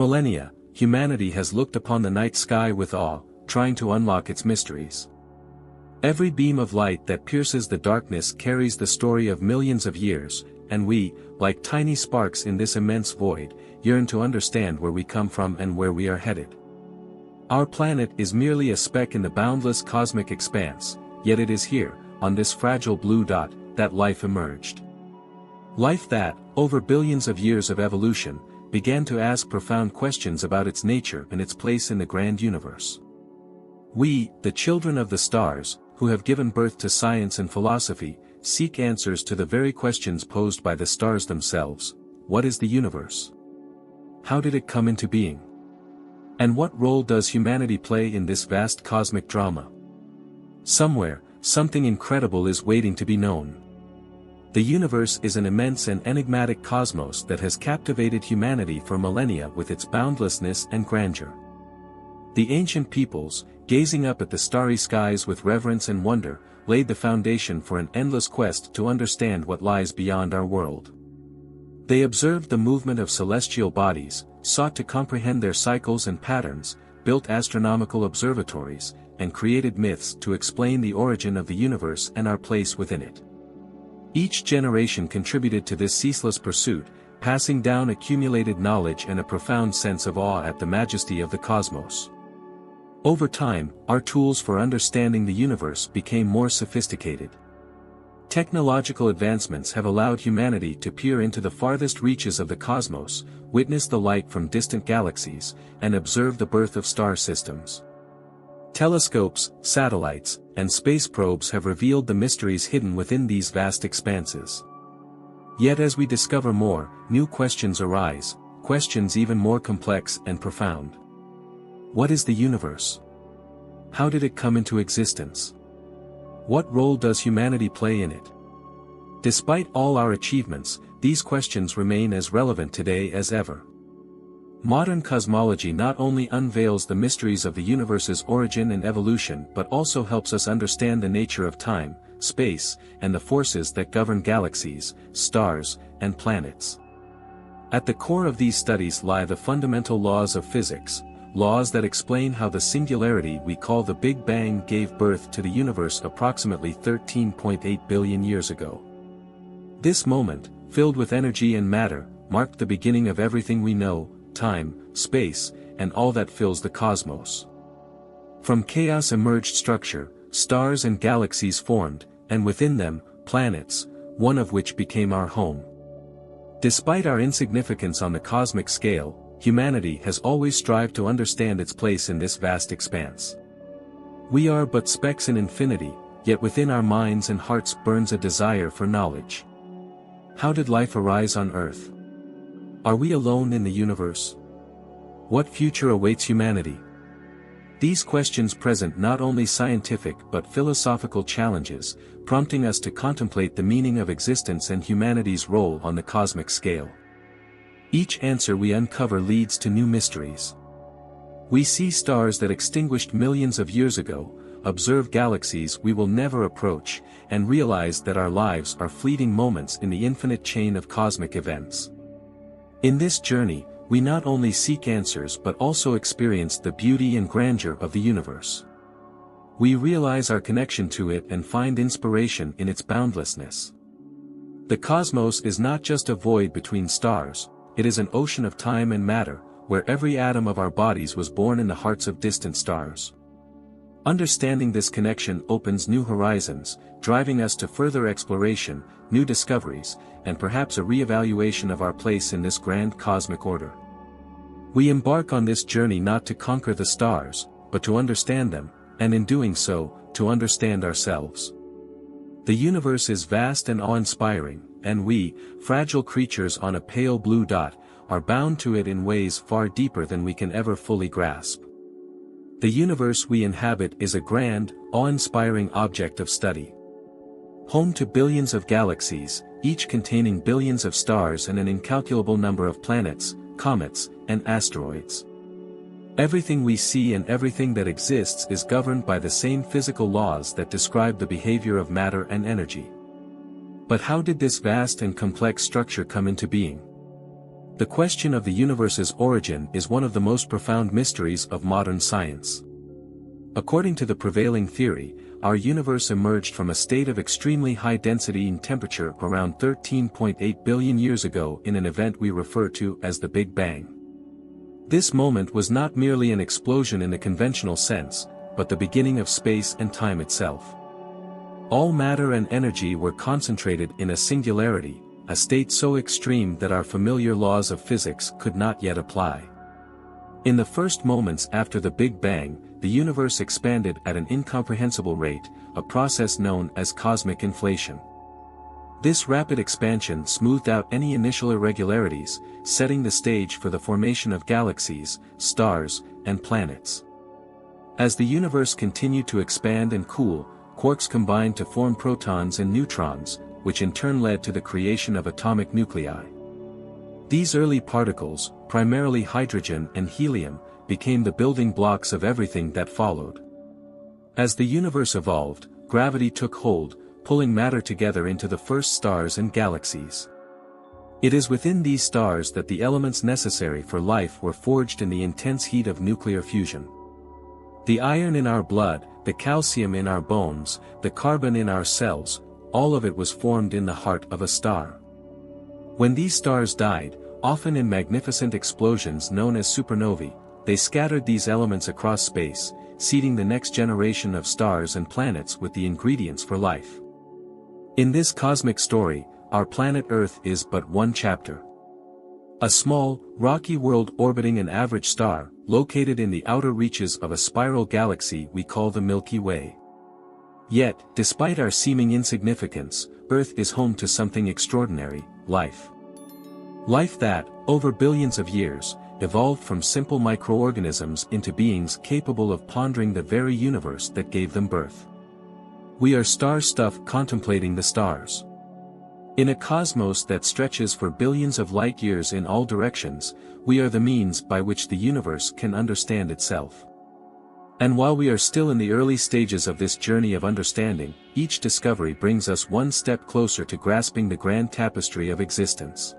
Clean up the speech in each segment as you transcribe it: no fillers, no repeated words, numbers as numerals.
Millennia, humanity has looked upon the night sky with awe, trying to unlock its mysteries. Every beam of light that pierces the darkness carries the story of millions of years, and we, like tiny sparks in this immense void, yearn to understand where we come from and where we are headed. Our planet is merely a speck in the boundless cosmic expanse, yet it is here, on this fragile blue dot, that life emerged. Life that, over billions of years of evolution, began to ask profound questions about its nature and its place in the grand universe. We, the children of the stars, who have given birth to science and philosophy, seek answers to the very questions posed by the stars themselves. What is the universe? How did it come into being? And what role does humanity play in this vast cosmic drama? Somewhere, something incredible is waiting to be known. The universe is an immense and enigmatic cosmos that has captivated humanity for millennia with its boundlessness and grandeur. The ancient peoples, gazing up at the starry skies with reverence and wonder, laid the foundation for an endless quest to understand what lies beyond our world. They observed the movement of celestial bodies, sought to comprehend their cycles and patterns, built astronomical observatories, and created myths to explain the origin of the universe and our place within it. Each generation contributed to this ceaseless pursuit, passing down accumulated knowledge and a profound sense of awe at the majesty of the cosmos. Over time, our tools for understanding the universe became more sophisticated. Technological advancements have allowed humanity to peer into the farthest reaches of the cosmos, witness the light from distant galaxies, and observe the birth of star systems. Telescopes, satellites, and space probes have revealed the mysteries hidden within these vast expanses. Yet as we discover more, new questions arise, questions even more complex and profound. What is the universe? How did it come into existence? What role does humanity play in it? Despite all our achievements, these questions remain as relevant today as ever. Modern cosmology not only unveils the mysteries of the universe's origin and evolution but also helps us understand the nature of time, space, and the forces that govern galaxies, stars, and planets. At the core of these studies lie the fundamental laws of physics, laws that explain how the singularity we call the Big Bang gave birth to the universe approximately 13.8 billion years ago. This moment, filled with energy and matter, marked the beginning of everything we know, time, space, and all that fills the cosmos. From chaos emerged structure, stars and galaxies formed, and within them, planets, one of which became our home. Despite our insignificance on the cosmic scale, humanity has always strived to understand its place in this vast expanse. We are but specks in infinity, yet within our minds and hearts burns a desire for knowledge. How did life arise on Earth? Are we alone in the universe? What future awaits humanity? These questions present not only scientific but philosophical challenges, prompting us to contemplate the meaning of existence and humanity's role on the cosmic scale. Each answer we uncover leads to new mysteries. We see stars that extinguished millions of years ago, observe galaxies we will never approach, and realize that our lives are fleeting moments in the infinite chain of cosmic events. In this journey, we not only seek answers but also experience the beauty and grandeur of the universe. We realize our connection to it and find inspiration in its boundlessness. The cosmos is not just a void between stars, it is an ocean of time and matter, where every atom of our bodies was born in the hearts of distant stars. Understanding this connection opens new horizons, driving us to further exploration, new discoveries, and perhaps a re-evaluation of our place in this grand cosmic order. We embark on this journey not to conquer the stars, but to understand them, and in doing so, to understand ourselves. The universe is vast and awe-inspiring, and we, fragile creatures on a pale blue dot, are bound to it in ways far deeper than we can ever fully grasp. The universe we inhabit is a grand, awe-inspiring object of study. Home to billions of galaxies, each containing billions of stars and an incalculable number of planets, comets, and asteroids. Everything we see and everything that exists is governed by the same physical laws that describe the behavior of matter and energy. But how did this vast and complex structure come into being? The question of the universe's origin is one of the most profound mysteries of modern science. According to the prevailing theory, our universe emerged from a state of extremely high density and temperature around 13.8 billion years ago in an event we refer to as the Big Bang. This moment was not merely an explosion in the conventional sense, but the beginning of space and time itself. All matter and energy were concentrated in a singularity, a state so extreme that our familiar laws of physics could not yet apply. In the first moments after the Big Bang, the universe expanded at an incomprehensible rate, a process known as cosmic inflation. This rapid expansion smoothed out any initial irregularities, setting the stage for the formation of galaxies, stars, and planets. As the universe continued to expand and cool, quarks combined to form protons and neutrons, which in turn led to the creation of atomic nuclei. These early particles, primarily hydrogen and helium, became the building blocks of everything that followed. As the universe evolved, gravity took hold, pulling matter together into the first stars and galaxies. It is within these stars that the elements necessary for life were forged in the intense heat of nuclear fusion. The iron in our blood, the calcium in our bones, the carbon in our cells, all of it was formed in the heart of a star. When these stars died, often in magnificent explosions known as supernovae, they scattered these elements across space, seeding the next generation of stars and planets with the ingredients for life. In this cosmic story, our planet Earth is but one chapter. A small, rocky world orbiting an average star, located in the outer reaches of a spiral galaxy we call the Milky Way. Yet, despite our seeming insignificance, Earth is home to something extraordinary: life. Life that, over billions of years, evolved from simple microorganisms into beings capable of pondering the very universe that gave them birth. We are star-stuffed contemplating the stars. In a cosmos that stretches for billions of light years in all directions, we are the means by which the universe can understand itself. And while we are still in the early stages of this journey of understanding, each discovery brings us one step closer to grasping the grand tapestry of existence.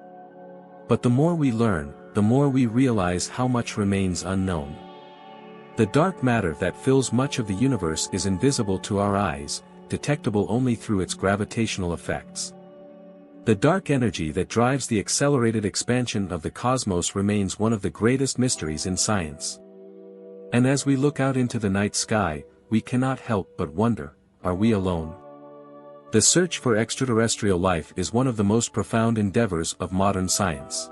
But the more we learn, the more we realize how much remains unknown. The dark matter that fills much of the universe is invisible to our eyes, detectable only through its gravitational effects. The dark energy that drives the accelerated expansion of the cosmos remains one of the greatest mysteries in science. And as we look out into the night sky, we cannot help but wonder, are we alone? The search for extraterrestrial life is one of the most profound endeavors of modern science.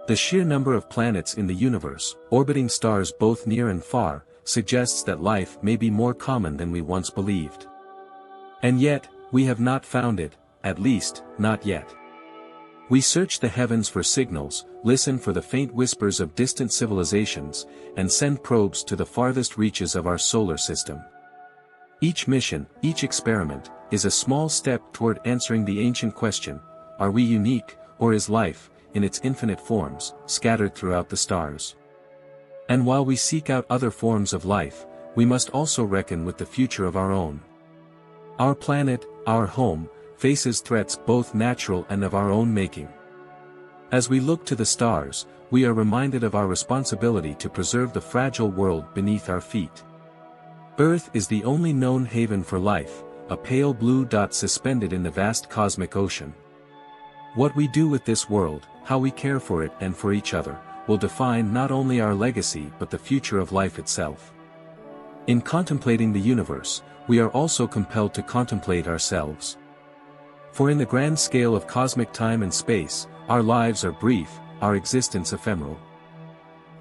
The sheer number of planets in the universe, orbiting stars both near and far, suggests that life may be more common than we once believed. And yet, we have not found it, at least, not yet. We search the heavens for signals, listen for the faint whispers of distant civilizations, and send probes to the farthest reaches of our solar system. Each mission, each experiment, is a small step toward answering the ancient question: are we unique, or is life, in its infinite forms, scattered throughout the stars? And while we seek out other forms of life, we must also reckon with the future of our own. Our planet, our home, faces threats both natural and of our own making. As we look to the stars, we are reminded of our responsibility to preserve the fragile world beneath our feet. Earth is the only known haven for life, a pale blue dot suspended in the vast cosmic ocean. What we do with this world, how we care for it and for each other, will define not only our legacy but the future of life itself. In contemplating the universe, we are also compelled to contemplate ourselves. For in the grand scale of cosmic time and space, our lives are brief, our existence ephemeral.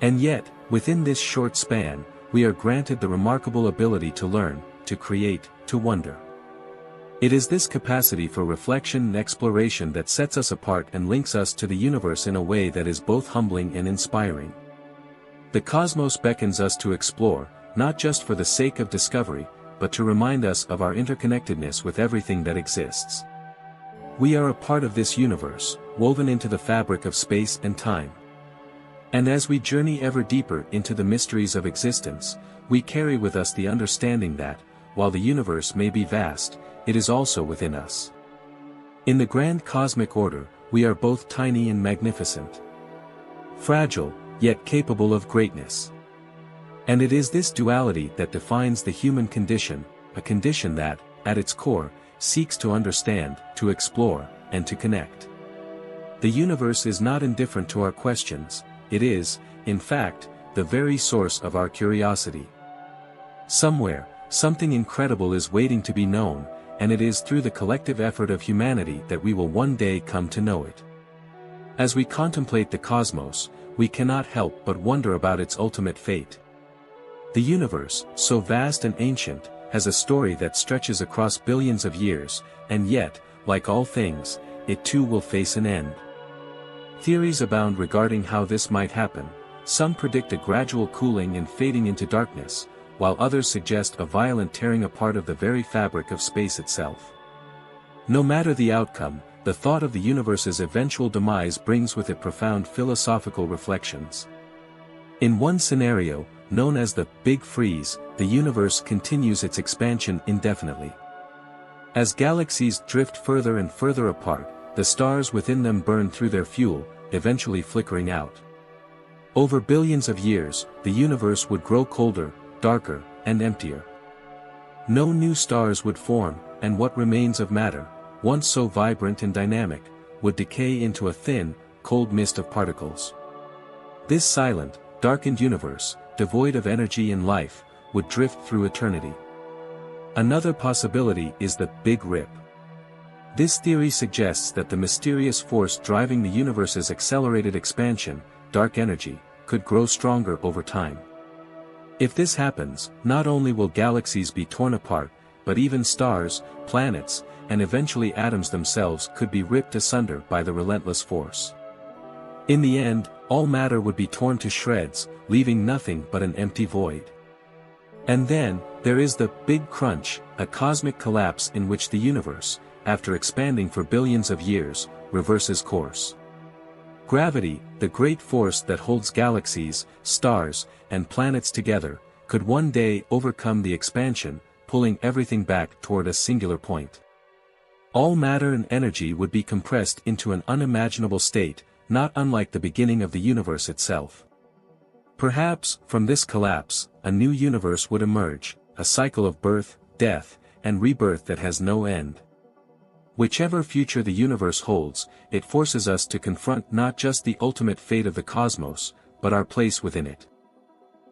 And yet, within this short span, we are granted the remarkable ability to learn, to create, to wonder. It is this capacity for reflection and exploration that sets us apart and links us to the universe in a way that is both humbling and inspiring. The cosmos beckons us to explore, not just for the sake of discovery, but to remind us of our interconnectedness with everything that exists. We are a part of this universe, woven into the fabric of space and time. And as we journey ever deeper into the mysteries of existence, we carry with us the understanding that, while the universe may be vast, it is also within us. In the grand cosmic order, we are both tiny and magnificent. fragile, yet capable of greatness. And it is this duality that defines the human condition, a condition that, at its core, seeks to understand, to explore, and to connect. The universe is not indifferent to our questions, it is, in fact, the very source of our curiosity. Somewhere, something incredible is waiting to be known, and it is through the collective effort of humanity that we will one day come to know it. As we contemplate the cosmos, we cannot help but wonder about its ultimate fate. The universe, so vast and ancient, has a story that stretches across billions of years, and yet, like all things, it too will face an end. Theories abound regarding how this might happen. Some predict a gradual cooling and fading into darkness, while others suggest a violent tearing apart of the very fabric of space itself. No matter the outcome, the thought of the universe's eventual demise brings with it profound philosophical reflections. In one scenario, known as the Big Freeze, the universe continues its expansion indefinitely. As galaxies drift further and further apart, the stars within them burn through their fuel, eventually flickering out. Over billions of years, the universe would grow colder, darker, and emptier. No new stars would form, and what remains of matter, once so vibrant and dynamic, would decay into a thin, cold mist of particles. This silent, darkened universe, devoid of energy and life, would drift through eternity. Another possibility is the Big Rip. This theory suggests that the mysterious force driving the universe's accelerated expansion, dark energy, could grow stronger over time. If this happens, not only will galaxies be torn apart, but even stars, planets, and eventually atoms themselves could be ripped asunder by the relentless force. In the end, all matter would be torn to shreds, leaving nothing but an empty void. And then, there is the Big Crunch, a cosmic collapse in which the universe, after expanding for billions of years, reverses course. Gravity, the great force that holds galaxies, stars, and planets together, could one day overcome the expansion, pulling everything back toward a singular point. All matter and energy would be compressed into an unimaginable state, not unlike the beginning of the universe itself. Perhaps, from this collapse, a new universe would emerge, a cycle of birth, death, and rebirth that has no end. Whichever future the universe holds, it forces us to confront not just the ultimate fate of the cosmos, but our place within it.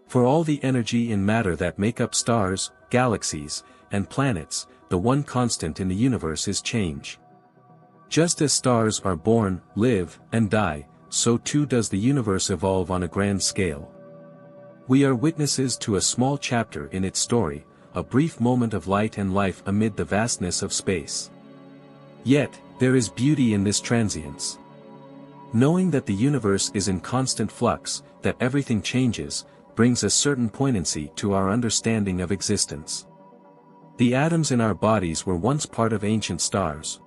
For all the energy and matter that make up stars, galaxies, and planets, the one constant in the universe is change. Just as stars are born, live, and die, so too does the universe evolve on a grand scale. We are witnesses to a small chapter in its story, a brief moment of light and life amid the vastness of space. Yet, there is beauty in this transience. Knowing that the universe is in constant flux, that everything changes, brings a certain poignancy to our understanding of existence. The atoms in our bodies were once part of ancient stars.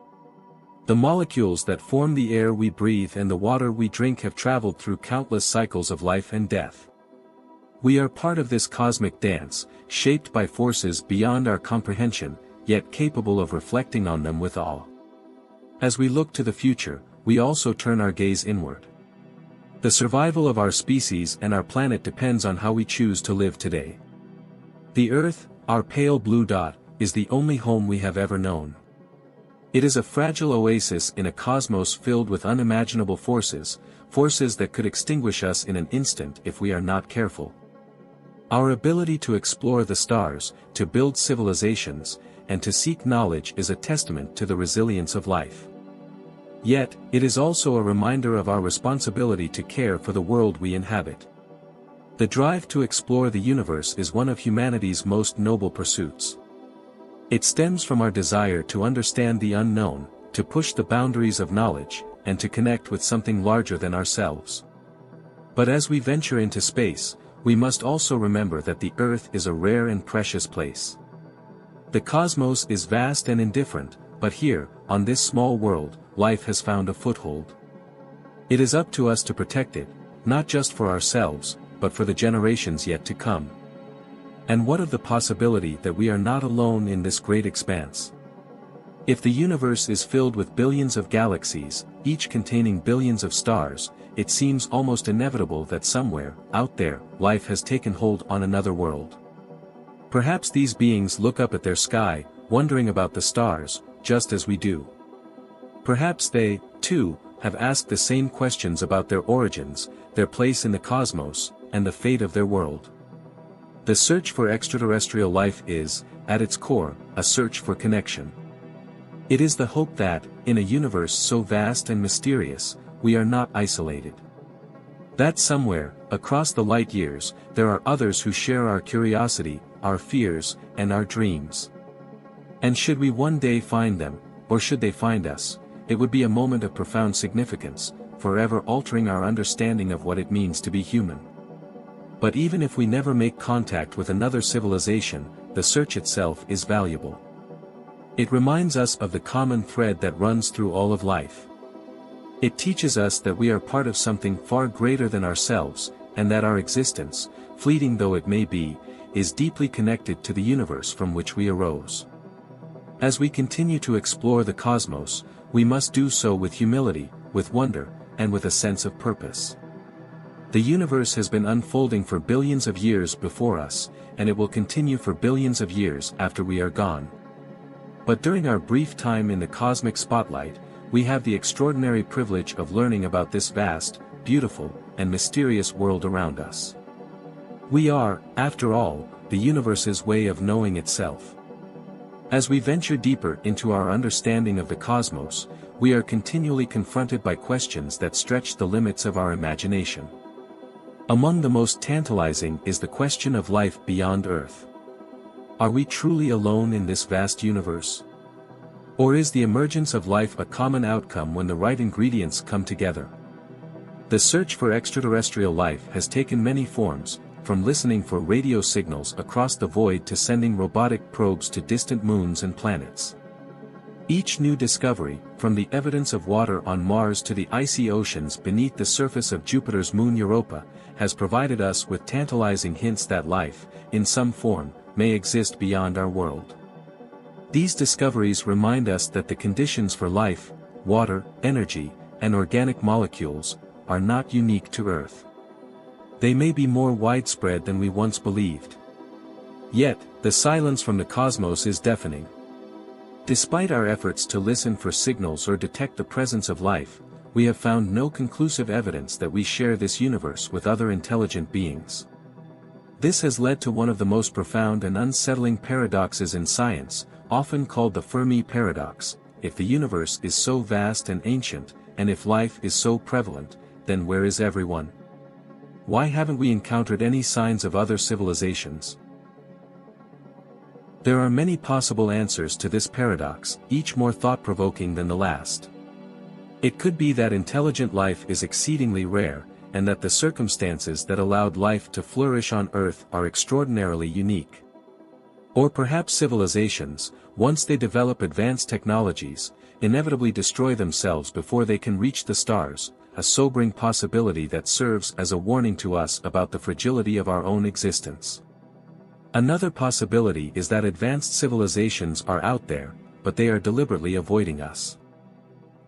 The molecules that form the air we breathe and the water we drink have traveled through countless cycles of life and death. We are part of this cosmic dance, shaped by forces beyond our comprehension, yet capable of reflecting on them with awe. As we look to the future, we also turn our gaze inward. The survival of our species and our planet depends on how we choose to live today. The Earth, our pale blue dot, is the only home we have ever known. It is a fragile oasis in a cosmos filled with unimaginable forces, forces that could extinguish us in an instant if we are not careful. Our ability to explore the stars, to build civilizations, and to seek knowledge is a testament to the resilience of life. Yet, it is also a reminder of our responsibility to care for the world we inhabit. The drive to explore the universe is one of humanity's most noble pursuits. It stems from our desire to understand the unknown, to push the boundaries of knowledge, and to connect with something larger than ourselves. But as we venture into space, we must also remember that the Earth is a rare and precious place. The cosmos is vast and indifferent, but here, on this small world, life has found a foothold. It is up to us to protect it, not just for ourselves, but for the generations yet to come. And what of the possibility that we are not alone in this great expanse? If the universe is filled with billions of galaxies, each containing billions of stars, it seems almost inevitable that somewhere, out there, life has taken hold on another world. Perhaps these beings look up at their sky, wondering about the stars, just as we do. Perhaps they, too, have asked the same questions about their origins, their place in the cosmos, and the fate of their world. The search for extraterrestrial life is, at its core, a search for connection. It is the hope that, in a universe so vast and mysterious, we are not isolated. That somewhere, across the light years, there are others who share our curiosity, our fears, and our dreams. And should we one day find them, or should they find us, it would be a moment of profound significance, forever altering our understanding of what it means to be human. But even if we never make contact with another civilization, the search itself is valuable. It reminds us of the common thread that runs through all of life. It teaches us that we are part of something far greater than ourselves, and that our existence, fleeting though it may be, is deeply connected to the universe from which we arose. As we continue to explore the cosmos, we must do so with humility, with wonder, and with a sense of purpose. The universe has been unfolding for billions of years before us, and it will continue for billions of years after we are gone. But during our brief time in the cosmic spotlight, we have the extraordinary privilege of learning about this vast, beautiful, and mysterious world around us. We are, after all, the universe's way of knowing itself. As we venture deeper into our understanding of the cosmos, we are continually confronted by questions that stretch the limits of our imagination. Among the most tantalizing is the question of life beyond Earth. Are we truly alone in this vast universe? Or is the emergence of life a common outcome when the right ingredients come together? The search for extraterrestrial life has taken many forms, from listening for radio signals across the void to sending robotic probes to distant moons and planets. Each new discovery, from the evidence of water on Mars to the icy oceans beneath the surface of Jupiter's moon Europa, has provided us with tantalizing hints that life, in some form, may exist beyond our world. These discoveries remind us that the conditions for life, water, energy, and organic molecules, are not unique to Earth. They may be more widespread than we once believed. Yet, the silence from the cosmos is deafening. Despite our efforts to listen for signals or detect the presence of life, we have found no conclusive evidence that we share this universe with other intelligent beings. This has led to one of the most profound and unsettling paradoxes in science, often called the Fermi paradox. If the universe is so vast and ancient, and if life is so prevalent, then where is everyone? Why haven't we encountered any signs of other civilizations? There are many possible answers to this paradox, each more thought-provoking than the last. It could be that intelligent life is exceedingly rare, and that the circumstances that allowed life to flourish on Earth are extraordinarily unique. Or perhaps civilizations, once they develop advanced technologies, inevitably destroy themselves before they can reach the stars, a sobering possibility that serves as a warning to us about the fragility of our own existence. Another possibility is that advanced civilizations are out there, but they are deliberately avoiding us.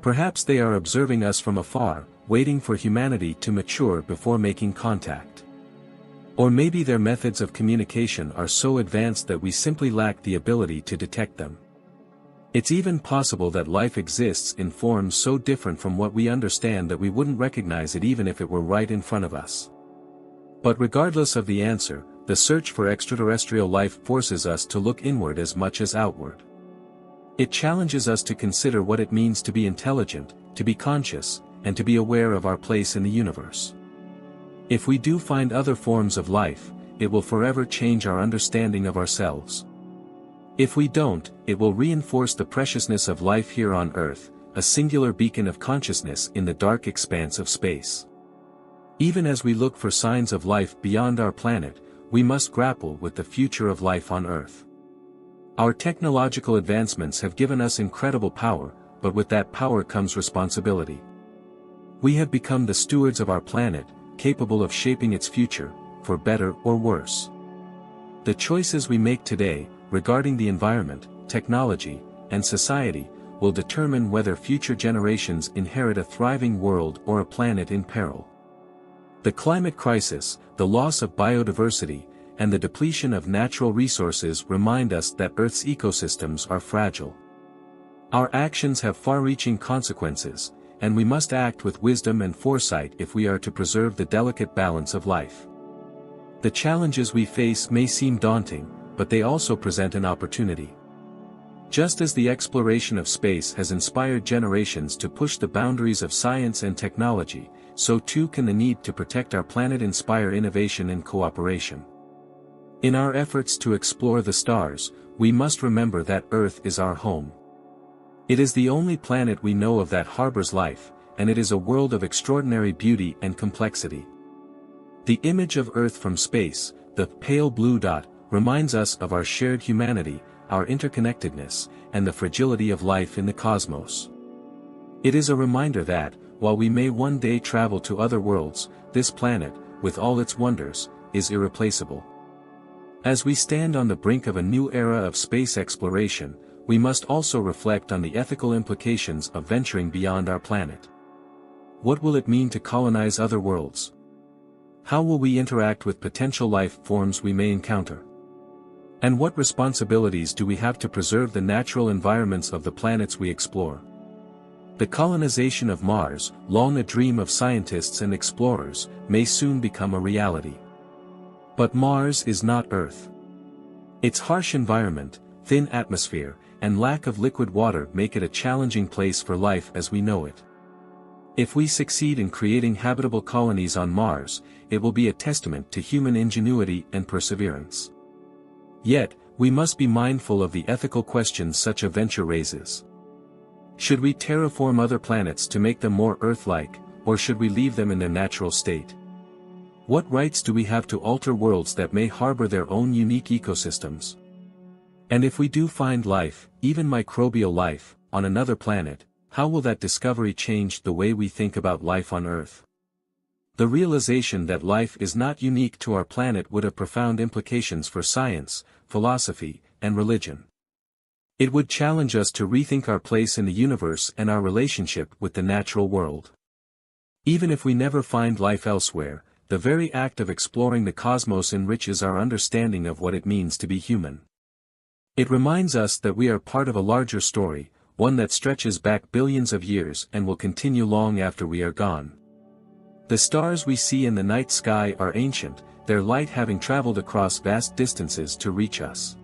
Perhaps they are observing us from afar, waiting for humanity to mature before making contact. Or maybe their methods of communication are so advanced that we simply lack the ability to detect them. It's even possible that life exists in forms so different from what we understand that we wouldn't recognize it even if it were right in front of us. But regardless of the answer, the search for extraterrestrial life forces us to look inward as much as outward. It challenges us to consider what it means to be intelligent, to be conscious, and to be aware of our place in the universe. If we do find other forms of life, it will forever change our understanding of ourselves. If we don't, it will reinforce the preciousness of life here on Earth, a singular beacon of consciousness in the dark expanse of space. Even as we look for signs of life beyond our planet, we must grapple with the future of life on Earth. Our technological advancements have given us incredible power, but with that power comes responsibility. We have become the stewards of our planet, capable of shaping its future, for better or worse. The choices we make today, regarding the environment, technology, and society, will determine whether future generations inherit a thriving world or a planet in peril. The climate crisis, the loss of biodiversity, and the depletion of natural resources remind us that Earth's ecosystems are fragile. Our actions have far-reaching consequences, and we must act with wisdom and foresight if we are to preserve the delicate balance of life. The challenges we face may seem daunting, but they also present an opportunity. Just as the exploration of space has inspired generations to push the boundaries of science and technology, so too can the need to protect our planet inspire innovation and cooperation. In our efforts to explore the stars, we must remember that Earth is our home. It is the only planet we know of that harbors life, and it is a world of extraordinary beauty and complexity. The image of Earth from space, the pale blue dot, reminds us of our shared humanity, our interconnectedness, and the fragility of life in the cosmos. It is a reminder that, while we may one day travel to other worlds, this planet, with all its wonders, is irreplaceable. As we stand on the brink of a new era of space exploration, we must also reflect on the ethical implications of venturing beyond our planet. What will it mean to colonize other worlds? How will we interact with potential life forms we may encounter? And what responsibilities do we have to preserve the natural environments of the planets we explore? The colonization of Mars, long a dream of scientists and explorers, may soon become a reality. But Mars is not Earth. Its harsh environment, thin atmosphere, and lack of liquid water make it a challenging place for life as we know it. If we succeed in creating habitable colonies on Mars, it will be a testament to human ingenuity and perseverance. Yet, we must be mindful of the ethical questions such a venture raises. Should we terraform other planets to make them more Earth-like, or should we leave them in their natural state? What rights do we have to alter worlds that may harbor their own unique ecosystems? And if we do find life, even microbial life, on another planet, how will that discovery change the way we think about life on Earth? The realization that life is not unique to our planet would have profound implications for science, philosophy, and religion. It would challenge us to rethink our place in the universe and our relationship with the natural world. Even if we never find life elsewhere, the very act of exploring the cosmos enriches our understanding of what it means to be human. It reminds us that we are part of a larger story, one that stretches back billions of years and will continue long after we are gone. The stars we see in the night sky are ancient, their light having traveled across vast distances to reach us.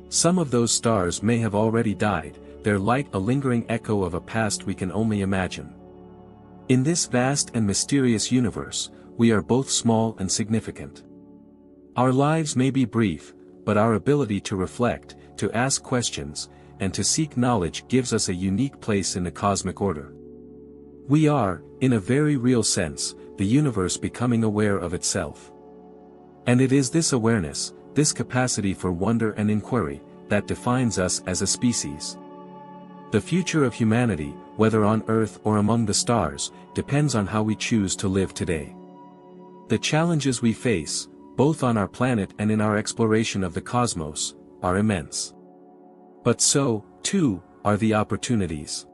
Some of those stars may have already died, their light a lingering echo of a past we can only imagine. In this vast and mysterious universe, we are both small and significant. Our lives may be brief, but our ability to reflect, to ask questions, and to seek knowledge gives us a unique place in the cosmic order. We are, in a very real sense, the universe becoming aware of itself. And it is this awareness, this capacity for wonder and inquiry, that defines us as a species. The future of humanity, whether on Earth or among the stars, depends on how we choose to live today. The challenges we face, both on our planet and in our exploration of the cosmos, are immense. But so, too, are the opportunities.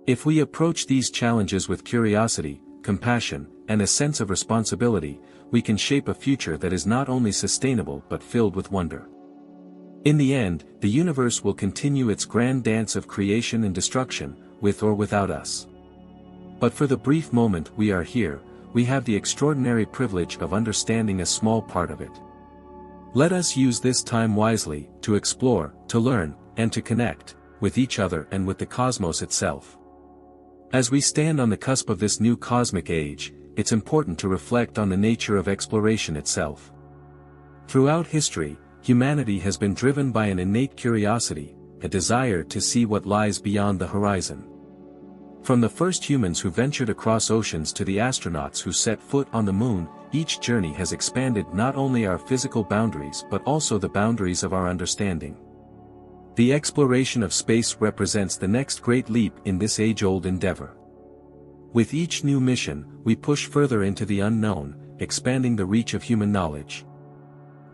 If we approach these challenges with curiosity, compassion, and a sense of responsibility, we can shape a future that is not only sustainable but filled with wonder. In the end, the universe will continue its grand dance of creation and destruction, with or without us. But for the brief moment we are here, we have the extraordinary privilege of understanding a small part of it. Let us use this time wisely, to explore, to learn, and to connect, with each other and with the cosmos itself. As we stand on the cusp of this new cosmic age, it's important to reflect on the nature of exploration itself. Throughout history, humanity has been driven by an innate curiosity, a desire to see what lies beyond the horizon. From the first humans who ventured across oceans to the astronauts who set foot on the moon, each journey has expanded not only our physical boundaries but also the boundaries of our understanding. The exploration of space represents the next great leap in this age-old endeavor. With each new mission, we push further into the unknown, expanding the reach of human knowledge.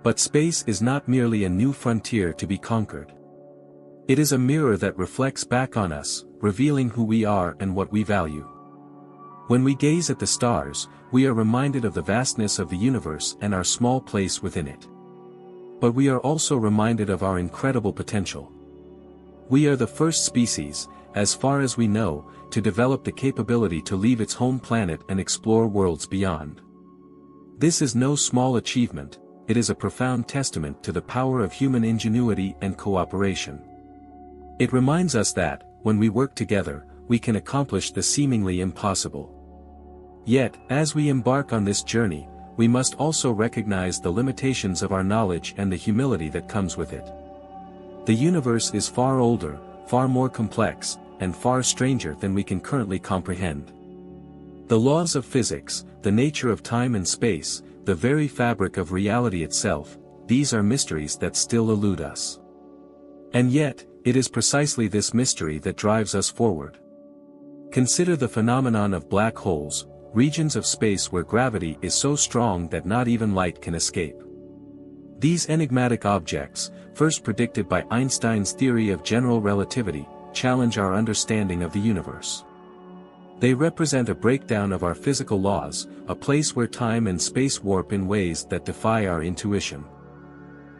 But space is not merely a new frontier to be conquered. It is a mirror that reflects back on us, revealing who we are and what we value. When we gaze at the stars, we are reminded of the vastness of the universe and our small place within it. But we are also reminded of our incredible potential. We are the first species, as far as we know, to develop the capability to leave its home planet and explore worlds beyond. This is no small achievement, it is a profound testament to the power of human ingenuity and cooperation. It reminds us that, when we work together, we can accomplish the seemingly impossible. Yet, as we embark on this journey, we must also recognize the limitations of our knowledge and the humility that comes with it. The universe is far older, far more complex, and far stranger than we can currently comprehend. The laws of physics, the nature of time and space, the very fabric of reality itself, these are mysteries that still elude us. And yet, it is precisely this mystery that drives us forward. Consider the phenomenon of black holes, regions of space where gravity is so strong that not even light can escape. These enigmatic objects, first predicted by Einstein's theory of general relativity, challenge our understanding of the universe. They represent a breakdown of our physical laws, a place where time and space warp in ways that defy our intuition.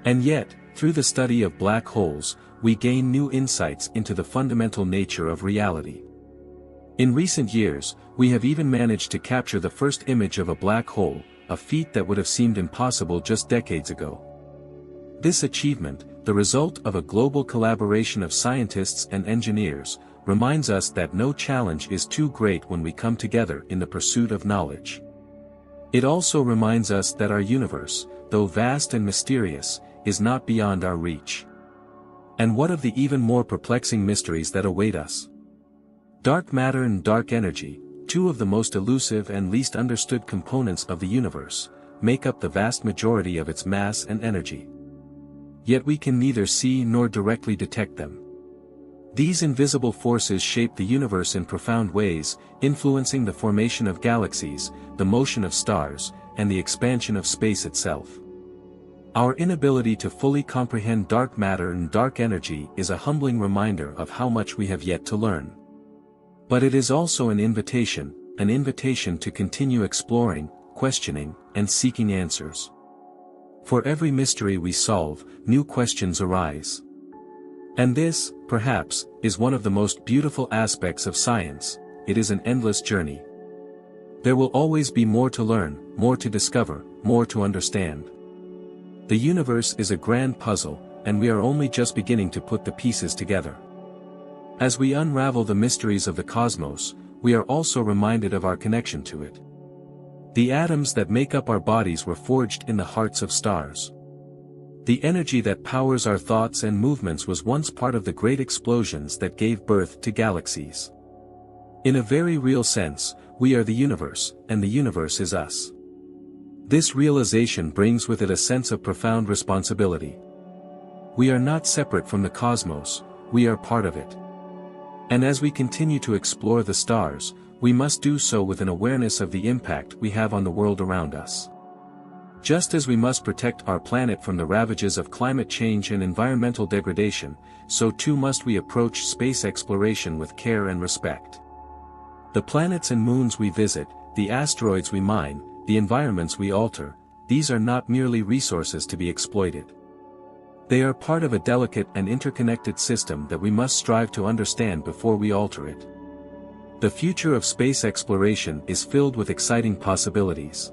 And yet, through the study of black holes, we gain new insights into the fundamental nature of reality. In recent years, we have even managed to capture the first image of a black hole, a feat that would have seemed impossible just decades ago. This achievement, the result of a global collaboration of scientists and engineers, reminds us that no challenge is too great when we come together in the pursuit of knowledge. It also reminds us that our universe, though vast and mysterious, is not beyond our reach. And what of the even more perplexing mysteries that await us? Dark matter and dark energy, two of the most elusive and least understood components of the universe, make up the vast majority of its mass and energy. Yet we can neither see nor directly detect them. These invisible forces shape the universe in profound ways, influencing the formation of galaxies, the motion of stars, and the expansion of space itself. Our inability to fully comprehend dark matter and dark energy is a humbling reminder of how much we have yet to learn. But it is also an invitation to continue exploring, questioning, and seeking answers. For every mystery we solve, new questions arise. And this, perhaps, is one of the most beautiful aspects of science. It is an endless journey. There will always be more to learn, more to discover, more to understand. The universe is a grand puzzle, and we are only just beginning to put the pieces together. As we unravel the mysteries of the cosmos, we are also reminded of our connection to it. The atoms that make up our bodies were forged in the hearts of stars. The energy that powers our thoughts and movements was once part of the great explosions that gave birth to galaxies. In a very real sense, we are the universe, and the universe is us. This realization brings with it a sense of profound responsibility. We are not separate from the cosmos, we are part of it. And as we continue to explore the stars, we must do so with an awareness of the impact we have on the world around us. Just as we must protect our planet from the ravages of climate change and environmental degradation, so too must we approach space exploration with care and respect. The planets and moons we visit, the asteroids we mine, the environments we alter, these are not merely resources to be exploited. They are part of a delicate and interconnected system that we must strive to understand before we alter it. The future of space exploration is filled with exciting possibilities.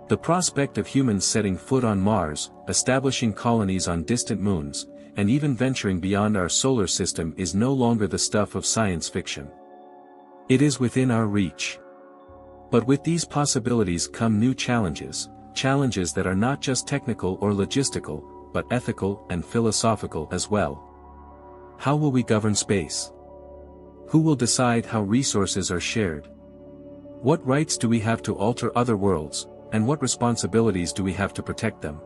The prospect of humans setting foot on Mars, establishing colonies on distant moons, and even venturing beyond our solar system is no longer the stuff of science fiction. It is within our reach. But with these possibilities come new challenges that are not just technical or logistical, but ethical and philosophical as well. How will we govern space? Who will decide how resources are shared? What rights do we have to alter other worlds, and what responsibilities do we have to protect them?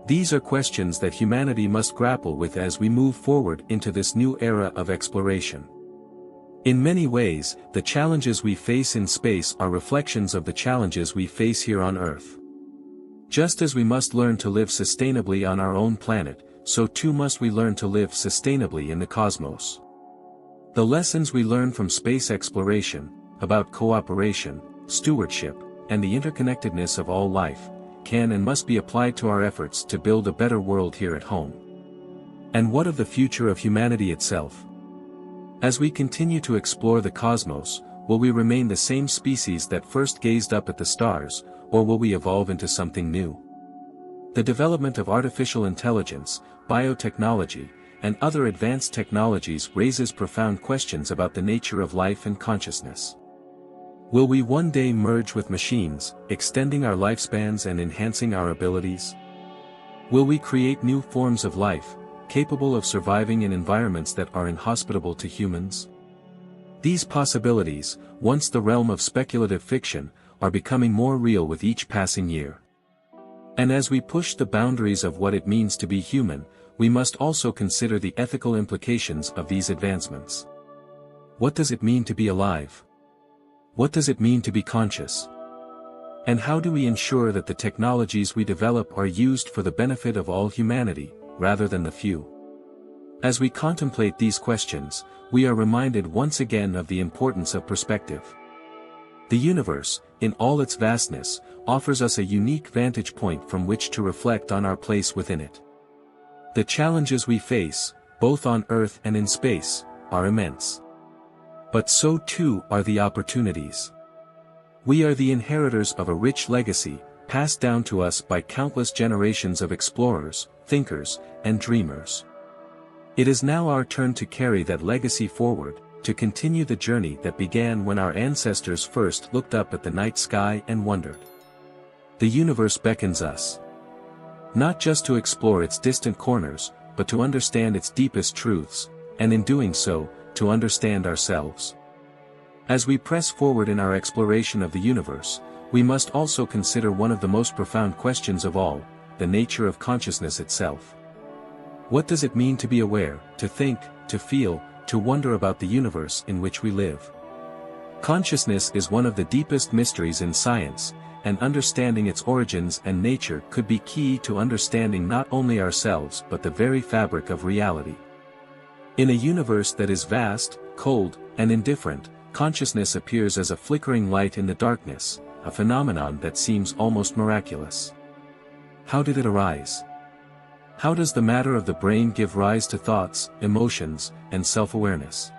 These are questions that humanity must grapple with as we move forward into this new era of exploration. In many ways, the challenges we face in space are reflections of the challenges we face here on Earth. Just as we must learn to live sustainably on our own planet, so too must we learn to live sustainably in the cosmos. The lessons we learn from space exploration, about cooperation, stewardship, and the interconnectedness of all life, can and must be applied to our efforts to build a better world here at home. And what of the future of humanity itself? As we continue to explore the cosmos, will we remain the same species that first gazed up at the stars, or will we evolve into something new? The development of artificial intelligence, biotechnology, and other advanced technologies raises profound questions about the nature of life and consciousness. Will we one day merge with machines, extending our lifespans and enhancing our abilities? Will we create new forms of life, capable of surviving in environments that are inhospitable to humans? These possibilities, once the realm of speculative fiction, are becoming more real with each passing year. And as we push the boundaries of what it means to be human, we must also consider the ethical implications of these advancements. What does it mean to be alive? What does it mean to be conscious? And how do we ensure that the technologies we develop are used for the benefit of all humanity, rather than the few? As we contemplate these questions, we are reminded once again of the importance of perspective. The universe, in all its vastness, offers us a unique vantage point from which to reflect on our place within it. The challenges we face, both on Earth and in space, are immense. But so too are the opportunities. We are the inheritors of a rich legacy, passed down to us by countless generations of explorers, thinkers, and dreamers. It is now our turn to carry that legacy forward, to continue the journey that began when our ancestors first looked up at the night sky and wondered. The universe beckons us. Not just to explore its distant corners, but to understand its deepest truths, and in doing so, to understand ourselves. As we press forward in our exploration of the universe, we must also consider one of the most profound questions of all, the nature of consciousness itself. What does it mean to be aware, to think, to feel, to wonder about the universe in which we live? Consciousness is one of the deepest mysteries in science, and understanding its origins and nature could be key to understanding not only ourselves but the very fabric of reality. In a universe that is vast, cold, and indifferent, consciousness appears as a flickering light in the darkness, a phenomenon that seems almost miraculous. How did it arise? How does the matter of the brain give rise to thoughts, emotions, and self-awareness?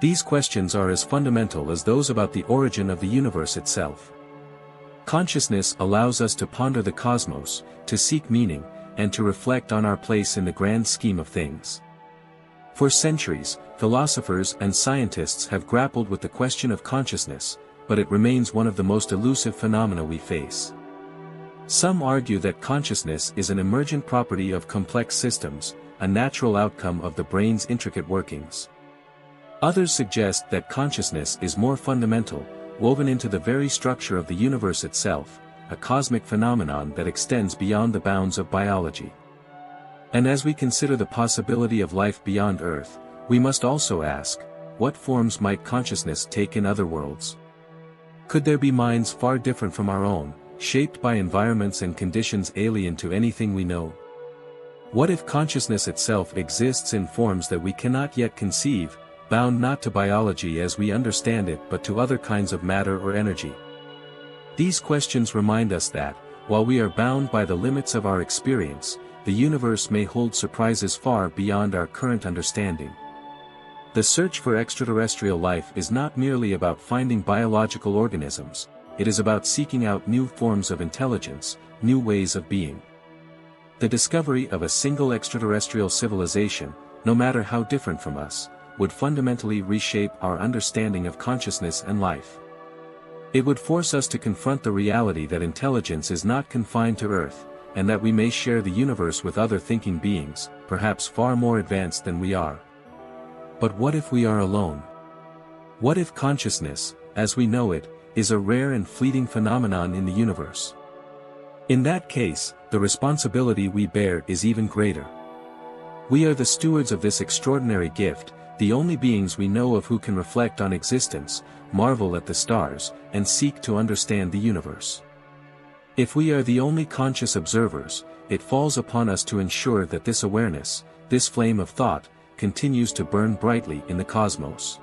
These questions are as fundamental as those about the origin of the universe itself. Consciousness allows us to ponder the cosmos, to seek meaning, and to reflect on our place in the grand scheme of things. For centuries, philosophers and scientists have grappled with the question of consciousness, but it remains one of the most elusive phenomena we face. Some argue that consciousness is an emergent property of complex systems, a natural outcome of the brain's intricate workings. Others suggest that consciousness is more fundamental, woven into the very structure of the universe itself, a cosmic phenomenon that extends beyond the bounds of biology. And as we consider the possibility of life beyond Earth, we must also ask, what forms might consciousness take in other worlds? Could there be minds far different from our own, shaped by environments and conditions alien to anything we know? What if consciousness itself exists in forms that we cannot yet conceive, bound not to biology as we understand it but to other kinds of matter or energy? These questions remind us that, while we are bound by the limits of our experience, the universe may hold surprises far beyond our current understanding. The search for extraterrestrial life is not merely about finding biological organisms, it is about seeking out new forms of intelligence, new ways of being. The discovery of a single extraterrestrial civilization, no matter how different from us, would fundamentally reshape our understanding of consciousness and life. It would force us to confront the reality that intelligence is not confined to Earth, and that we may share the universe with other thinking beings, perhaps far more advanced than we are. But what if we are alone? What if consciousness, as we know it, is a rare and fleeting phenomenon in the universe? In that case, the responsibility we bear is even greater. We are the stewards of this extraordinary gift, the only beings we know of who can reflect on existence, marvel at the stars, and seek to understand the universe. If we are the only conscious observers, it falls upon us to ensure that this awareness, this flame of thought, continues to burn brightly in the cosmos.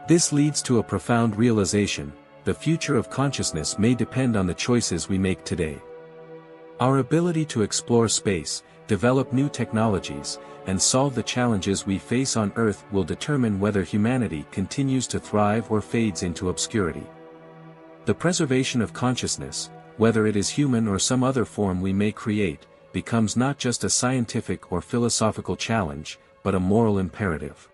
This leads to a profound realization: the future of consciousness may depend on the choices we make today. Our ability to explore space, develop new technologies, and solve the challenges we face on Earth will determine whether humanity continues to thrive or fades into obscurity. The preservation of consciousness, whether it is human or some other form we may create, becomes not just a scientific or philosophical challenge, but a moral imperative.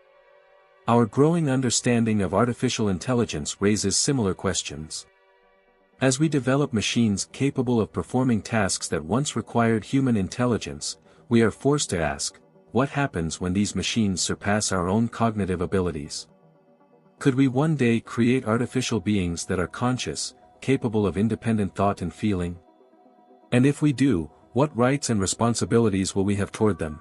Our growing understanding of artificial intelligence raises similar questions. As we develop machines capable of performing tasks that once required human intelligence, we are forced to ask, what happens when these machines surpass our own cognitive abilities? Could we one day create artificial beings that are conscious, capable of independent thought and feeling? And if we do, what rights and responsibilities will we have toward them?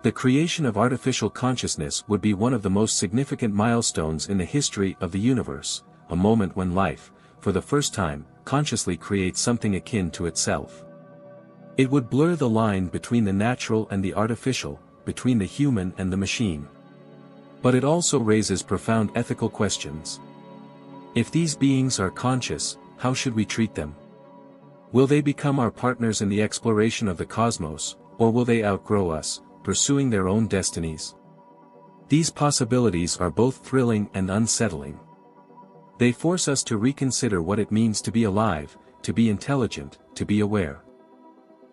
The creation of artificial consciousness would be one of the most significant milestones in the history of the universe, a moment when life, for the first time, consciously creates something akin to itself. It would blur the line between the natural and the artificial, between the human and the machine. But it also raises profound ethical questions. If these beings are conscious, how should we treat them? Will they become our partners in the exploration of the cosmos, or will they outgrow us, pursuing their own destinies? These possibilities are both thrilling and unsettling. They force us to reconsider what it means to be alive, to be intelligent, to be aware.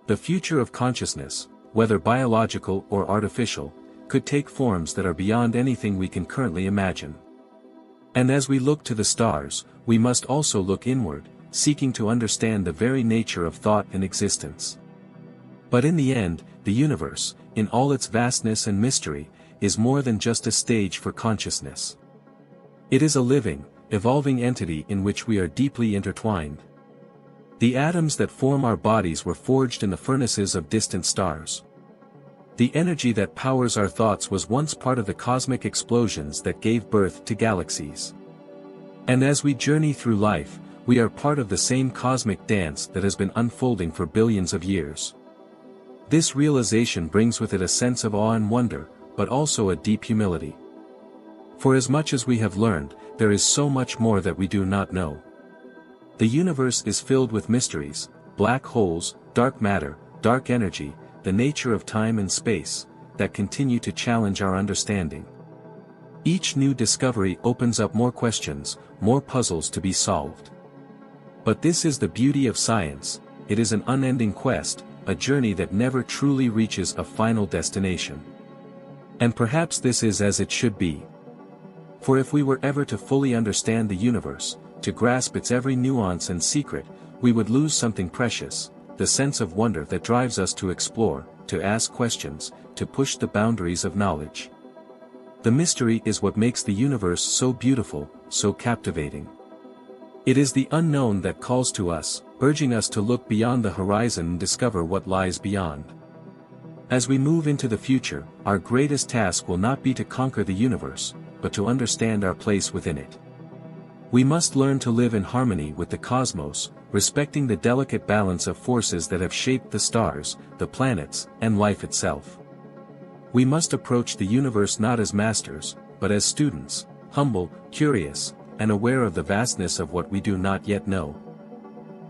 The future of consciousness, whether biological or artificial, could take forms that are beyond anything we can currently imagine. And as we look to the stars, we must also look inward, seeking to understand the very nature of thought and existence. But in the end, the universe, in all its vastness and mystery, is more than just a stage for consciousness. It is a living, evolving entity in which we are deeply intertwined. The atoms that form our bodies were forged in the furnaces of distant stars. The energy that powers our thoughts was once part of the cosmic explosions that gave birth to galaxies. And as we journey through life, we are part of the same cosmic dance that has been unfolding for billions of years. This realization brings with it a sense of awe and wonder, but also a deep humility. For as much as we have learned, there is so much more that we do not know. The universe is filled with mysteries: black holes, dark matter, dark energy, the nature of time and space, that continue to challenge our understanding. Each new discovery opens up more questions, more puzzles to be solved. But this is the beauty of science: it is an unending quest, a journey that never truly reaches a final destination. And perhaps this is as it should be. For if we were ever to fully understand the universe, to grasp its every nuance and secret, we would lose something precious: the sense of wonder that drives us to explore, to ask questions, to push the boundaries of knowledge. The mystery is what makes the universe so beautiful, so captivating. It is the unknown that calls to us, urging us to look beyond the horizon and discover what lies beyond. As we move into the future, our greatest task will not be to conquer the universe, but to understand our place within it. We must learn to live in harmony with the cosmos, respecting the delicate balance of forces that have shaped the stars, the planets, and life itself. We must approach the universe not as masters, but as students, humble, curious, and aware of the vastness of what we do not yet know.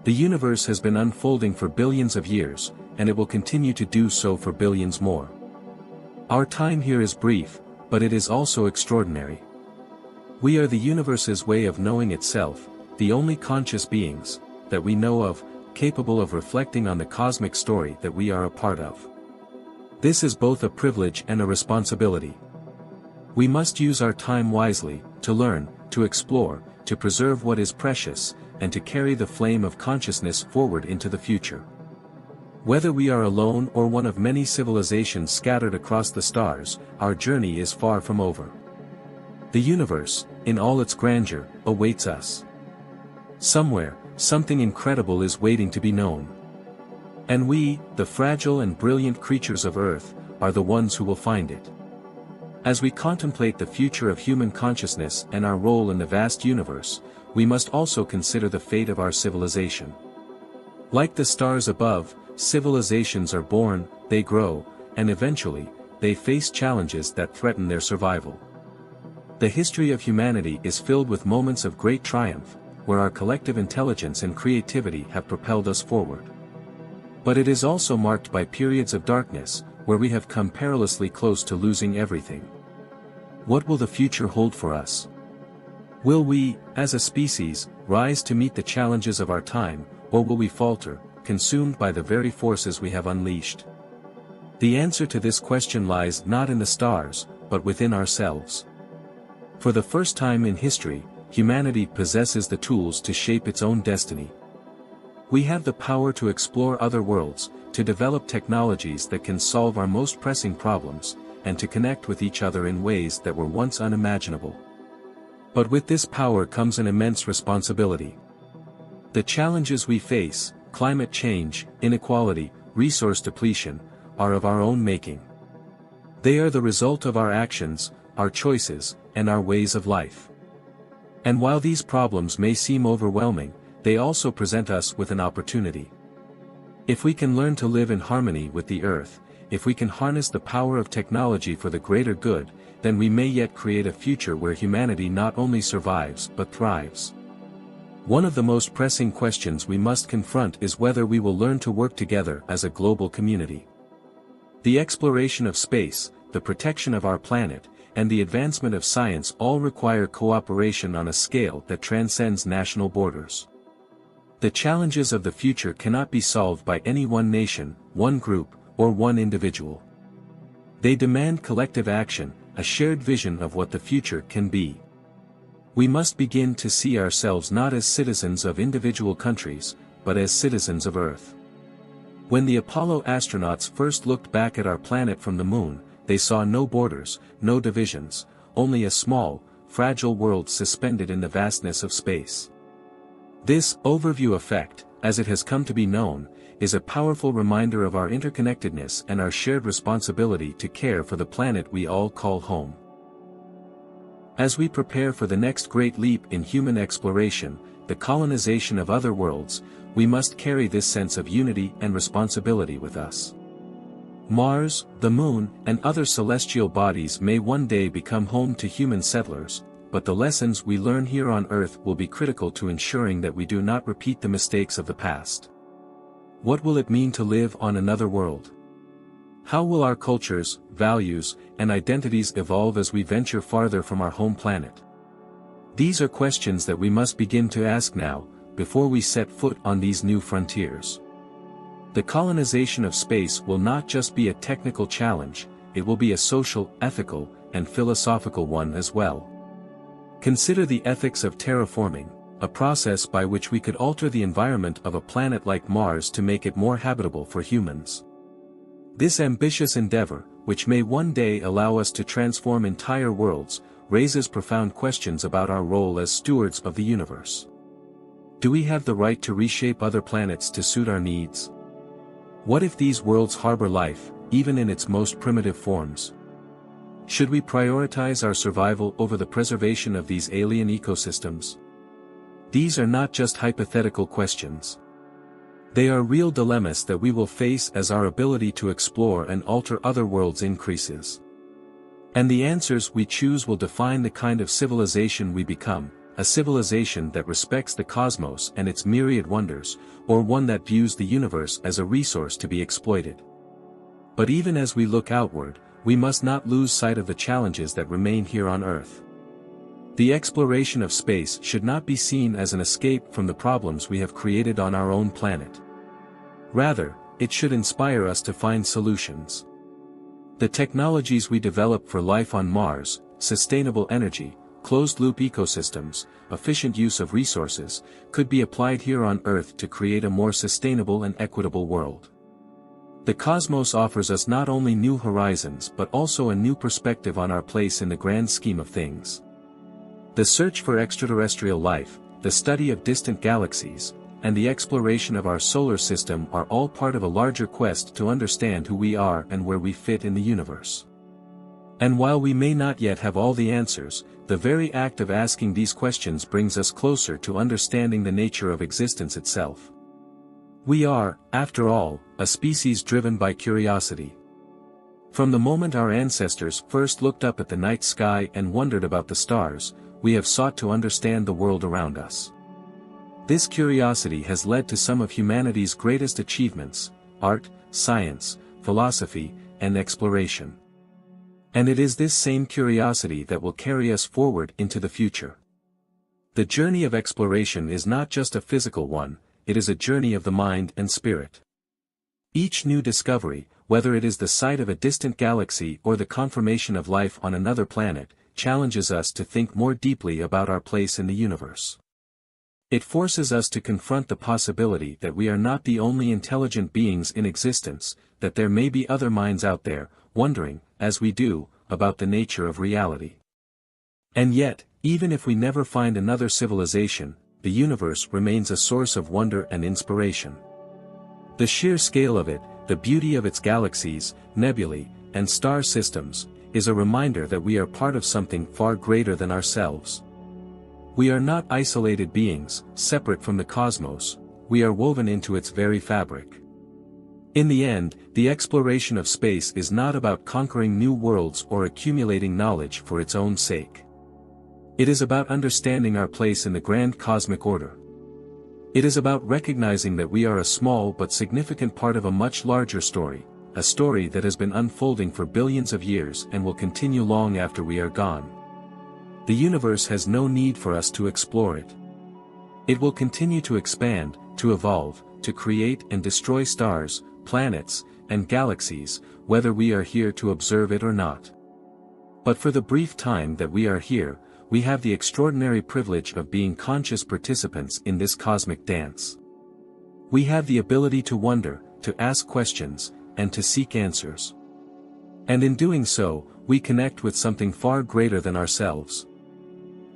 The universe has been unfolding for billions of years, and it will continue to do so for billions more. Our time here is brief, but it is also extraordinary. We are the universe's way of knowing itself, the only conscious beings that we know of, capable of reflecting on the cosmic story that we are a part of. This is both a privilege and a responsibility. We must use our time wisely, to learn, to explore, to preserve what is precious, and to carry the flame of consciousness forward into the future. Whether we are alone or one of many civilizations scattered across the stars, our journey is far from over. The universe, in all its grandeur, awaits us. Somewhere, something incredible is waiting to be known. And we, the fragile and brilliant creatures of Earth, are the ones who will find it. As we contemplate the future of human consciousness and our role in the vast universe, we must also consider the fate of our civilization. Like the stars above, civilizations are born, they grow, and eventually, they face challenges that threaten their survival. The history of humanity is filled with moments of great triumph, where our collective intelligence and creativity have propelled us forward. But it is also marked by periods of darkness, where we have come perilously close to losing everything. What will the future hold for us? Will we, as a species, rise to meet the challenges of our time, or will we falter, consumed by the very forces we have unleashed? The answer to this question lies not in the stars, but within ourselves. For the first time in history, humanity possesses the tools to shape its own destiny. We have the power to explore other worlds, to develop technologies that can solve our most pressing problems, and to connect with each other in ways that were once unimaginable. But with this power comes an immense responsibility. The challenges we face, climate change, inequality, resource depletion, are of our own making. They are the result of our actions, our choices, and our ways of life. And while these problems may seem overwhelming, they also present us with an opportunity. If we can learn to live in harmony with the earth, if we can harness the power of technology for the greater good, then we may yet create a future where humanity not only survives but thrives. One of the most pressing questions we must confront is whether we will learn to work together as a global community. The exploration of space, the protection of our planet, and the advancement of science all require cooperation on a scale that transcends national borders. The challenges of the future cannot be solved by any one nation, one group, or one individual. They demand collective action, a shared vision of what the future can be. We must begin to see ourselves not as citizens of individual countries, but as citizens of Earth. When the Apollo astronauts first looked back at our planet from the moon, they saw no borders, no divisions, only a small, fragile world suspended in the vastness of space. This overview effect, as it has come to be known, is a powerful reminder of our interconnectedness and our shared responsibility to care for the planet we all call home. As we prepare for the next great leap in human exploration, the colonization of other worlds, we must carry this sense of unity and responsibility with us. Mars, the Moon, and other celestial bodies may one day become home to human settlers, but the lessons we learn here on Earth will be critical to ensuring that we do not repeat the mistakes of the past. What will it mean to live on another world? How will our cultures, values, and identities evolve as we venture farther from our home planet? These are questions that we must begin to ask now, before we set foot on these new frontiers. The colonization of space will not just be a technical challenge, it will be a social, ethical, and philosophical one as well. Consider the ethics of terraforming, a process by which we could alter the environment of a planet like Mars to make it more habitable for humans. This ambitious endeavor, which may one day allow us to transform entire worlds, raises profound questions about our role as stewards of the universe. Do we have the right to reshape other planets to suit our needs? What if these worlds harbor life, even in its most primitive forms? Should we prioritize our survival over the preservation of these alien ecosystems? These are not just hypothetical questions. They are real dilemmas that we will face as our ability to explore and alter other worlds increases. And the answers we choose will define the kind of civilization we become, a civilization that respects the cosmos and its myriad wonders, or one that views the universe as a resource to be exploited. But even as we look outward, we must not lose sight of the challenges that remain here on Earth. The exploration of space should not be seen as an escape from the problems we have created on our own planet. Rather, it should inspire us to find solutions. The technologies we develop for life on Mars, sustainable energy, closed-loop ecosystems, efficient use of resources, could be applied here on Earth to create a more sustainable and equitable world. The cosmos offers us not only new horizons but also a new perspective on our place in the grand scheme of things. The search for extraterrestrial life, the study of distant galaxies, and the exploration of our solar system are all part of a larger quest to understand who we are and where we fit in the universe. And while we may not yet have all the answers, the very act of asking these questions brings us closer to understanding the nature of existence itself. We are, after all, a species driven by curiosity. From the moment our ancestors first looked up at the night sky and wondered about the stars, we have sought to understand the world around us. This curiosity has led to some of humanity's greatest achievements: art, science, philosophy, and exploration. And it is this same curiosity that will carry us forward into the future. The journey of exploration is not just a physical one, it is a journey of the mind and spirit. Each new discovery, whether it is the sight of a distant galaxy or the confirmation of life on another planet, challenges us to think more deeply about our place in the universe. It forces us to confront the possibility that we are not the only intelligent beings in existence, that there may be other minds out there, wondering, as we do, about the nature of reality. And yet, even if we never find another civilization, the universe remains a source of wonder and inspiration. The sheer scale of it, the beauty of its galaxies, nebulae, and star systems, is a reminder that we are part of something far greater than ourselves. We are not isolated beings, separate from the cosmos, we are woven into its very fabric. In the end, the exploration of space is not about conquering new worlds or accumulating knowledge for its own sake. It is about understanding our place in the grand cosmic order. It is about recognizing that we are a small but significant part of a much larger story, a story that has been unfolding for billions of years and will continue long after we are gone. The universe has no need for us to explore it. It will continue to expand, to evolve, to create and destroy stars, planets, and galaxies, whether we are here to observe it or not. But for the brief time that we are here, we have the extraordinary privilege of being conscious participants in this cosmic dance. We have the ability to wonder, to ask questions, and to seek answers. And in doing so, we connect with something far greater than ourselves.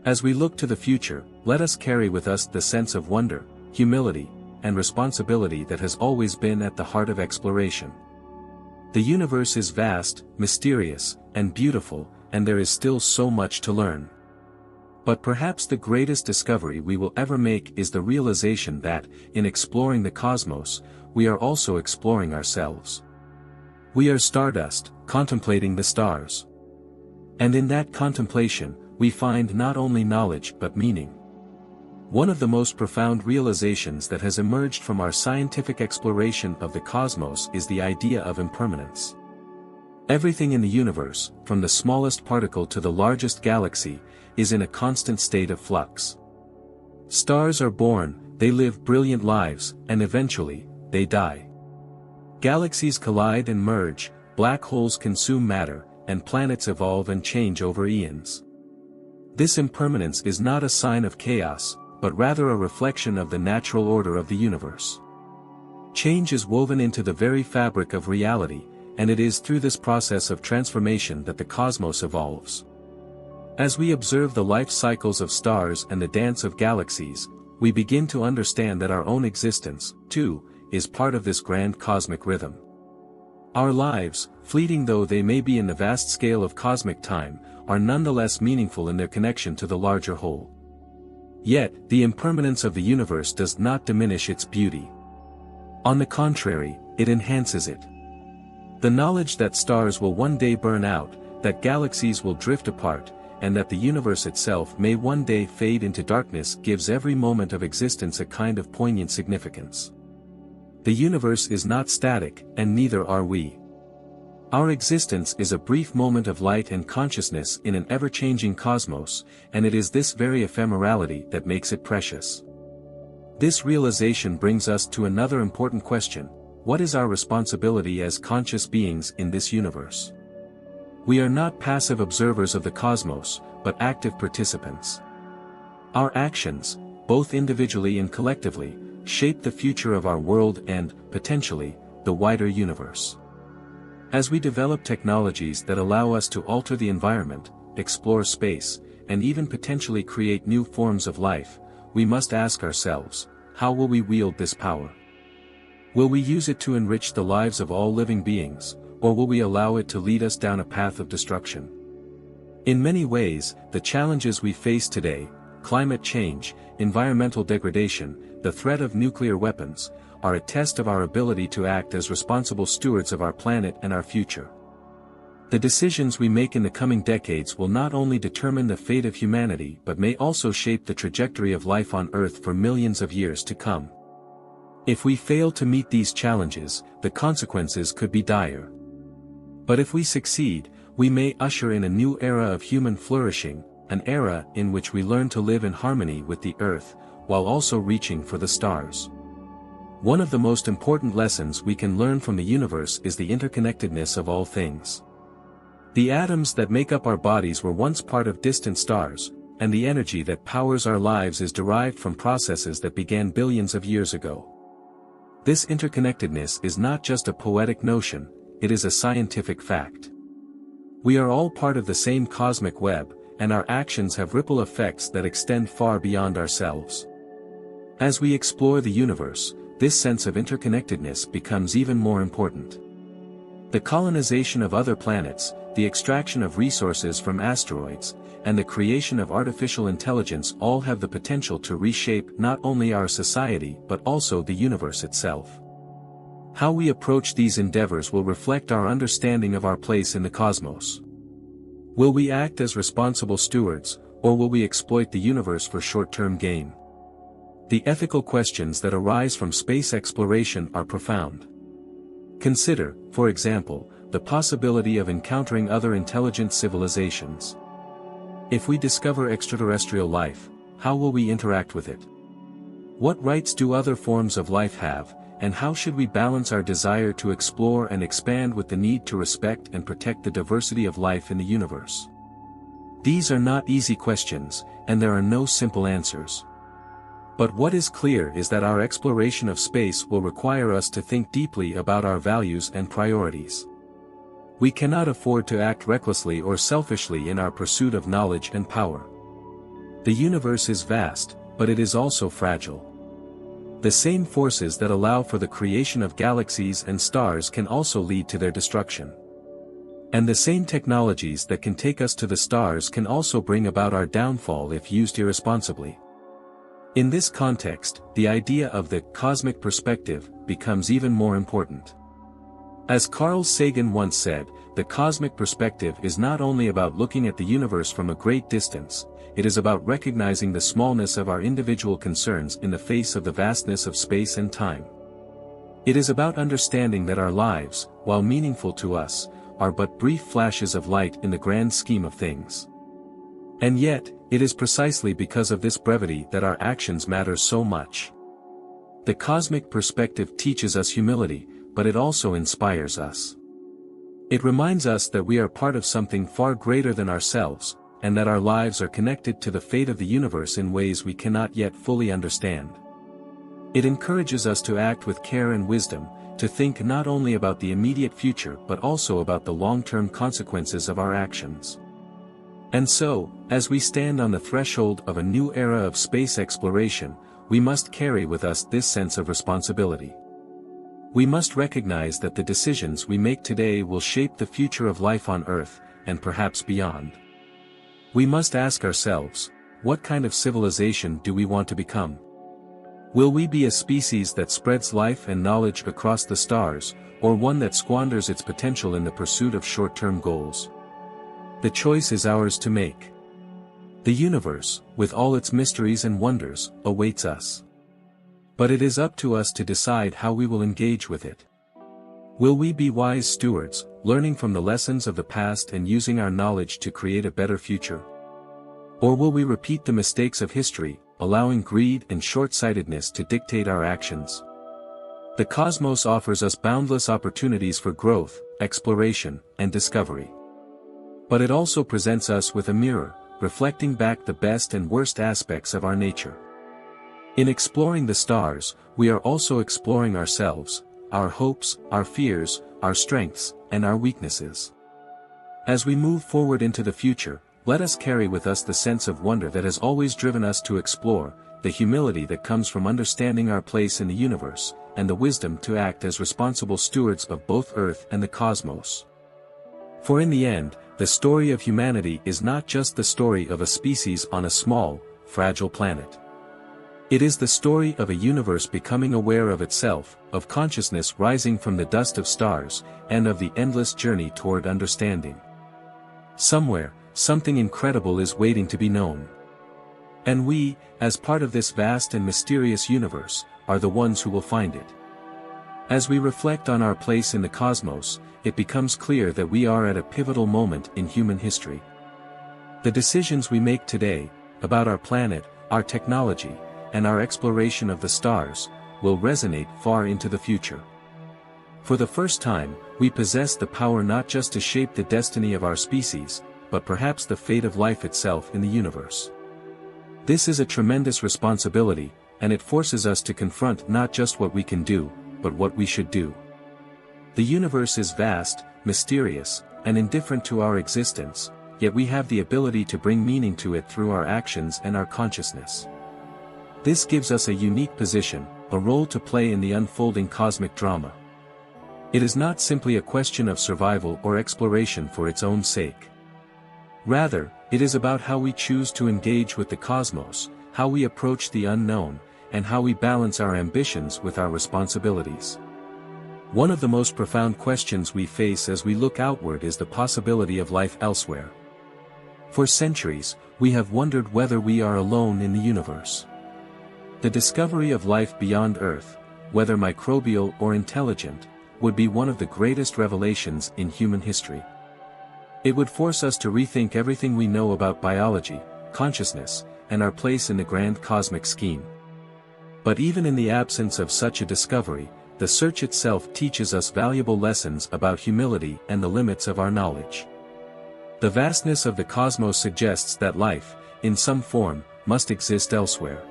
As we look to the future, let us carry with us the sense of wonder, humility, and responsibility that has always been at the heart of exploration. The universe is vast, mysterious, and beautiful, and there is still so much to learn. But perhaps the greatest discovery we will ever make is the realization that, in exploring the cosmos, we are also exploring ourselves. We are stardust, contemplating the stars. And in that contemplation, we find not only knowledge but meaning. One of the most profound realizations that has emerged from our scientific exploration of the cosmos is the idea of impermanence. Everything in the universe, from the smallest particle to the largest galaxy, is in a constant state of flux. Stars are born, they live brilliant lives, and eventually, they die. Galaxies collide and merge, black holes consume matter, and planets evolve and change over eons. This impermanence is not a sign of chaos, but rather a reflection of the natural order of the universe. Change is woven into the very fabric of reality, and it is through this process of transformation that the cosmos evolves. As we observe the life cycles of stars and the dance of galaxies, we begin to understand that our own existence, too, is part of this grand cosmic rhythm. Our lives, fleeting though they may be in the vast scale of cosmic time, are nonetheless meaningful in their connection to the larger whole. Yet, the impermanence of the universe does not diminish its beauty. On the contrary, it enhances it. The knowledge that stars will one day burn out, that galaxies will drift apart, and that the universe itself may one day fade into darkness gives every moment of existence a kind of poignant significance. The universe is not static, and neither are we. Our existence is a brief moment of light and consciousness in an ever-changing cosmos, and it is this very ephemerality that makes it precious. This realization brings us to another important question: what is our responsibility as conscious beings in this universe? We are not passive observers of the cosmos, but active participants. Our actions, both individually and collectively, shape the future of our world and, potentially, the wider universe. As we develop technologies that allow us to alter the environment, explore space, and even potentially create new forms of life, we must ask ourselves, how will we wield this power? Will we use it to enrich the lives of all living beings, or will we allow it to lead us down a path of destruction? In many ways, the challenges we face today, climate change, environmental degradation, the threat of nuclear weapons, are a test of our ability to act as responsible stewards of our planet and our future. The decisions we make in the coming decades will not only determine the fate of humanity but may also shape the trajectory of life on Earth for millions of years to come. If we fail to meet these challenges, the consequences could be dire. But if we succeed, we may usher in a new era of human flourishing, an era in which we learn to live in harmony with the Earth, while also reaching for the stars. One of the most important lessons we can learn from the universe is the interconnectedness of all things. The atoms that make up our bodies were once part of distant stars, and the energy that powers our lives is derived from processes that began billions of years ago. This interconnectedness is not just a poetic notion, it is a scientific fact. We are all part of the same cosmic web, and our actions have ripple effects that extend far beyond ourselves. As we explore the universe, this sense of interconnectedness becomes even more important. The colonization of other planets, the extraction of resources from asteroids, and the creation of artificial intelligence all have the potential to reshape not only our society but also the universe itself. How we approach these endeavors will reflect our understanding of our place in the cosmos. Will we act as responsible stewards, or will we exploit the universe for short-term gain? The ethical questions that arise from space exploration are profound. Consider, for example, the possibility of encountering other intelligent civilizations. If we discover extraterrestrial life, how will we interact with it? What rights do other forms of life have, and how should we balance our desire to explore and expand with the need to respect and protect the diversity of life in the universe? These are not easy questions, and there are no simple answers. But what is clear is that our exploration of space will require us to think deeply about our values and priorities. We cannot afford to act recklessly or selfishly in our pursuit of knowledge and power. The universe is vast, but it is also fragile. The same forces that allow for the creation of galaxies and stars can also lead to their destruction. And the same technologies that can take us to the stars can also bring about our downfall if used irresponsibly. In this context, the idea of the cosmic perspective becomes even more important. As Carl Sagan once said, the cosmic perspective is not only about looking at the universe from a great distance, it is about recognizing the smallness of our individual concerns in the face of the vastness of space and time. It is about understanding that our lives, while meaningful to us, are but brief flashes of light in the grand scheme of things. And yet, it is precisely because of this brevity that our actions matter so much. The cosmic perspective teaches us humility, but it also inspires us. It reminds us that we are part of something far greater than ourselves, and that our lives are connected to the fate of the universe in ways we cannot yet fully understand. It encourages us to act with care and wisdom, to think not only about the immediate future but also about the long-term consequences of our actions. And so, as we stand on the threshold of a new era of space exploration, we must carry with us this sense of responsibility. We must recognize that the decisions we make today will shape the future of life on Earth, and perhaps beyond. We must ask ourselves, what kind of civilization do we want to become? Will we be a species that spreads life and knowledge across the stars, or one that squanders its potential in the pursuit of short-term goals? The choice is ours to make. The universe, with all its mysteries and wonders, awaits us. But it is up to us to decide how we will engage with it. Will we be wise stewards, learning from the lessons of the past and using our knowledge to create a better future? Or will we repeat the mistakes of history, allowing greed and short-sightedness to dictate our actions? The cosmos offers us boundless opportunities for growth, exploration, and discovery. But it also presents us with a mirror, reflecting back the best and worst aspects of our nature. In exploring the stars, we are also exploring ourselves, our hopes, our fears, our strengths, and our weaknesses. As we move forward into the future, let us carry with us the sense of wonder that has always driven us to explore, the humility that comes from understanding our place in the universe, and the wisdom to act as responsible stewards of both Earth and the cosmos. For in the end, the story of humanity is not just the story of a species on a small, fragile planet. It is the story of a universe becoming aware of itself, of consciousness rising from the dust of stars, and of the endless journey toward understanding. Somewhere, something incredible is waiting to be known. And we, as part of this vast and mysterious universe, are the ones who will find it. As we reflect on our place in the cosmos, it becomes clear that we are at a pivotal moment in human history. The decisions we make today, about our planet, our technology, and our exploration of the stars, will resonate far into the future. For the first time, we possess the power not just to shape the destiny of our species, but perhaps the fate of life itself in the universe. This is a tremendous responsibility, and it forces us to confront not just what we can do, but what we should do. The universe is vast, mysterious, and indifferent to our existence, yet we have the ability to bring meaning to it through our actions and our consciousness. This gives us a unique position, a role to play in the unfolding cosmic drama. It is not simply a question of survival or exploration for its own sake. Rather, it is about how we choose to engage with the cosmos, how we approach the unknown, and how we balance our ambitions with our responsibilities. One of the most profound questions we face as we look outward is the possibility of life elsewhere. For centuries, we have wondered whether we are alone in the universe. The discovery of life beyond Earth, whether microbial or intelligent, would be one of the greatest revelations in human history. It would force us to rethink everything we know about biology, consciousness, and our place in the grand cosmic scheme. But even in the absence of such a discovery, the search itself teaches us valuable lessons about humility and the limits of our knowledge. The vastness of the cosmos suggests that life, in some form, must exist elsewhere.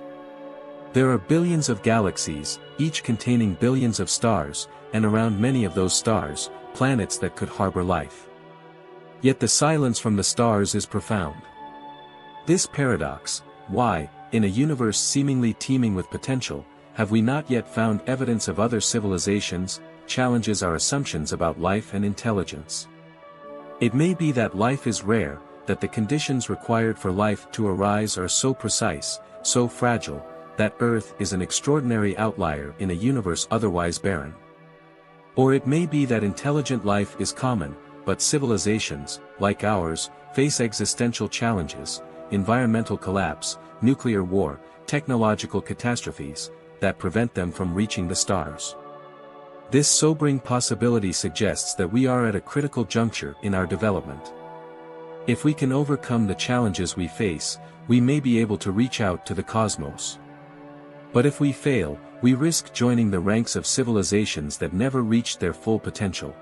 There are billions of galaxies, each containing billions of stars, and around many of those stars, planets that could harbor life. Yet the silence from the stars is profound. This paradox, why, in a universe seemingly teeming with potential, have we not yet found evidence of other civilizations, challenges our assumptions about life and intelligence. It may be that life is rare, that the conditions required for life to arise are so precise, so fragile, that Earth is an extraordinary outlier in a universe otherwise barren. Or it may be that intelligent life is common, but civilizations, like ours, face existential challenges, environmental collapse, nuclear war, technological catastrophes, that prevent them from reaching the stars. This sobering possibility suggests that we are at a critical juncture in our development. If we can overcome the challenges we face, we may be able to reach out to the cosmos. But if we fail, we risk joining the ranks of civilizations that never reached their full potential.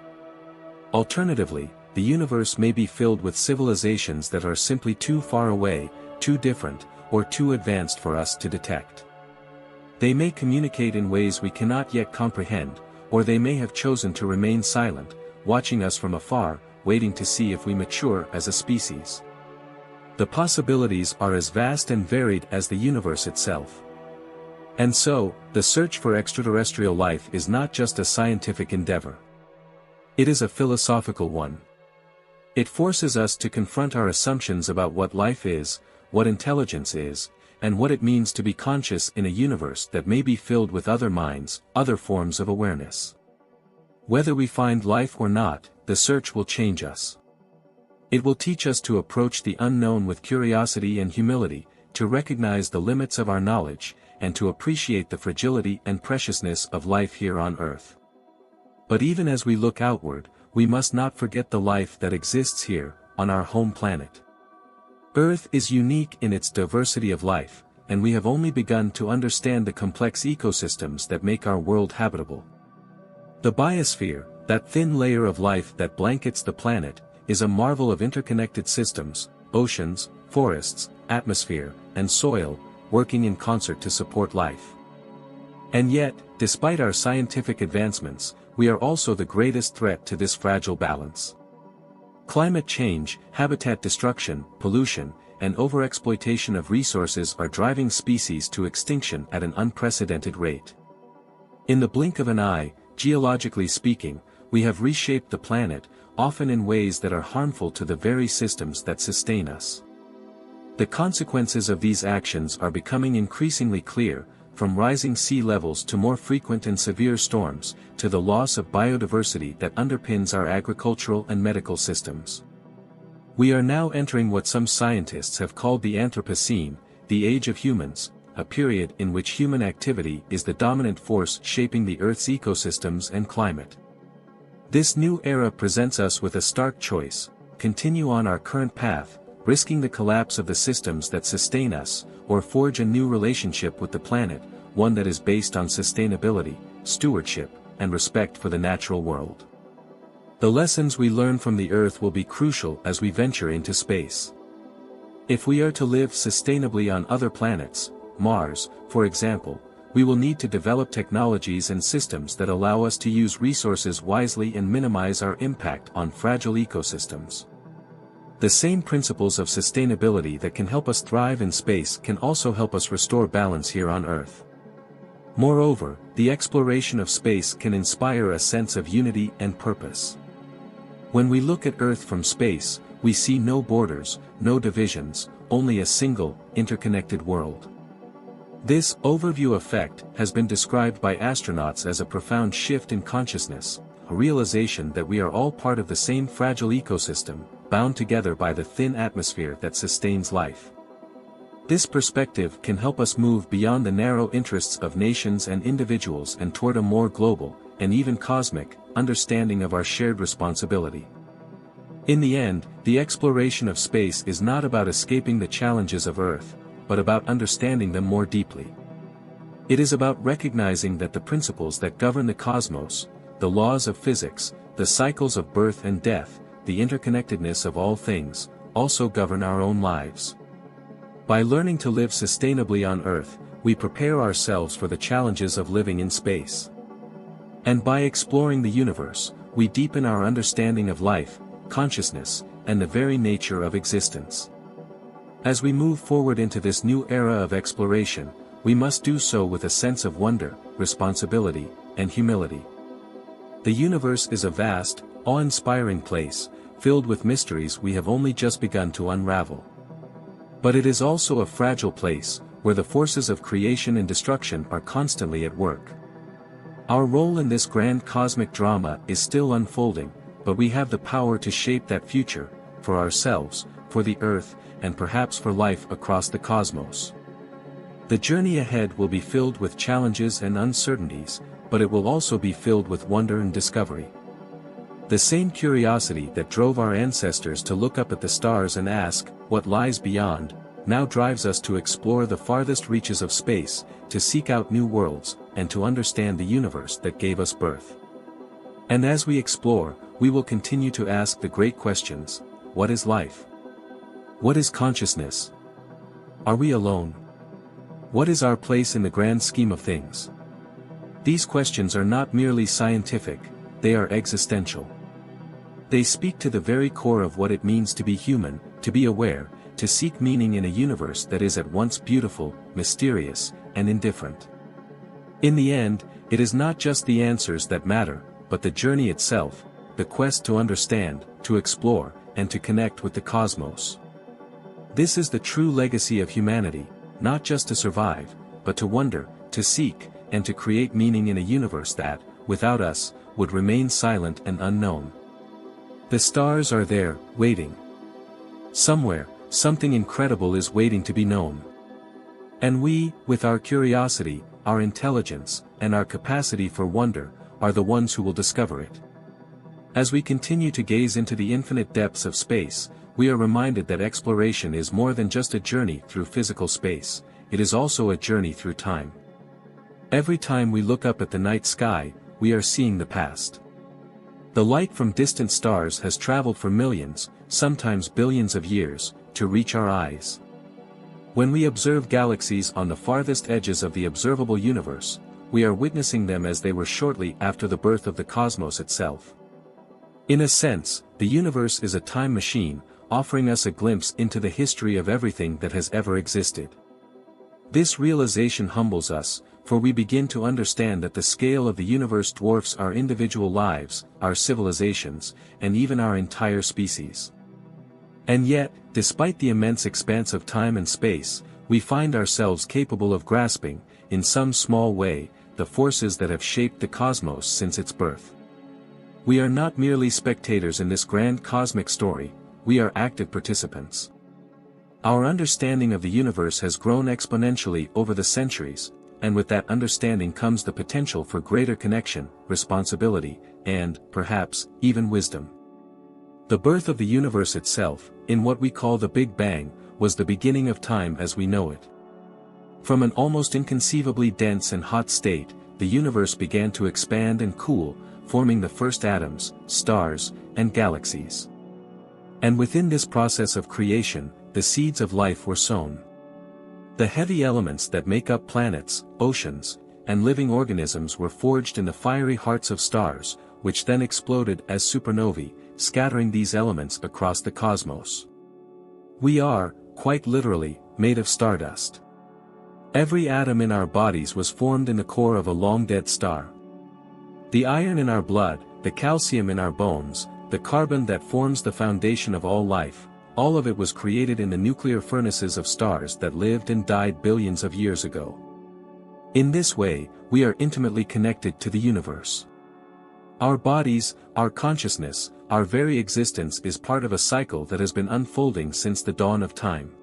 Alternatively, the universe may be filled with civilizations that are simply too far away, too different, or too advanced for us to detect. They may communicate in ways we cannot yet comprehend, or they may have chosen to remain silent, watching us from afar, waiting to see if we mature as a species. The possibilities are as vast and varied as the universe itself. And so, the search for extraterrestrial life is not just a scientific endeavor. It is a philosophical one. It forces us to confront our assumptions about what life is, what intelligence is, and what it means to be conscious in a universe that may be filled with other minds, other forms of awareness. Whether we find life or not, the search will change us. It will teach us to approach the unknown with curiosity and humility, to recognize the limits of our knowledge, and to appreciate the fragility and preciousness of life here on Earth. But even as we look outward, we must not forget the life that exists here, on our home planet. Earth is unique in its diversity of life, and we have only begun to understand the complex ecosystems that make our world habitable. The biosphere, that thin layer of life that blankets the planet, is a marvel of interconnected systems, oceans, forests, atmosphere, and soil, working in concert to support life. And yet, despite our scientific advancements, we are also the greatest threat to this fragile balance. Climate change, habitat destruction, pollution, and overexploitation of resources are driving species to extinction at an unprecedented rate. In the blink of an eye, geologically speaking, we have reshaped the planet, often in ways that are harmful to the very systems that sustain us. The consequences of these actions are becoming increasingly clear, from rising sea levels to more frequent and severe storms, to the loss of biodiversity that underpins our agricultural and medical systems. We are now entering what some scientists have called the Anthropocene, the age of humans, a period in which human activity is the dominant force shaping the Earth's ecosystems and climate. This new era presents us with a stark choice: continue on our current path, risking the collapse of the systems that sustain us, or forge a new relationship with the planet, one that is based on sustainability, stewardship, and respect for the natural world. The lessons we learn from the Earth will be crucial as we venture into space. If we are to live sustainably on other planets, Mars, for example, we will need to develop technologies and systems that allow us to use resources wisely and minimize our impact on fragile ecosystems. The same principles of sustainability that can help us thrive in space can also help us restore balance here on Earth. Moreover, the exploration of space can inspire a sense of unity and purpose. When we look at Earth from space, we see no borders, no divisions, only a single, interconnected world. This overview effect has been described by astronauts as a profound shift in consciousness, a realization that we are all part of the same fragile ecosystem, bound together by the thin atmosphere that sustains life. This perspective can help us move beyond the narrow interests of nations and individuals and toward a more global, and even cosmic, understanding of our shared responsibility. In the end, the exploration of space is not about escaping the challenges of Earth, but about understanding them more deeply. It is about recognizing that the principles that govern the cosmos, the laws of physics, the cycles of birth and death, the interconnectedness of all things, also govern our own lives. By learning to live sustainably on Earth, we prepare ourselves for the challenges of living in space. And by exploring the universe, we deepen our understanding of life, consciousness, and the very nature of existence. As we move forward into this new era of exploration, we must do so with a sense of wonder, responsibility, and humility. The universe is a vast, awe-inspiring place, filled with mysteries we have only just begun to unravel. But it is also a fragile place, where the forces of creation and destruction are constantly at work. Our role in this grand cosmic drama is still unfolding, but we have the power to shape that future, for ourselves, for the Earth, and perhaps for life across the cosmos. The journey ahead will be filled with challenges and uncertainties, but it will also be filled with wonder and discovery. The same curiosity that drove our ancestors to look up at the stars and ask, "What lies beyond?" now drives us to explore the farthest reaches of space, to seek out new worlds, and to understand the universe that gave us birth. And as we explore, we will continue to ask the great questions: what is life? What is consciousness? Are we alone? What is our place in the grand scheme of things? These questions are not merely scientific, they are existential. They speak to the very core of what it means to be human, to be aware, to seek meaning in a universe that is at once beautiful, mysterious, and indifferent. In the end, it is not just the answers that matter, but the journey itself, the quest to understand, to explore, and to connect with the cosmos. This is the true legacy of humanity, not just to survive, but to wonder, to seek, and to create meaning in a universe that, without us, would remain silent and unknown. The stars are there, waiting. Somewhere, something incredible is waiting to be known. And we, with our curiosity, our intelligence, and our capacity for wonder, are the ones who will discover it. As we continue to gaze into the infinite depths of space, we are reminded that exploration is more than just a journey through physical space, it is also a journey through time. Every time we look up at the night sky, we are seeing the past. The light from distant stars has traveled for millions, sometimes billions of years, to reach our eyes. When we observe galaxies on the farthest edges of the observable universe, we are witnessing them as they were shortly after the birth of the cosmos itself. In a sense, the universe is a time machine, offering us a glimpse into the history of everything that has ever existed. This realization humbles us, for we begin to understand that the scale of the universe dwarfs our individual lives, our civilizations, and even our entire species. And yet, despite the immense expanse of time and space, we find ourselves capable of grasping, in some small way, the forces that have shaped the cosmos since its birth. We are not merely spectators in this grand cosmic story, we are active participants. Our understanding of the universe has grown exponentially over the centuries, and with that understanding comes the potential for greater connection, responsibility, and, perhaps, even wisdom. The birth of the universe itself, in what we call the Big Bang, was the beginning of time as we know it. From an almost inconceivably dense and hot state, the universe began to expand and cool, forming the first atoms, stars, and galaxies. And within this process of creation, the seeds of life were sown. The heavy elements that make up planets, oceans, and living organisms were forged in the fiery hearts of stars, which then exploded as supernovae, scattering these elements across the cosmos. We are, quite literally, made of stardust. Every atom in our bodies was formed in the core of a long-dead star. The iron in our blood, the calcium in our bones, the carbon that forms the foundation of all life, all of it was created in the nuclear furnaces of stars that lived and died billions of years ago. In this way, we are intimately connected to the universe. Our bodies, our consciousness, our very existence is part of a cycle that has been unfolding since the dawn of time.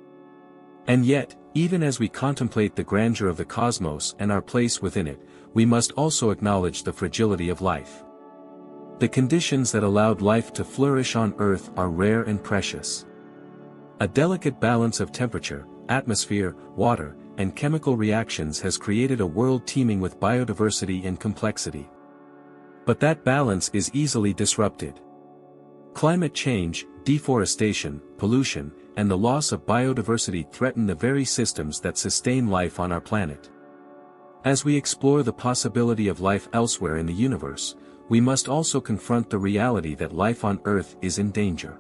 And yet, even as we contemplate the grandeur of the cosmos and our place within it, we must also acknowledge the fragility of life. The conditions that allowed life to flourish on Earth are rare and precious. A delicate balance of temperature, atmosphere, water, and chemical reactions has created a world teeming with biodiversity and complexity. But that balance is easily disrupted. Climate change, deforestation, pollution, and the loss of biodiversity threaten the very systems that sustain life on our planet. As we explore the possibility of life elsewhere in the universe, we must also confront the reality that life on Earth is in danger.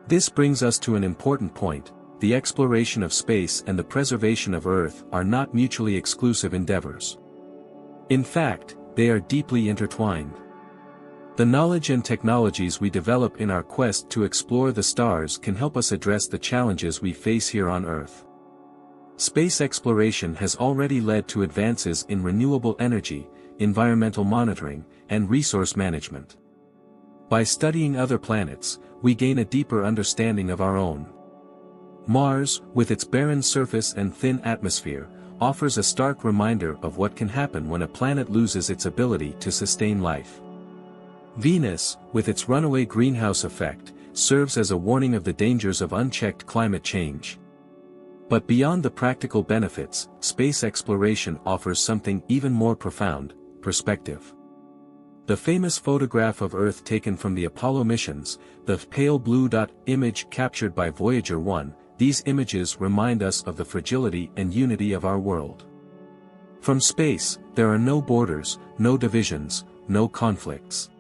This brings us to an important point: the exploration of space and the preservation of Earth are not mutually exclusive endeavors. In fact, they are deeply intertwined. The knowledge and technologies we develop in our quest to explore the stars can help us address the challenges we face here on Earth. Space exploration has already led to advances in renewable energy, environmental monitoring, and resource management. By studying other planets, we gain a deeper understanding of our own. Mars, with its barren surface and thin atmosphere, offers a stark reminder of what can happen when a planet loses its ability to sustain life. Venus, with its runaway greenhouse effect, serves as a warning of the dangers of unchecked climate change. But beyond the practical benefits, space exploration offers something even more profound: perspective. The famous photograph of Earth taken from the Apollo missions, the pale blue dot image captured by Voyager 1, these images remind us of the fragility and unity of our world. From space, there are no borders, no divisions, no conflicts.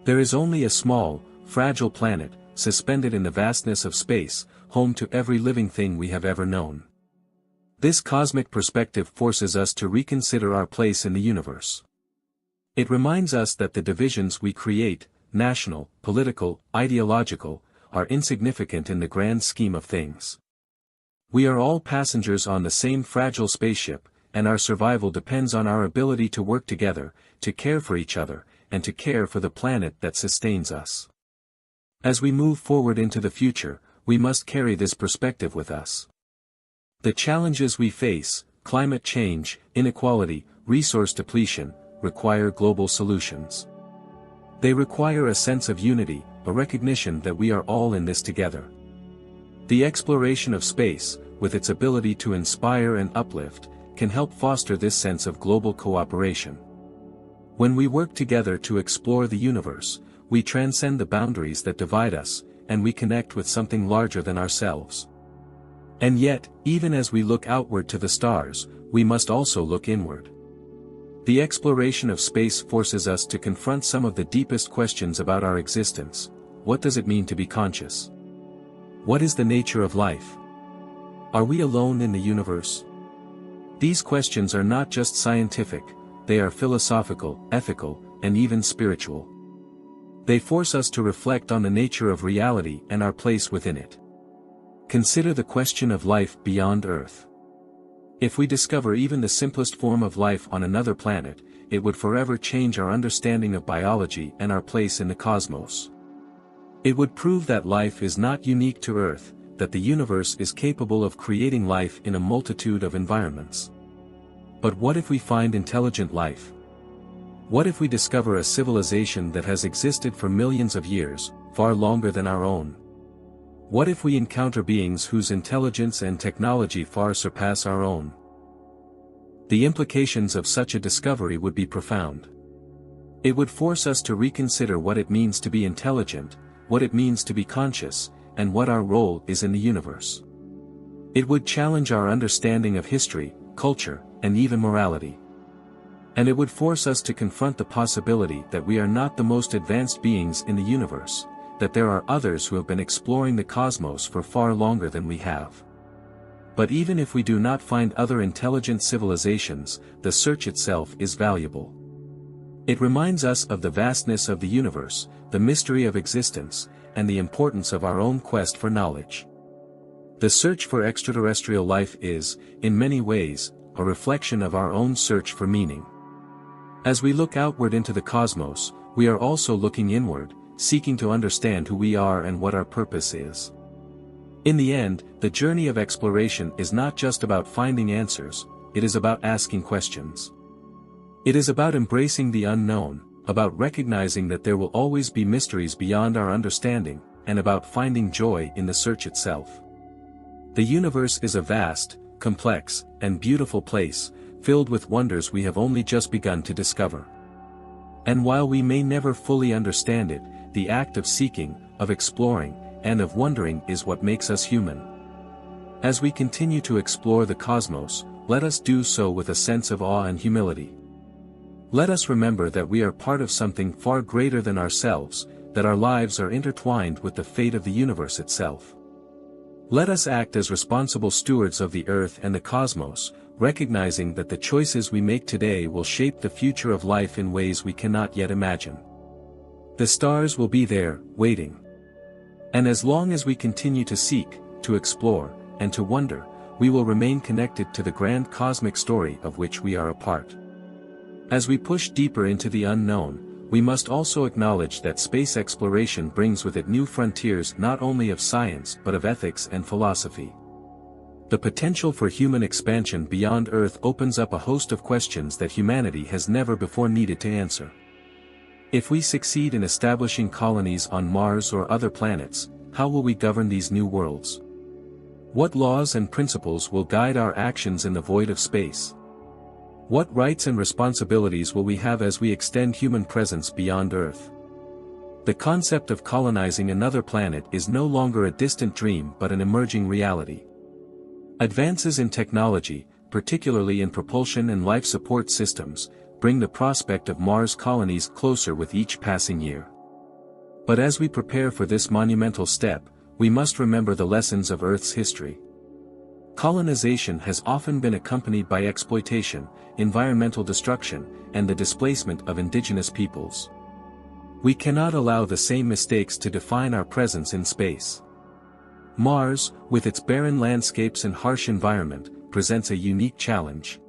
There is only a small, fragile planet, suspended in the vastness of space, home to every living thing we have ever known. This cosmic perspective forces us to reconsider our place in the universe. It reminds us that the divisions we create, national, political, ideological, are insignificant in the grand scheme of things. We are all passengers on the same fragile spaceship, and our survival depends on our ability to work together, to care for each other, and to care for the planet that sustains us. As we move forward into the future, we must carry this perspective with us. The challenges we face, climate change, inequality, resource depletion, require global solutions. They require a sense of unity, a recognition that we are all in this together. The exploration of space, with its ability to inspire and uplift, can help foster this sense of global cooperation. When we work together to explore the universe, we transcend the boundaries that divide us, and we connect with something larger than ourselves. And yet, even as we look outward to the stars, we must also look inward. The exploration of space forces us to confront some of the deepest questions about our existence. What does it mean to be conscious? What is the nature of life? Are we alone in the universe? These questions are not just scientific, they are philosophical, ethical, and even spiritual. They force us to reflect on the nature of reality and our place within it. Consider the question of life beyond Earth. If we discover even the simplest form of life on another planet, it would forever change our understanding of biology and our place in the cosmos. It would prove that life is not unique to Earth, that the universe is capable of creating life in a multitude of environments. But what if we find intelligent life? What if we discover a civilization that has existed for millions of years, far longer than our own? What if we encounter beings whose intelligence and technology far surpass our own? The implications of such a discovery would be profound. It would force us to reconsider what it means to be intelligent, what it means to be conscious, and what our role is in the universe. It would challenge our understanding of history, culture, and even morality. And it would force us to confront the possibility that we are not the most advanced beings in the universe, that there are others who have been exploring the cosmos for far longer than we have. But even if we do not find other intelligent civilizations, the search itself is valuable. It reminds us of the vastness of the universe, the mystery of existence, and the importance of our own quest for knowledge. The search for extraterrestrial life is, in many ways, a reflection of our own search for meaning. As we look outward into the cosmos, we are also looking inward, seeking to understand who we are and what our purpose is. In the end, the journey of exploration is not just about finding answers, it is about asking questions. It is about embracing the unknown, about recognizing that there will always be mysteries beyond our understanding, and about finding joy in the search itself. The universe is a vast, complex, and beautiful place, filled with wonders we have only just begun to discover. And while we may never fully understand it, the act of seeking, of exploring, and of wondering is what makes us human. As we continue to explore the cosmos, let us do so with a sense of awe and humility. Let us remember that we are part of something far greater than ourselves, that our lives are intertwined with the fate of the universe itself. Let us act as responsible stewards of the earth and the cosmos, recognizing that the choices we make today will shape the future of life in ways we cannot yet imagine. The stars will be there, waiting. And as long as we continue to seek, to explore, and to wonder, we will remain connected to the grand cosmic story of which we are a part. As we push deeper into the unknown, we must also acknowledge that space exploration brings with it new frontiers not only of science but of ethics and philosophy. The potential for human expansion beyond Earth opens up a host of questions that humanity has never before needed to answer. If we succeed in establishing colonies on Mars or other planets, how will we govern these new worlds? What laws and principles will guide our actions in the void of space? What rights and responsibilities will we have as we extend human presence beyond Earth? The concept of colonizing another planet is no longer a distant dream but an emerging reality. Advances in technology, particularly in propulsion and life support systems, bring the prospect of Mars colonies closer with each passing year. But as we prepare for this monumental step, we must remember the lessons of Earth's history. Colonization has often been accompanied by exploitation, environmental destruction, and the displacement of indigenous peoples. We cannot allow the same mistakes to define our presence in space. Mars, with its barren landscapes and harsh environment, presents a unique challenge.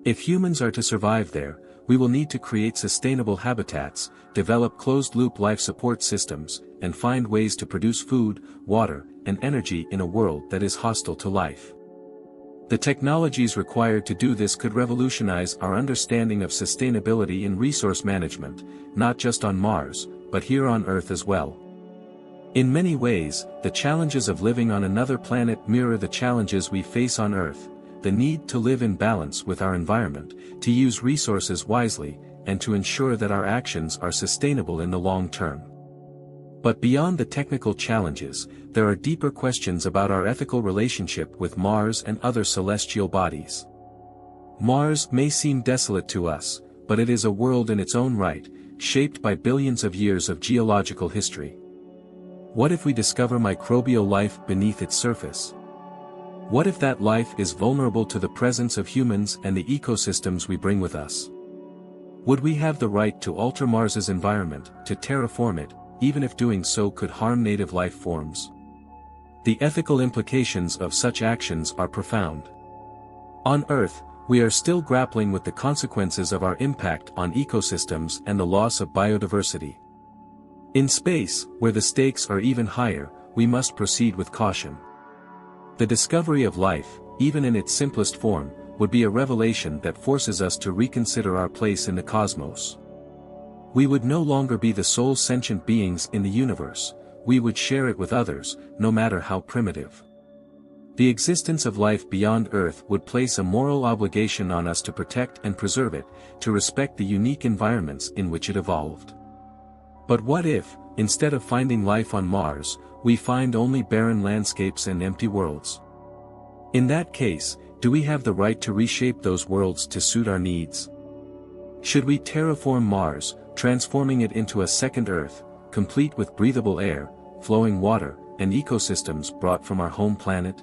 If humans are to survive there, we will need to create sustainable habitats, develop closed-loop life support systems, and find ways to produce food, water, and energy in a world that is hostile to life. The technologies required to do this could revolutionize our understanding of sustainability in resource management, not just on Mars, but here on Earth as well. In many ways, the challenges of living on another planet mirror the challenges we face on Earth. The need to live in balance with our environment, to use resources wisely, and to ensure that our actions are sustainable in the long term. But beyond the technical challenges, there are deeper questions about our ethical relationship with Mars and other celestial bodies. Mars may seem desolate to us, but it is a world in its own right, shaped by billions of years of geological history. What if we discover microbial life beneath its surface? What if that life is vulnerable to the presence of humans and the ecosystems we bring with us? Would we have the right to alter Mars's environment, to terraform it, even if doing so could harm native life forms? The ethical implications of such actions are profound. On Earth, we are still grappling with the consequences of our impact on ecosystems and the loss of biodiversity. In space, where the stakes are even higher, we must proceed with caution. The discovery of life, even in its simplest form, would be a revelation that forces us to reconsider our place in the cosmos. We would no longer be the sole sentient beings in the universe, we would share it with others, no matter how primitive. The existence of life beyond Earth would place a moral obligation on us to protect and preserve it, to respect the unique environments in which it evolved. But what if, instead of finding life on Mars, we find only barren landscapes and empty worlds? In that case, do we have the right to reshape those worlds to suit our needs? Should we terraform Mars, transforming it into a second Earth, complete with breathable air, flowing water, and ecosystems brought from our home planet?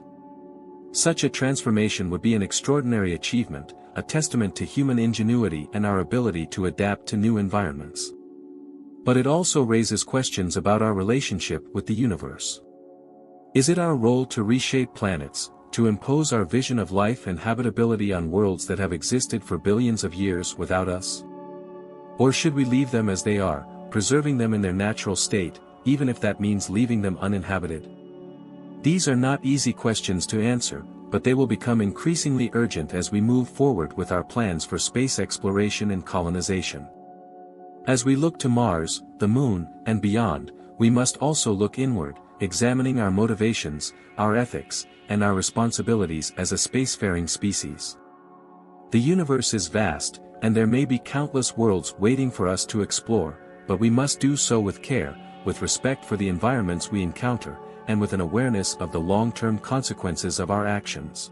Such a transformation would be an extraordinary achievement, a testament to human ingenuity and our ability to adapt to new environments. But it also raises questions about our relationship with the universe. Is it our role to reshape planets, to impose our vision of life and habitability on worlds that have existed for billions of years without us? Or should we leave them as they are, preserving them in their natural state, even if that means leaving them uninhabited? These are not easy questions to answer, but they will become increasingly urgent as we move forward with our plans for space exploration and colonization. As we look to Mars, the Moon, and beyond, we must also look inward, examining our motivations, our ethics, and our responsibilities as a spacefaring species. The universe is vast, and there may be countless worlds waiting for us to explore, but we must do so with care, with respect for the environments we encounter, and with an awareness of the long-term consequences of our actions.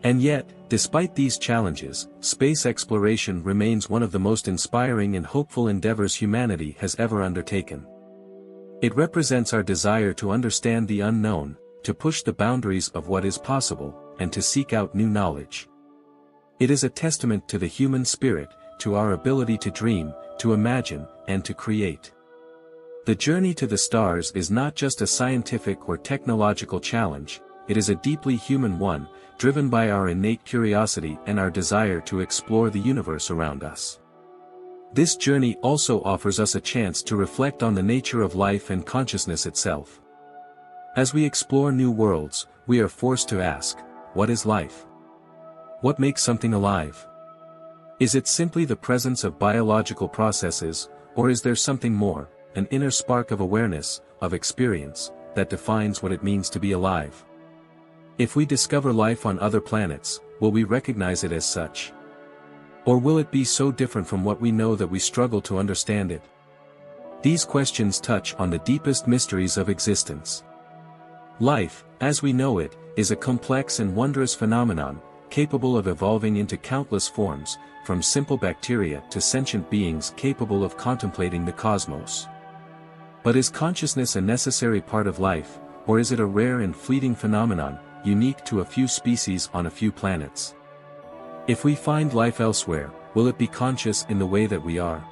And yet, despite these challenges, space exploration remains one of the most inspiring and hopeful endeavors humanity has ever undertaken. It represents our desire to understand the unknown, to push the boundaries of what is possible, and to seek out new knowledge. It is a testament to the human spirit, to our ability to dream, to imagine, and to create. The journey to the stars is not just a scientific or technological challenge, it is a deeply human one, driven by our innate curiosity and our desire to explore the universe around us. This journey also offers us a chance to reflect on the nature of life and consciousness itself. As we explore new worlds, we are forced to ask, what is life? What makes something alive? Is it simply the presence of biological processes, or is there something more, an inner spark of awareness, of experience, that defines what it means to be alive? If we discover life on other planets, will we recognize it as such? Or will it be so different from what we know that we struggle to understand it? These questions touch on the deepest mysteries of existence. Life, as we know it, is a complex and wondrous phenomenon, capable of evolving into countless forms, from simple bacteria to sentient beings capable of contemplating the cosmos. But is consciousness a necessary part of life, or is it a rare and fleeting phenomenon, unique to a few species on a few planets? If we find life elsewhere, will it be conscious in the way that we are?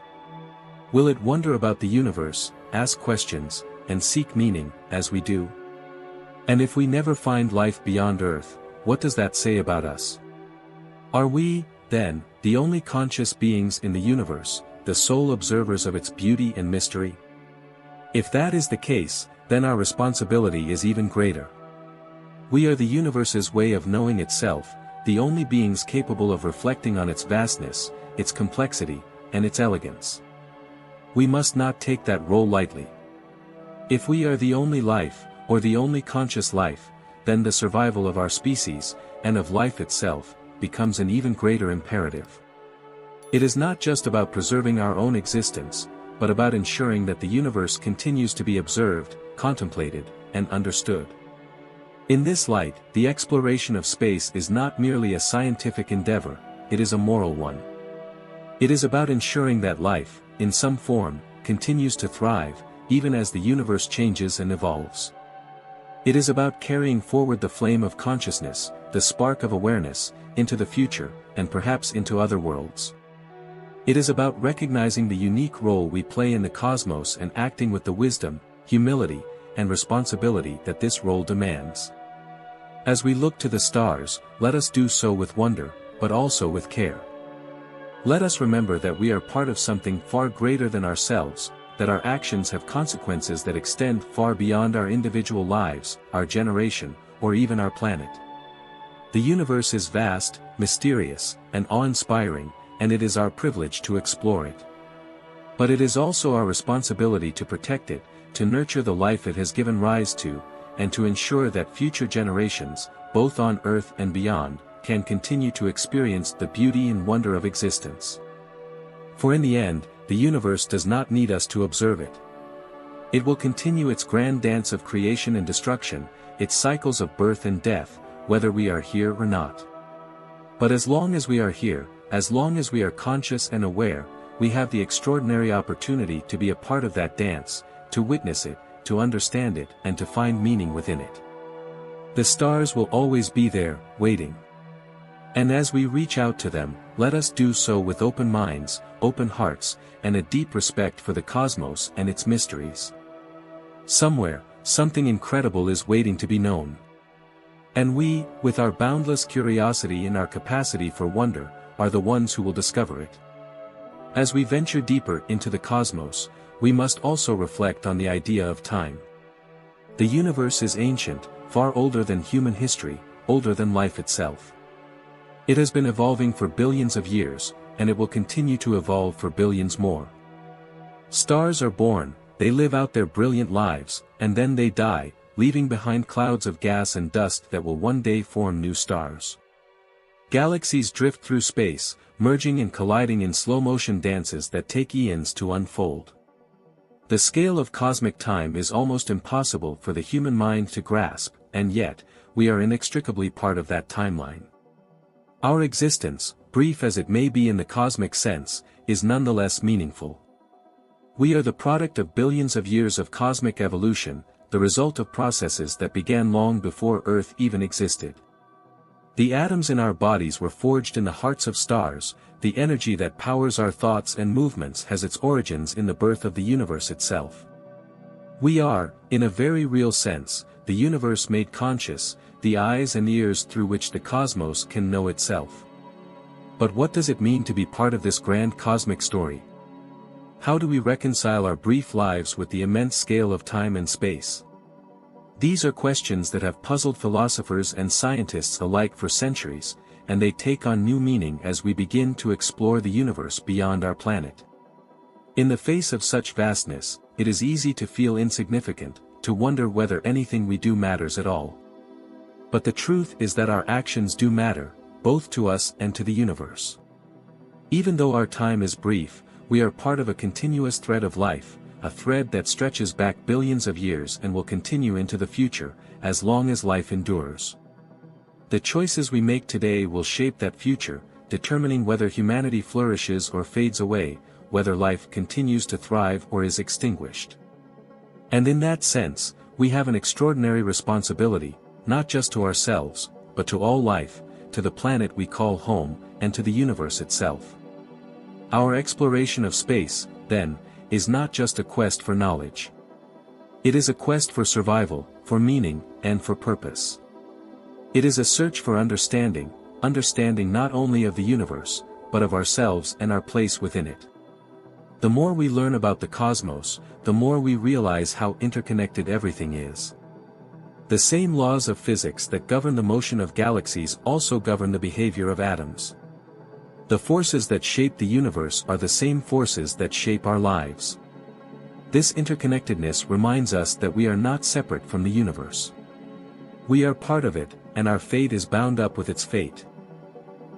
Will it wonder about the universe, ask questions, and seek meaning, as we do? And if we never find life beyond Earth, what does that say about us? Are we, then, the only conscious beings in the universe, the sole observers of its beauty and mystery? If that is the case, then our responsibility is even greater. We are the universe's way of knowing itself, the only beings capable of reflecting on its vastness, its complexity, and its elegance. We must not take that role lightly. If we are the only life, or the only conscious life, then the survival of our species, and of life itself, becomes an even greater imperative. It is not just about preserving our own existence, but about ensuring that the universe continues to be observed, contemplated, and understood. In this light, the exploration of space is not merely a scientific endeavor, it is a moral one. It is about ensuring that life, in some form, continues to thrive, even as the universe changes and evolves. It is about carrying forward the flame of consciousness, the spark of awareness, into the future, and perhaps into other worlds. It is about recognizing the unique role we play in the cosmos and acting with the wisdom, humility, and responsibility that this role demands. As we look to the stars, let us do so with wonder, but also with care. Let us remember that we are part of something far greater than ourselves, that our actions have consequences that extend far beyond our individual lives, our generation, or even our planet. The universe is vast, mysterious, and awe-inspiring, and it is our privilege to explore it. But it is also our responsibility to protect it, to nurture the life it has given rise to, and to ensure that future generations, both on Earth and beyond, can continue to experience the beauty and wonder of existence. For in the end, the universe does not need us to observe it. It will continue its grand dance of creation and destruction, its cycles of birth and death, whether we are here or not. But as long as we are here, as long as we are conscious and aware, we have the extraordinary opportunity to be a part of that dance, to witness it, to understand it, and to find meaning within it. The stars will always be there, waiting. And as we reach out to them, let us do so with open minds, open hearts, and a deep respect for the cosmos and its mysteries. Somewhere, something incredible is waiting to be known. And we, with our boundless curiosity and our capacity for wonder, are the ones who will discover it. As we venture deeper into the cosmos, we must also reflect on the idea of time. The universe is ancient, far older than human history, older than life itself. It has been evolving for billions of years, and it will continue to evolve for billions more. Stars are born, they live out their brilliant lives, and then they die, leaving behind clouds of gas and dust that will one day form new stars. Galaxies drift through space, merging and colliding in slow-motion dances that take eons to unfold. The scale of cosmic time is almost impossible for the human mind to grasp, and yet, we are inextricably part of that timeline. Our existence, brief as it may be in the cosmic sense, is nonetheless meaningful. We are the product of billions of years of cosmic evolution, the result of processes that began long before Earth even existed. The atoms in our bodies were forged in the hearts of stars, the energy that powers our thoughts and movements has its origins in the birth of the universe itself. We are, in a very real sense, the universe made conscious, the eyes and ears through which the cosmos can know itself. But what does it mean to be part of this grand cosmic story? How do we reconcile our brief lives with the immense scale of time and space? These are questions that have puzzled philosophers and scientists alike for centuries, and they take on new meaning as we begin to explore the universe beyond our planet. In the face of such vastness, it is easy to feel insignificant, to wonder whether anything we do matters at all. But the truth is that our actions do matter, both to us and to the universe. Even though our time is brief, we are part of a continuous thread of life, a thread that stretches back billions of years and will continue into the future, as long as life endures. The choices we make today will shape that future, determining whether humanity flourishes or fades away, whether life continues to thrive or is extinguished. And in that sense, we have an extraordinary responsibility, not just to ourselves, but to all life, to the planet we call home, and to the universe itself. Our exploration of space, then, is not just a quest for knowledge. It is a quest for survival, for meaning, and for purpose. It is a search for understanding not only of the universe, but of ourselves and our place within it. The more we learn about the cosmos, the more we realize how interconnected everything is. The same laws of physics that govern the motion of galaxies also govern the behavior of atoms. The forces that shape the universe are the same forces that shape our lives. This interconnectedness reminds us that we are not separate from the universe. We are part of it, and our fate is bound up with its fate.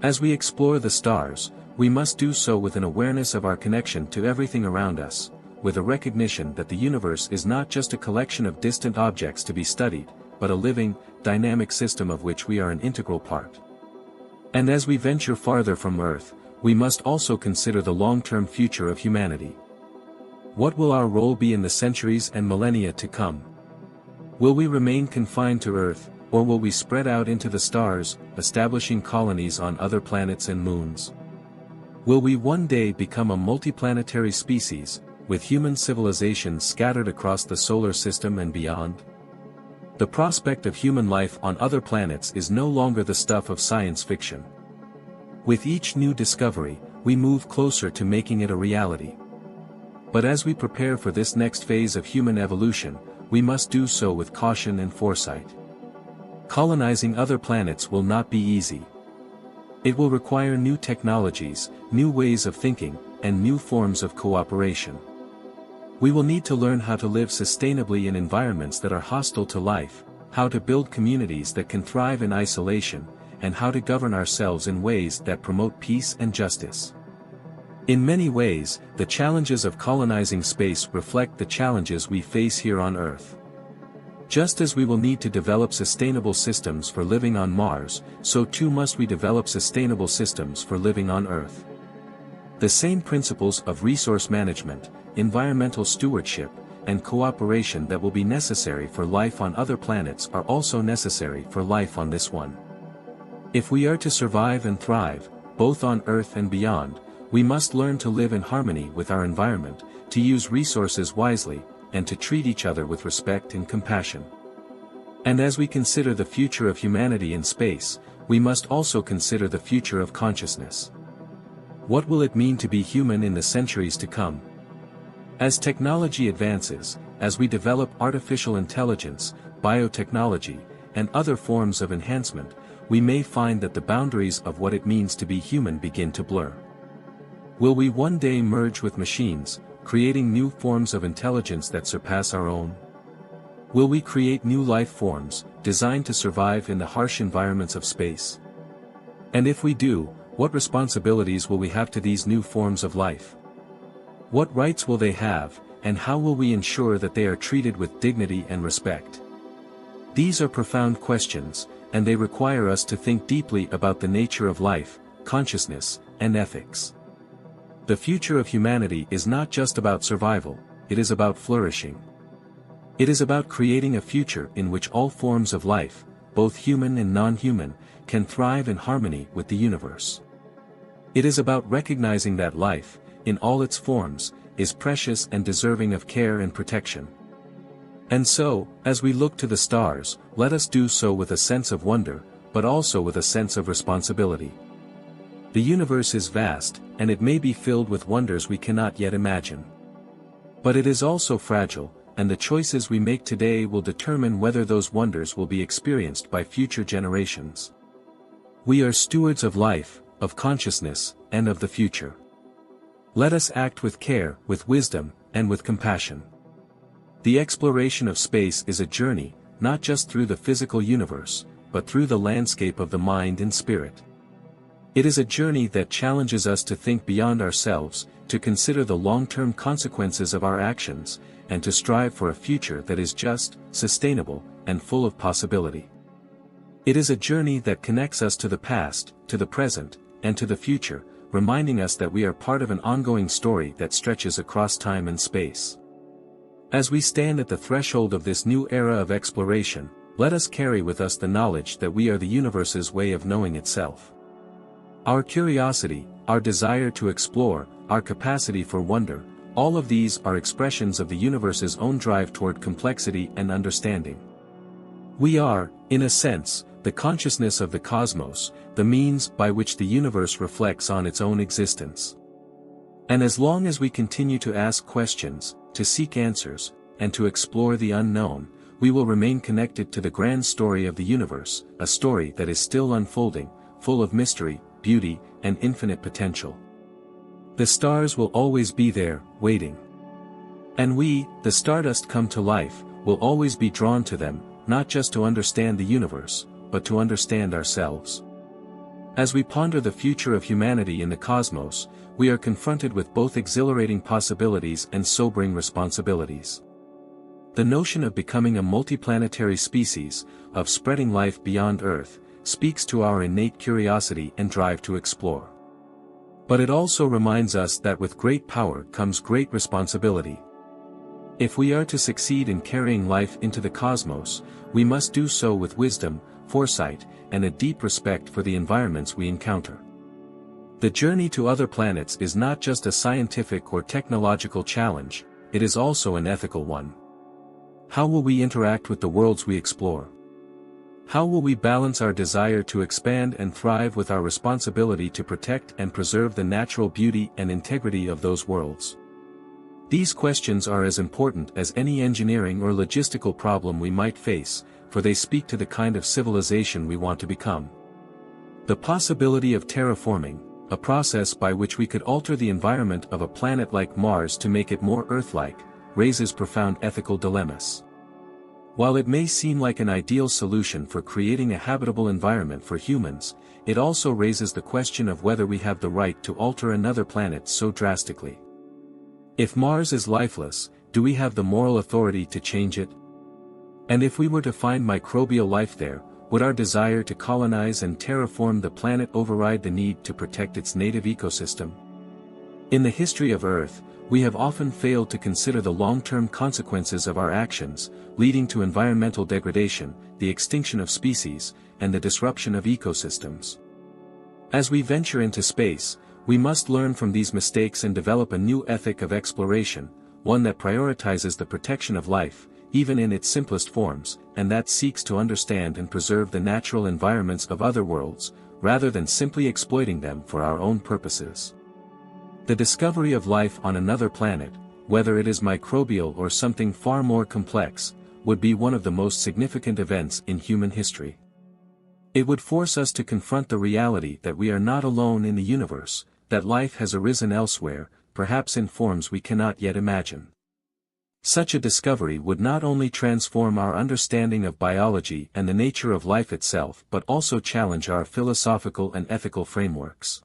As we explore the stars, we must do so with an awareness of our connection to everything around us, with a recognition that the universe is not just a collection of distant objects to be studied, but a living, dynamic system of which we are an integral part. And as we venture farther from Earth, we must also consider the long-term future of humanity. What will our role be in the centuries and millennia to come? Will we remain confined to Earth, or will we spread out into the stars, establishing colonies on other planets and moons? Will we one day become a multiplanetary species, with human civilizations scattered across the solar system and beyond? The prospect of human life on other planets is no longer the stuff of science fiction. With each new discovery, we move closer to making it a reality. But as we prepare for this next phase of human evolution, we must do so with caution and foresight. Colonizing other planets will not be easy. It will require new technologies, new ways of thinking, and new forms of cooperation. We will need to learn how to live sustainably in environments that are hostile to life, how to build communities that can thrive in isolation, and how to govern ourselves in ways that promote peace and justice. In many ways, the challenges of colonizing space reflect the challenges we face here on Earth. Just as we will need to develop sustainable systems for living on Mars, so too must we develop sustainable systems for living on Earth. The same principles of resource management, environmental stewardship, and cooperation that will be necessary for life on other planets are also necessary for life on this one. If we are to survive and thrive, both on Earth and beyond, we must learn to live in harmony with our environment, to use resources wisely, and to treat each other with respect and compassion. And as we consider the future of humanity in space, we must also consider the future of consciousness. What will it mean to be human in the centuries to come? As technology advances, as we develop artificial intelligence, biotechnology, and other forms of enhancement, we may find that the boundaries of what it means to be human begin to blur. Will we one day merge with machines, creating new forms of intelligence that surpass our own? Will we create new life forms, designed to survive in the harsh environments of space? And if we do, what responsibilities will we have to these new forms of life? What rights will they have, and how will we ensure that they are treated with dignity and respect? These are profound questions, and they require us to think deeply about the nature of life, consciousness, and ethics. The future of humanity is not just about survival, it is about flourishing. It is about creating a future in which all forms of life, both human and non-human, can thrive in harmony with the universe. It is about recognizing that life, in all its forms, is precious and deserving of care and protection. And so, as we look to the stars, let us do so with a sense of wonder, but also with a sense of responsibility. The universe is vast, and it may be filled with wonders we cannot yet imagine. But it is also fragile, and the choices we make today will determine whether those wonders will be experienced by future generations. We are stewards of life, of consciousness, and of the future. Let us act with care, with wisdom, and with compassion. The exploration of space is a journey, not just through the physical universe, but through the landscape of the mind and spirit. It is a journey that challenges us to think beyond ourselves, to consider the long-term consequences of our actions, and to strive for a future that is just, sustainable, and full of possibility. It is a journey that connects us to the past, to the present, and to the future, reminding us that we are part of an ongoing story that stretches across time and space. As we stand at the threshold of this new era of exploration, let us carry with us the knowledge that we are the universe's way of knowing itself. Our curiosity, our desire to explore, our capacity for wonder, all of these are expressions of the universe's own drive toward complexity and understanding. We are, in a sense, the consciousness of the cosmos, the means by which the universe reflects on its own existence. And as long as we continue to ask questions, to seek answers, and to explore the unknown, we will remain connected to the grand story of the universe, a story that is still unfolding, full of mystery, beauty, and infinite potential. The stars will always be there, waiting. And we, the stardust come to life, will always be drawn to them, not just to understand the universe, but to understand ourselves. As we ponder the future of humanity in the cosmos, we are confronted with both exhilarating possibilities and sobering responsibilities. The notion of becoming a multiplanetary species, of spreading life beyond Earth, speaks to our innate curiosity and drive to explore. But it also reminds us that with great power comes great responsibility. If we are to succeed in carrying life into the cosmos, we must do so with wisdom, foresight, and a deep respect for the environments we encounter. The journey to other planets is not just a scientific or technological challenge, it is also an ethical one. How will we interact with the worlds we explore? How will we balance our desire to expand and thrive with our responsibility to protect and preserve the natural beauty and integrity of those worlds? These questions are as important as any engineering or logistical problem we might face, for they speak to the kind of civilization we want to become. The possibility of terraforming, a process by which we could alter the environment of a planet like Mars to make it more Earth-like, raises profound ethical dilemmas. While it may seem like an ideal solution for creating a habitable environment for humans, it also raises the question of whether we have the right to alter another planet so drastically. If Mars is lifeless, do we have the moral authority to change it? And if we were to find microbial life there, would our desire to colonize and terraform the planet override the need to protect its native ecosystem? In the history of Earth, we have often failed to consider the long-term consequences of our actions, leading to environmental degradation, the extinction of species, and the disruption of ecosystems. As we venture into space, we must learn from these mistakes and develop a new ethic of exploration, one that prioritizes the protection of life, even in its simplest forms, and that seeks to understand and preserve the natural environments of other worlds, rather than simply exploiting them for our own purposes. The discovery of life on another planet, whether it is microbial or something far more complex, would be one of the most significant events in human history. It would force us to confront the reality that we are not alone in the universe, that life has arisen elsewhere, perhaps in forms we cannot yet imagine. Such a discovery would not only transform our understanding of biology and the nature of life itself but also challenge our philosophical and ethical frameworks.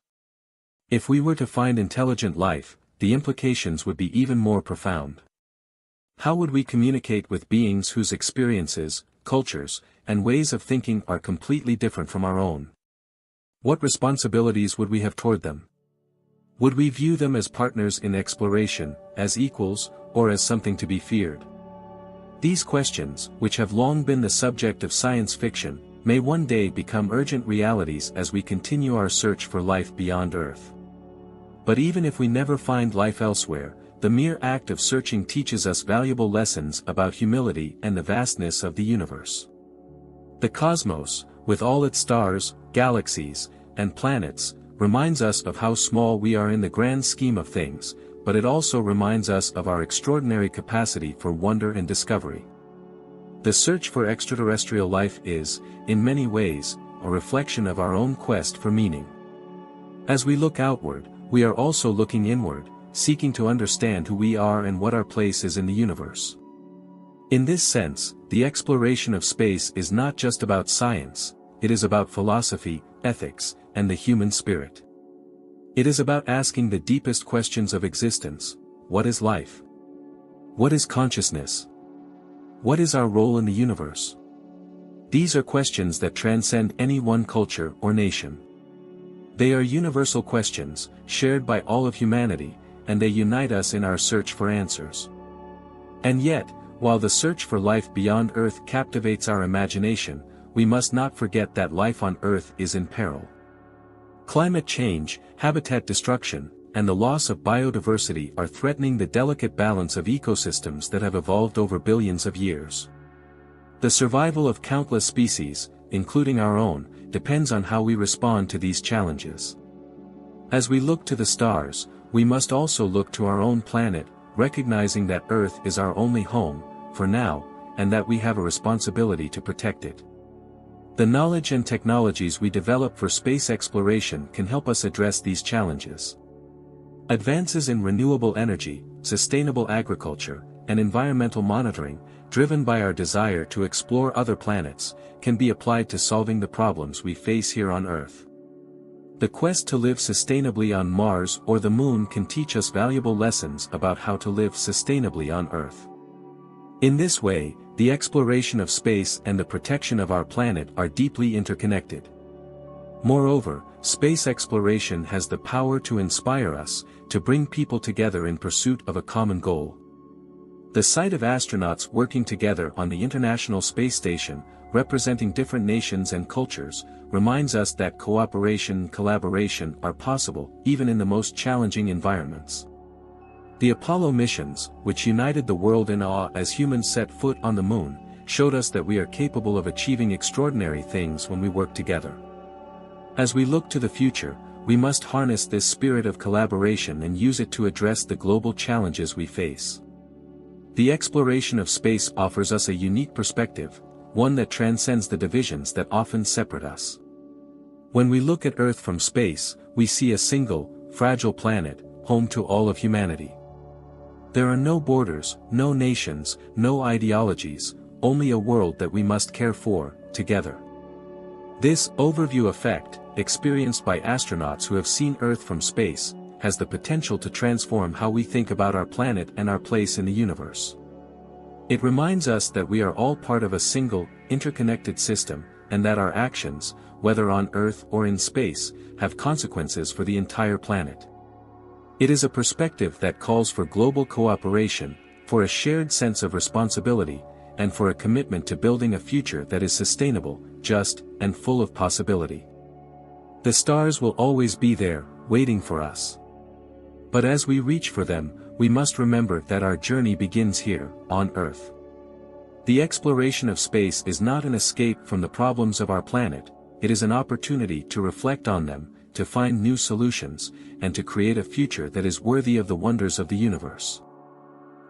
If we were to find intelligent life, the implications would be even more profound. How would we communicate with beings whose experiences, cultures, and ways of thinking are completely different from our own? What responsibilities would we have toward them? Would we view them as partners in exploration, as equals, or as something to be feared? These questions, which have long been the subject of science fiction, may one day become urgent realities as we continue our search for life beyond Earth. But even if we never find life elsewhere, the mere act of searching teaches us valuable lessons about humility and the vastness of the universe. The cosmos, with all its stars, galaxies, and planets, reminds us of how small we are in the grand scheme of things, but it also reminds us of our extraordinary capacity for wonder and discovery. The search for extraterrestrial life is, in many ways, a reflection of our own quest for meaning. As we look outward, we are also looking inward, seeking to understand who we are and what our place is in the universe. In this sense, the exploration of space is not just about science, it is about philosophy, ethics, and the human spirit. It is about asking the deepest questions of existence: what is life? What is consciousness? What is our role in the universe? These are questions that transcend any one culture or nation. They are universal questions, shared by all of humanity, and they unite us in our search for answers. And yet, while the search for life beyond Earth captivates our imagination, we must not forget that life on Earth is in peril. Climate change, habitat destruction, and the loss of biodiversity are threatening the delicate balance of ecosystems that have evolved over billions of years. The survival of countless species, including our own, depends on how we respond to these challenges. As we look to the stars, we must also look to our own planet, recognizing that Earth is our only home, for now, and that we have a responsibility to protect it. The knowledge and technologies we develop for space exploration can help us address these challenges. Advances in renewable energy, sustainable agriculture, and environmental monitoring, driven by our desire to explore other planets, can be applied to solving the problems we face here on Earth. The quest to live sustainably on Mars or the Moon can teach us valuable lessons about how to live sustainably on Earth. In this way, the exploration of space and the protection of our planet are deeply interconnected. Moreover, space exploration has the power to inspire us, to bring people together in pursuit of a common goal. The sight of astronauts working together on the International Space Station, representing different nations and cultures, reminds us that cooperation and collaboration are possible, even in the most challenging environments. The Apollo missions, which united the world in awe as humans set foot on the moon, showed us that we are capable of achieving extraordinary things when we work together. As we look to the future, we must harness this spirit of collaboration and use it to address the global challenges we face. The exploration of space offers us a unique perspective, one that transcends the divisions that often separate us. When we look at Earth from space, we see a single, fragile planet, home to all of humanity. There are no borders, no nations, no ideologies, only a world that we must care for, together. This overview effect, experienced by astronauts who have seen Earth from space, has the potential to transform how we think about our planet and our place in the universe. It reminds us that we are all part of a single, interconnected system, and that our actions, whether on Earth or in space, have consequences for the entire planet. It is a perspective that calls for global cooperation, for a shared sense of responsibility, and for a commitment to building a future that is sustainable, just, and full of possibility. The stars will always be there, waiting for us. But as we reach for them, we must remember that our journey begins here, on Earth. The exploration of space is not an escape from the problems of our planet, it is an opportunity to reflect on them, to find new solutions, and to create a future that is worthy of the wonders of the universe.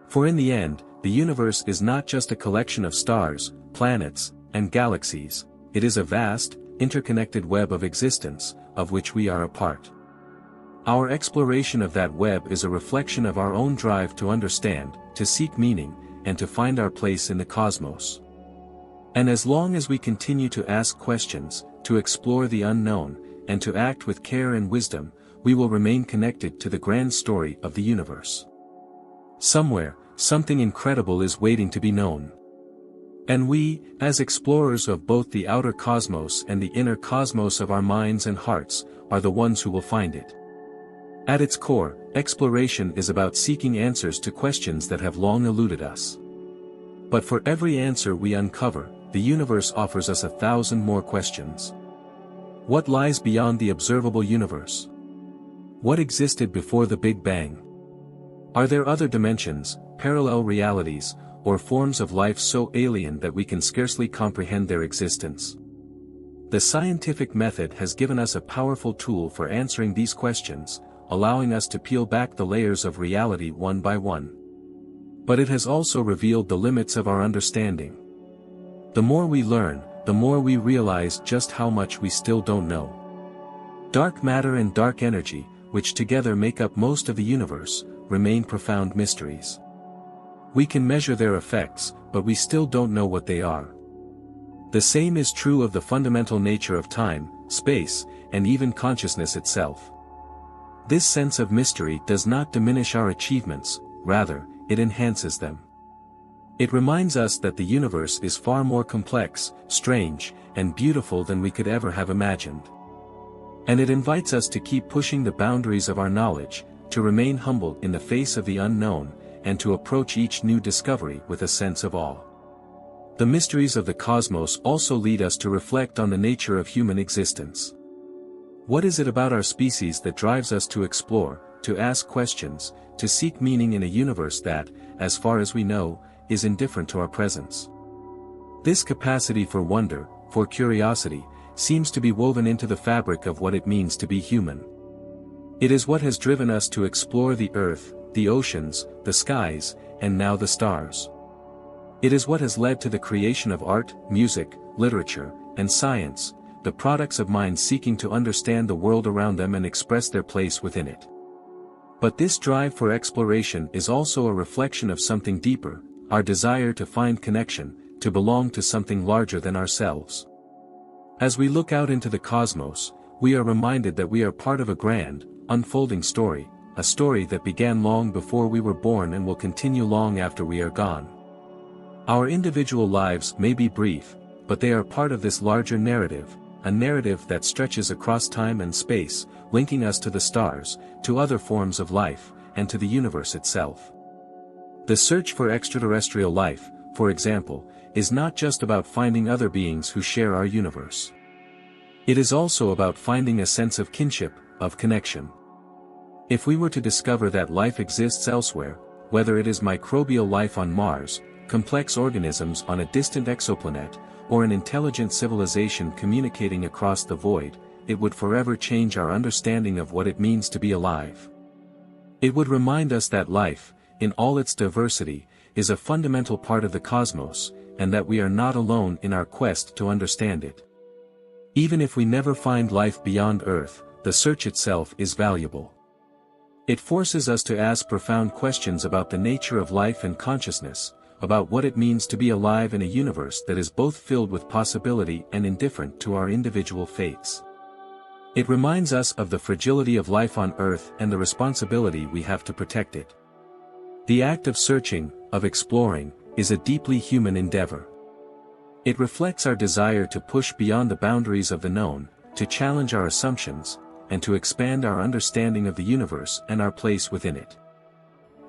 For in the end, the universe is not just a collection of stars, planets, and galaxies, it is a vast, interconnected web of existence, of which we are a part. Our exploration of that web is a reflection of our own drive to understand, to seek meaning, and to find our place in the cosmos. And as long as we continue to ask questions, to explore the unknown, and to act with care and wisdom, we will remain connected to the grand story of the universe. Somewhere, something incredible is waiting to be known. And we, as explorers of both the outer cosmos and the inner cosmos of our minds and hearts, are the ones who will find it. At its core, exploration is about seeking answers to questions that have long eluded us. But for every answer we uncover, the universe offers us 1,000 more questions. What lies beyond the observable universe? What existed before the Big Bang? Are there other dimensions, parallel realities, or forms of life so alien that we can scarcely comprehend their existence? The scientific method has given us a powerful tool for answering these questions, allowing us to peel back the layers of reality one by one. But it has also revealed the limits of our understanding. The more we learn, the more we realize just how much we still don't know. Dark matter and dark energy, which together make up most of the universe, remain profound mysteries. We can measure their effects, but we still don't know what they are. The same is true of the fundamental nature of time, space, and even consciousness itself. This sense of mystery does not diminish our achievements, rather, it enhances them. It reminds us that the universe is far more complex, strange, and beautiful than we could ever have imagined. And it invites us to keep pushing the boundaries of our knowledge, to remain humble in the face of the unknown, and to approach each new discovery with a sense of awe. The mysteries of the cosmos also lead us to reflect on the nature of human existence. What is it about our species that drives us to explore, to ask questions, to seek meaning in a universe that, as far as we know, is indifferent to our presence? This capacity for wonder, for curiosity, seems to be woven into the fabric of what it means to be human. It is what has driven us to explore the earth, the oceans, the skies, and now the stars. It is what has led to the creation of art, music, literature, and science, the products of minds seeking to understand the world around them and express their place within it. But this drive for exploration is also a reflection of something deeper, our desire to find connection, to belong to something larger than ourselves. As we look out into the cosmos, we are reminded that we are part of a grand, unfolding story, a story that began long before we were born and will continue long after we are gone. Our individual lives may be brief, but they are part of this larger narrative, a narrative that stretches across time and space, linking us to the stars, to other forms of life, and to the universe itself. The search for extraterrestrial life, for example, is not just about finding other beings who share our universe. It is also about finding a sense of kinship, of connection. If we were to discover that life exists elsewhere, whether it is microbial life on Mars, complex organisms on a distant exoplanet, or an intelligent civilization communicating across the void, it would forever change our understanding of what it means to be alive. It would remind us that life, in all its diversity, is a fundamental part of the cosmos, and that we are not alone in our quest to understand it. Even if we never find life beyond Earth, the search itself is valuable. It forces us to ask profound questions about the nature of life and consciousness, about what it means to be alive in a universe that is both filled with possibility and indifferent to our individual fates. It reminds us of the fragility of life on Earth and the responsibility we have to protect it. The act of searching, of exploring, is a deeply human endeavor. It reflects our desire to push beyond the boundaries of the known, to challenge our assumptions, and to expand our understanding of the universe and our place within it.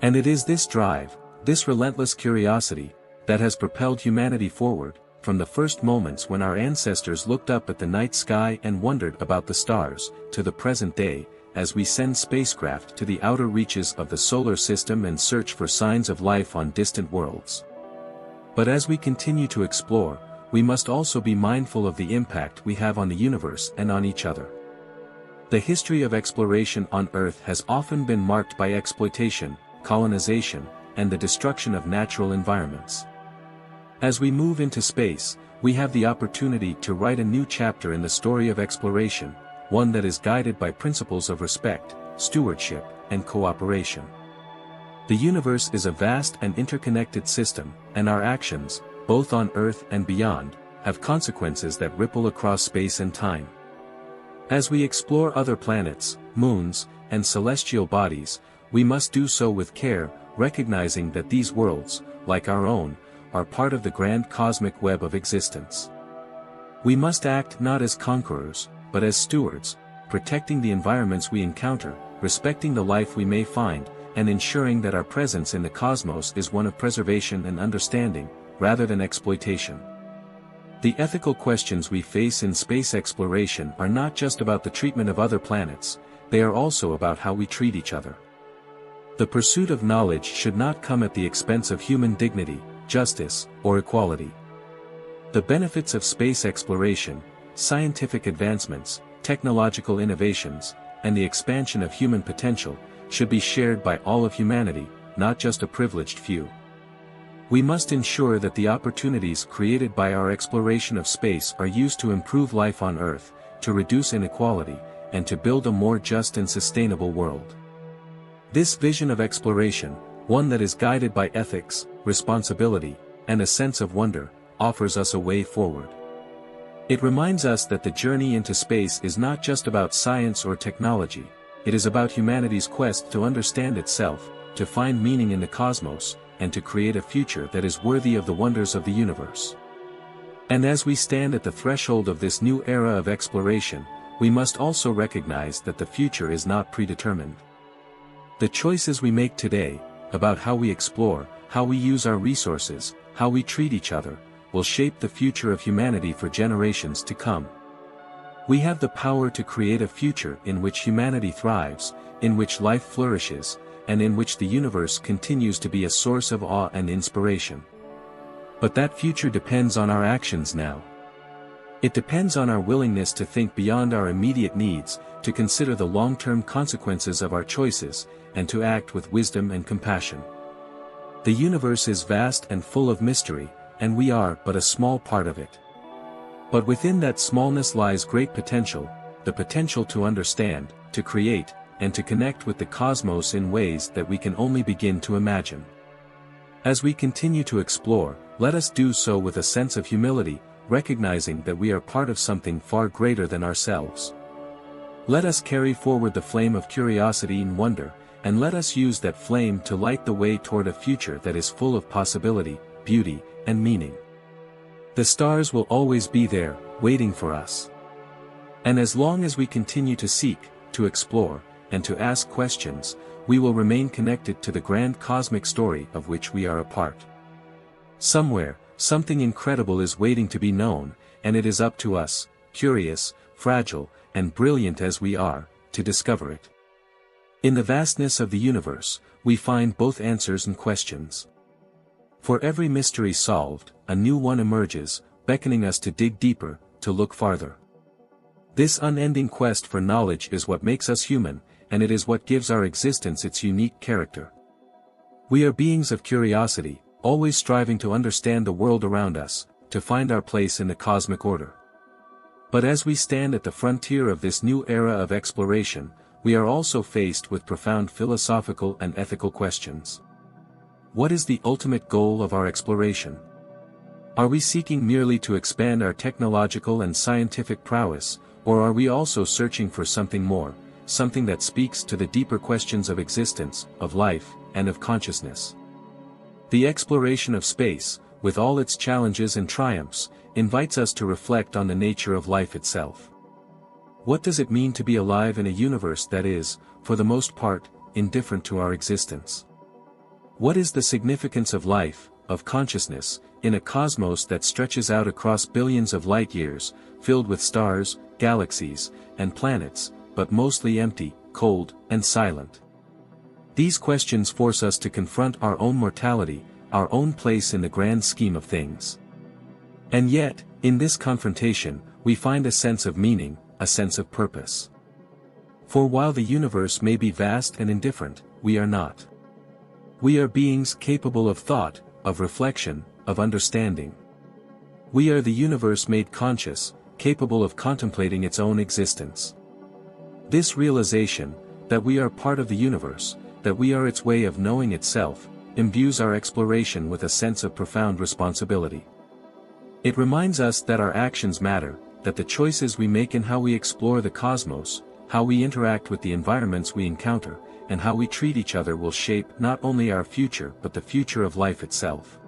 And it is this drive, this relentless curiosity, that has propelled humanity forward, from the first moments when our ancestors looked up at the night sky and wondered about the stars, to the present day, as we send spacecraft to the outer reaches of the solar system and search for signs of life on distant worlds. But as we continue to explore, we must also be mindful of the impact we have on the universe and on each other. The history of exploration on Earth has often been marked by exploitation, colonization, and the destruction of natural environments. As we move into space, we have the opportunity to write a new chapter in the story of exploration, one that is guided by principles of respect, stewardship, and cooperation. The universe is a vast and interconnected system, and our actions, both on Earth and beyond, have consequences that ripple across space and time. As we explore other planets, moons, and celestial bodies, we must do so with care, recognizing that these worlds, like our own, are part of the grand cosmic web of existence. We must act not as conquerors, but as stewards, protecting the environments we encounter, respecting the life we may find, and ensuring that our presence in the cosmos is one of preservation and understanding, rather than exploitation. The ethical questions we face in space exploration are not just about the treatment of other planets, they are also about how we treat each other. The pursuit of knowledge should not come at the expense of human dignity, justice, or equality. The benefits of space exploration, scientific advancements, technological innovations, and the expansion of human potential, should be shared by all of humanity, not just a privileged few. We must ensure that the opportunities created by our exploration of space are used to improve life on Earth, to reduce inequality, and to build a more just and sustainable world. This vision of exploration, one that is guided by ethics, responsibility, and a sense of wonder, offers us a way forward. It reminds us that the journey into space is not just about science or technology, it is about humanity's quest to understand itself, to find meaning in the cosmos, and to create a future that is worthy of the wonders of the universe. And as we stand at the threshold of this new era of exploration, we must also recognize that the future is not predetermined. The choices we make today, about how we explore, how we use our resources, how we treat each other, will shape the future of humanity for generations to come. We have the power to create a future in which humanity thrives, in which life flourishes, and in which the universe continues to be a source of awe and inspiration. But that future depends on our actions now. It depends on our willingness to think beyond our immediate needs, to consider the long-term consequences of our choices, and to act with wisdom and compassion. The universe is vast and full of mystery, and we are but a small part of it. But within that smallness lies great potential, the potential to understand, to create, and to connect with the cosmos in ways that we can only begin to imagine. As we continue to explore, let us do so with a sense of humility, recognizing that we are part of something far greater than ourselves. Let us carry forward the flame of curiosity and wonder, and let us use that flame to light the way toward a future that is full of possibility, beauty, and meaning. The stars will always be there, waiting for us. And as long as we continue to seek, to explore, and to ask questions, we will remain connected to the grand cosmic story of which we are a part. Somewhere, something incredible is waiting to be known, and it is up to us, curious, fragile, and brilliant as we are, to discover it. In the vastness of the universe, we find both answers and questions. For every mystery solved, a new one emerges, beckoning us to dig deeper, to look farther. This unending quest for knowledge is what makes us human, and it is what gives our existence its unique character. We are beings of curiosity, always striving to understand the world around us, to find our place in the cosmic order. But as we stand at the frontier of this new era of exploration, we are also faced with profound philosophical and ethical questions. What is the ultimate goal of our exploration? Are we seeking merely to expand our technological and scientific prowess, or are we also searching for something more, something that speaks to the deeper questions of existence, of life, and of consciousness? The exploration of space, with all its challenges and triumphs, invites us to reflect on the nature of life itself. What does it mean to be alive in a universe that is, for the most part, indifferent to our existence? What is the significance of life, of consciousness, in a cosmos that stretches out across billions of light years, filled with stars, galaxies, and planets, but mostly empty, cold, and silent? These questions force us to confront our own mortality, our own place in the grand scheme of things. And yet, in this confrontation, we find a sense of meaning, a sense of purpose. For while the universe may be vast and indifferent, we are not. We are beings capable of thought, of reflection, of understanding. We are the universe made conscious, capable of contemplating its own existence. This realization, that we are part of the universe, that we are its way of knowing itself, imbues our exploration with a sense of profound responsibility. It reminds us that our actions matter, that the choices we make in how we explore the cosmos, how we interact with the environments we encounter, and how we treat each other will shape not only our future but the future of life itself.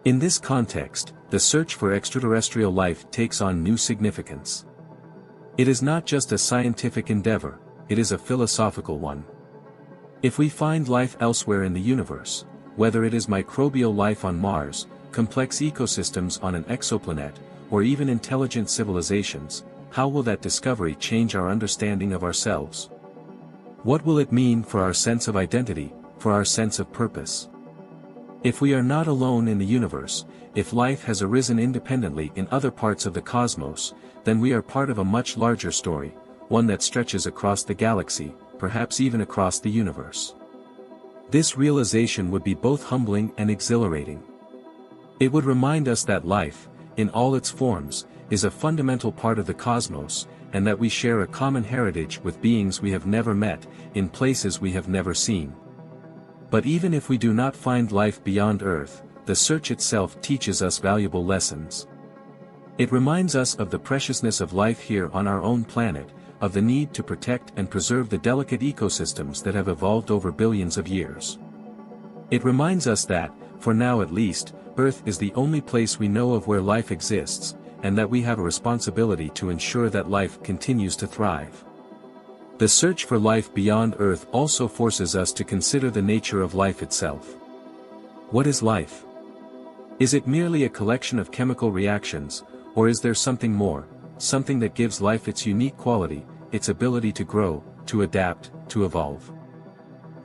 In this context, the search for extraterrestrial life takes on new significance. It is not just a scientific endeavor, it is a philosophical one. If we find life elsewhere in the universe, whether it is microbial life on Mars, complex ecosystems on an exoplanet, or even intelligent civilizations, how will that discovery change our understanding of ourselves? What will it mean for our sense of identity, for our sense of purpose? If we are not alone in the universe, if life has arisen independently in other parts of the cosmos, then we are part of a much larger story, one that stretches across the galaxy, perhaps even across the universe. This realization would be both humbling and exhilarating. It would remind us that life, in all its forms, is a fundamental part of the cosmos, and that we share a common heritage with beings we have never met, in places we have never seen. But even if we do not find life beyond Earth, the search itself teaches us valuable lessons. It reminds us of the preciousness of life here on our own planet, of the need to protect and preserve the delicate ecosystems that have evolved over billions of years. It reminds us that, for now at least, Earth is the only place we know of where life exists, and that we have a responsibility to ensure that life continues to thrive. The search for life beyond Earth also forces us to consider the nature of life itself. What is life? Is it merely a collection of chemical reactions, or is there something more, something that gives life its unique quality, its ability to grow, to adapt, to evolve?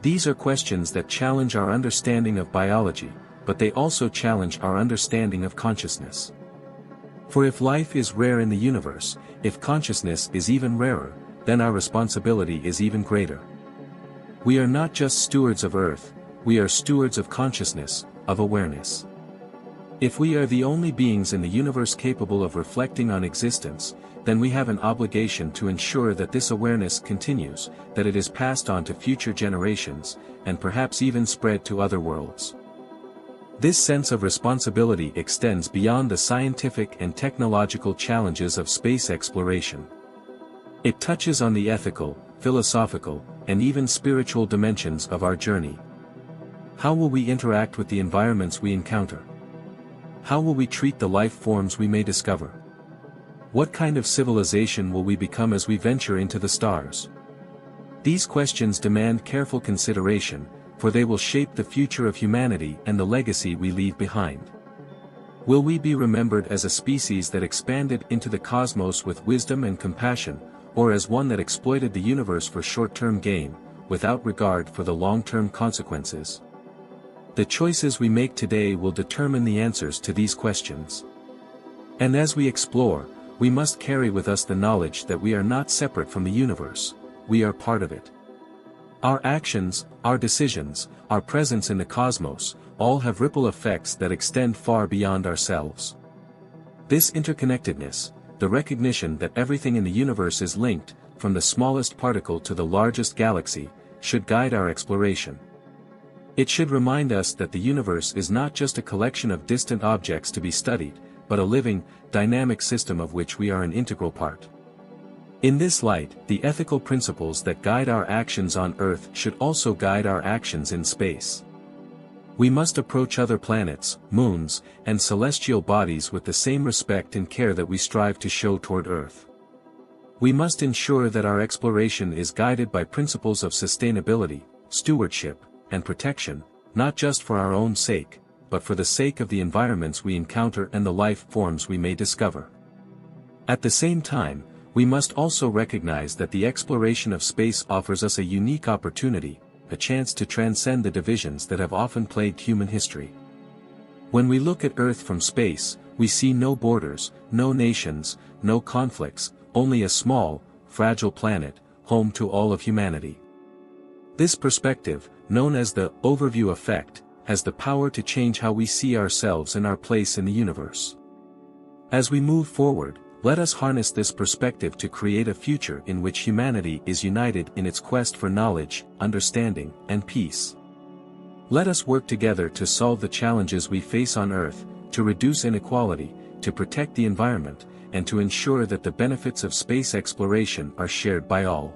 These are questions that challenge our understanding of biology, but they also challenge our understanding of consciousness. For if life is rare in the universe, if consciousness is even rarer, then our responsibility is even greater. We are not just stewards of Earth, we are stewards of consciousness, of awareness. If we are the only beings in the universe capable of reflecting on existence, then we have an obligation to ensure that this awareness continues, that it is passed on to future generations, and perhaps even spread to other worlds. This sense of responsibility extends beyond the scientific and technological challenges of space exploration. It touches on the ethical, philosophical, and even spiritual dimensions of our journey. How will we interact with the environments we encounter? How will we treat the life forms we may discover? What kind of civilization will we become as we venture into the stars? These questions demand careful consideration, for they will shape the future of humanity and the legacy we leave behind. Will we be remembered as a species that expanded into the cosmos with wisdom and compassion, or as one that exploited the universe for short-term gain, without regard for the long-term consequences? The choices we make today will determine the answers to these questions. And as we explore, we must carry with us the knowledge that we are not separate from the universe, we are part of it. Our actions, our decisions, our presence in the cosmos, all have ripple effects that extend far beyond ourselves. This interconnectedness, the recognition that everything in the universe is linked, from the smallest particle to the largest galaxy, should guide our exploration. It should remind us that the universe is not just a collection of distant objects to be studied, but a living, dynamic system of which we are an integral part. In this light, the ethical principles that guide our actions on Earth should also guide our actions in space. We must approach other planets, moons, and celestial bodies with the same respect and care that we strive to show toward Earth. We must ensure that our exploration is guided by principles of sustainability, stewardship, and protection, not just for our own sake, but for the sake of the environments we encounter and the life forms we may discover. At the same time, we must also recognize that the exploration of space offers us a unique opportunity, a chance to transcend the divisions that have often plagued human history. When we look at Earth from space, we see no borders, no nations, no conflicts, only a small, fragile planet, home to all of humanity. This perspective, known as the overview effect, has the power to change how we see ourselves and our place in the universe. As we move forward, let us harness this perspective to create a future in which humanity is united in its quest for knowledge, understanding, and peace. Let us work together to solve the challenges we face on Earth, to reduce inequality, to protect the environment, and to ensure that the benefits of space exploration are shared by all.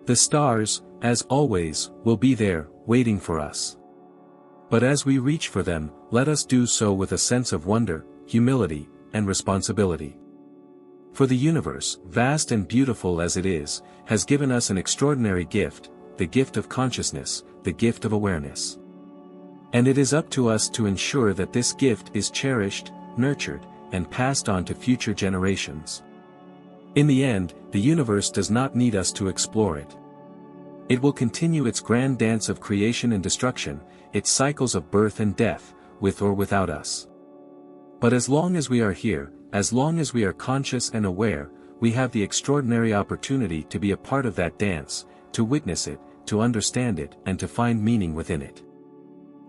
The stars, as always, will be there, waiting for us. But as we reach for them, let us do so with a sense of wonder, humility, and responsibility. For the universe, vast and beautiful as it is, has given us an extraordinary gift, the gift of consciousness, the gift of awareness. And it is up to us to ensure that this gift is cherished, nurtured, and passed on to future generations. In the end, the universe does not need us to explore it. It will continue its grand dance of creation and destruction, its cycles of birth and death, with or without us. But as long as we are here, as long as we are conscious and aware, we have the extraordinary opportunity to be a part of that dance, to witness it, to understand it, and to find meaning within it.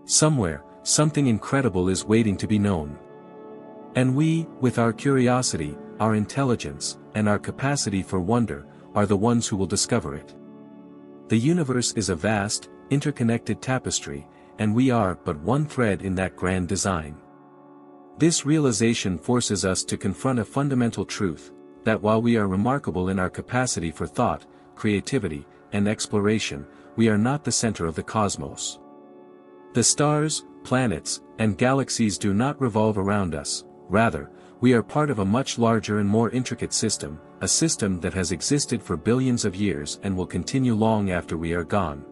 Somewhere, something incredible is waiting to be known. And we, with our curiosity, our intelligence, and our capacity for wonder, are the ones who will discover it. The universe is a vast, interconnected tapestry, and we are but one thread in that grand design. This realization forces us to confront a fundamental truth, that while we are remarkable in our capacity for thought, creativity, and exploration, we are not the center of the cosmos. The stars, planets, and galaxies do not revolve around us, rather, we are part of a much larger and more intricate system, a system that has existed for billions of years and will continue long after we are gone.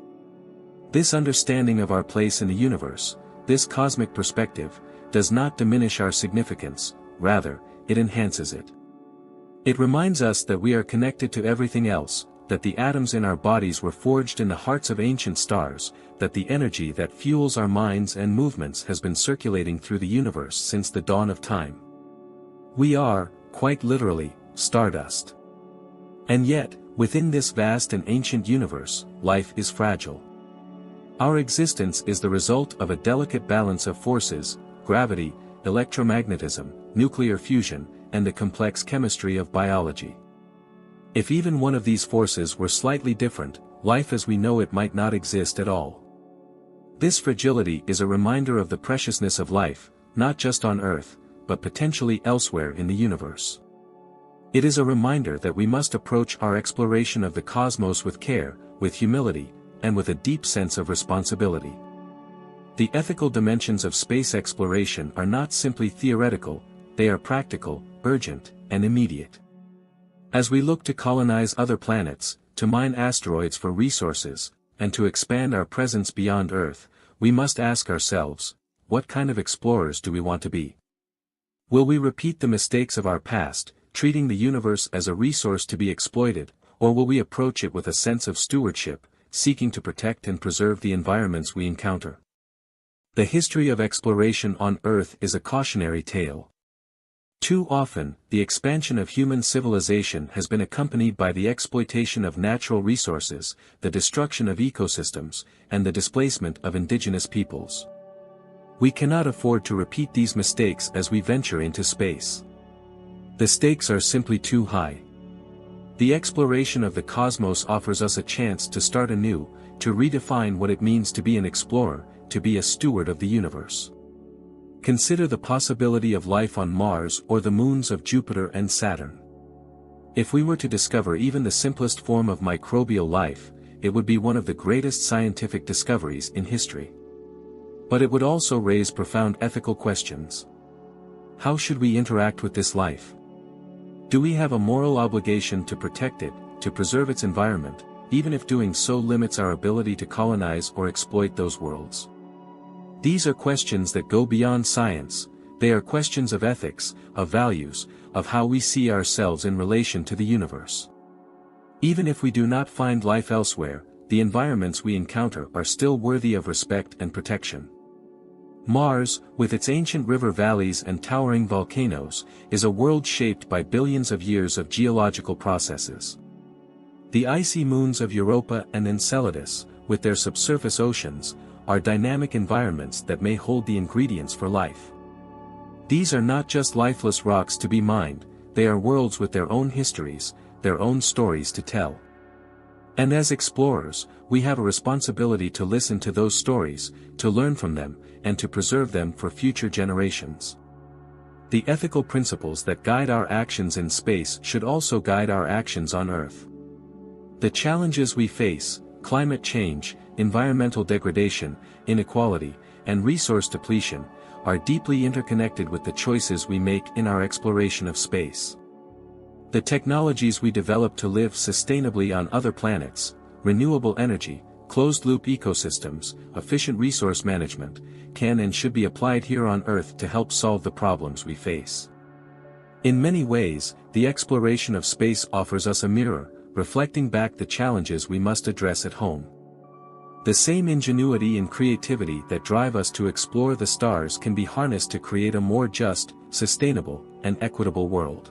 This understanding of our place in the universe, this cosmic perspective, does not diminish our significance, rather, it enhances it. It reminds us that we are connected to everything else, that the atoms in our bodies were forged in the hearts of ancient stars, that the energy that fuels our minds and movements has been circulating through the universe since the dawn of time. We are, quite literally, stardust. And yet, within this vast and ancient universe, life is fragile. Our existence is the result of a delicate balance of forces, gravity, electromagnetism, nuclear fusion, and the complex chemistry of biology. If even one of these forces were slightly different, life as we know it might not exist at all. This fragility is a reminder of the preciousness of life, not just on Earth, but potentially elsewhere in the universe. It is a reminder that we must approach our exploration of the cosmos with care, with humility, and with a deep sense of responsibility. The ethical dimensions of space exploration are not simply theoretical, they are practical, urgent, and immediate. As we look to colonize other planets, to mine asteroids for resources, and to expand our presence beyond Earth, we must ask ourselves, what kind of explorers do we want to be? Will we repeat the mistakes of our past, treating the universe as a resource to be exploited, or will we approach it with a sense of stewardship, seeking to protect and preserve the environments we encounter? The history of exploration on Earth is a cautionary tale. Too often, the expansion of human civilization has been accompanied by the exploitation of natural resources, the destruction of ecosystems, and the displacement of indigenous peoples. We cannot afford to repeat these mistakes as we venture into space. The stakes are simply too high. The exploration of the cosmos offers us a chance to start anew, to redefine what it means to be an explorer, to be a steward of the universe. Consider the possibility of life on Mars or the moons of Jupiter and Saturn. If we were to discover even the simplest form of microbial life, it would be one of the greatest scientific discoveries in history. But it would also raise profound ethical questions. How should we interact with this life? Do we have a moral obligation to protect it, to preserve its environment, even if doing so limits our ability to colonize or exploit those worlds? These are questions that go beyond science. They are questions of ethics, of values, of how we see ourselves in relation to the universe. Even if we do not find life elsewhere, the environments we encounter are still worthy of respect and protection. Mars, with its ancient river valleys and towering volcanoes, is a world shaped by billions of years of geological processes. The icy moons of Europa and Enceladus, with their subsurface oceans, are dynamic environments that may hold the ingredients for life. These are not just lifeless rocks to be mined, they are worlds with their own histories, their own stories to tell. And as explorers, we have a responsibility to listen to those stories, to learn from them, and to preserve them for future generations. The ethical principles that guide our actions in space should also guide our actions on Earth. The challenges we face, climate change, environmental degradation, inequality, and resource depletion, are deeply interconnected with the choices we make in our exploration of space. The technologies we develop to live sustainably on other planets, renewable energy, closed-loop ecosystems, efficient resource management, can and should be applied here on Earth to help solve the problems we face. In many ways, the exploration of space offers us a mirror, reflecting back the challenges we must address at home. The same ingenuity and creativity that drive us to explore the stars can be harnessed to create a more just, sustainable, and equitable world.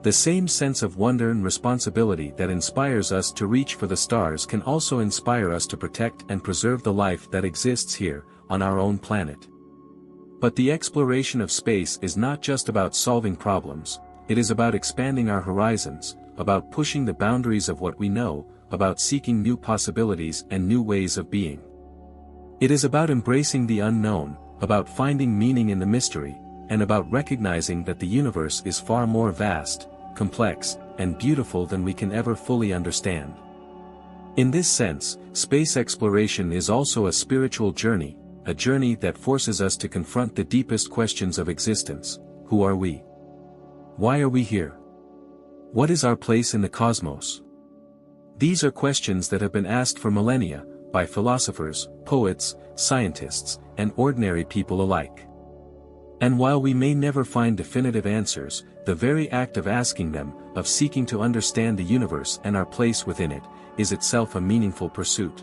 The same sense of wonder and responsibility that inspires us to reach for the stars can also inspire us to protect and preserve the life that exists here, on our own planet. But the exploration of space is not just about solving problems, it is about expanding our horizons, about pushing the boundaries of what we know, about seeking new possibilities and new ways of being. It is about embracing the unknown, about finding meaning in the mystery, and about recognizing that the universe is far more vast, complex, and beautiful than we can ever fully understand. In this sense, space exploration is also a spiritual journey, a journey that forces us to confront the deepest questions of existence. Who are we? Why are we here? What is our place in the cosmos? These are questions that have been asked for millennia, by philosophers, poets, scientists, and ordinary people alike. And while we may never find definitive answers, the very act of asking them, of seeking to understand the universe and our place within it, is itself a meaningful pursuit.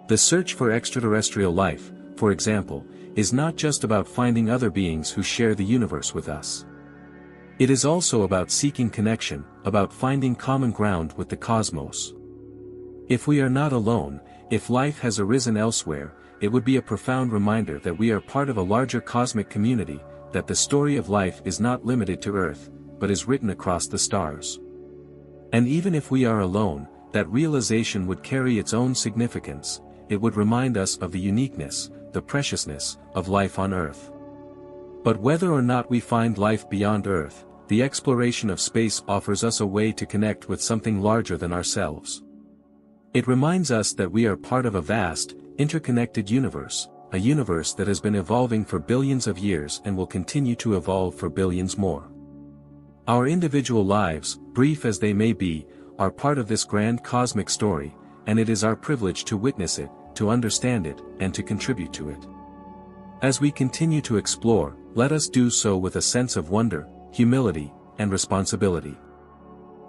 The search for extraterrestrial life, for example, is not just about finding other beings who share the universe with us. It is also about seeking connection, about finding common ground with the cosmos. If we are not alone, if life has arisen elsewhere, it would be a profound reminder that we are part of a larger cosmic community, that the story of life is not limited to Earth, but is written across the stars. And even if we are alone, that realization would carry its own significance. It would remind us of the uniqueness, the preciousness, of life on Earth. But whether or not we find life beyond Earth, the exploration of space offers us a way to connect with something larger than ourselves. It reminds us that we are part of a vast, interconnected universe, a universe that has been evolving for billions of years and will continue to evolve for billions more. Our individual lives, brief as they may be, are part of this grand cosmic story, and it is our privilege to witness it, to understand it, and to contribute to it. As we continue to explore, let us do so with a sense of wonder, humility, and responsibility.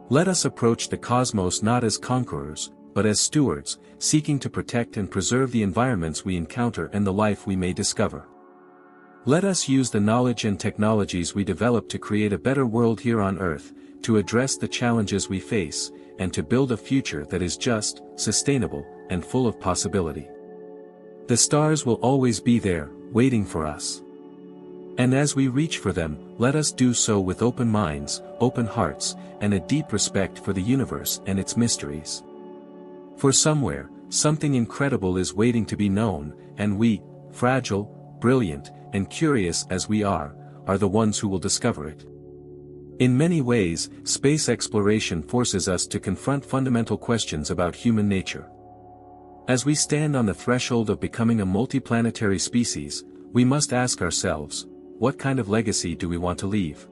Let us approach the cosmos not as conquerors, but as stewards, seeking to protect and preserve the environments we encounter and the life we may discover. Let us use the knowledge and technologies we develop to create a better world here on Earth, to address the challenges we face, and to build a future that is just, sustainable, and full of possibility. The stars will always be there, waiting for us. And as we reach for them, let us do so with open minds, open hearts, and a deep respect for the universe and its mysteries. For somewhere, something incredible is waiting to be known, and we, fragile, brilliant, and curious as we are the ones who will discover it. In many ways, space exploration forces us to confront fundamental questions about human nature. As we stand on the threshold of becoming a multiplanetary species, we must ask ourselves, what kind of legacy do we want to leave?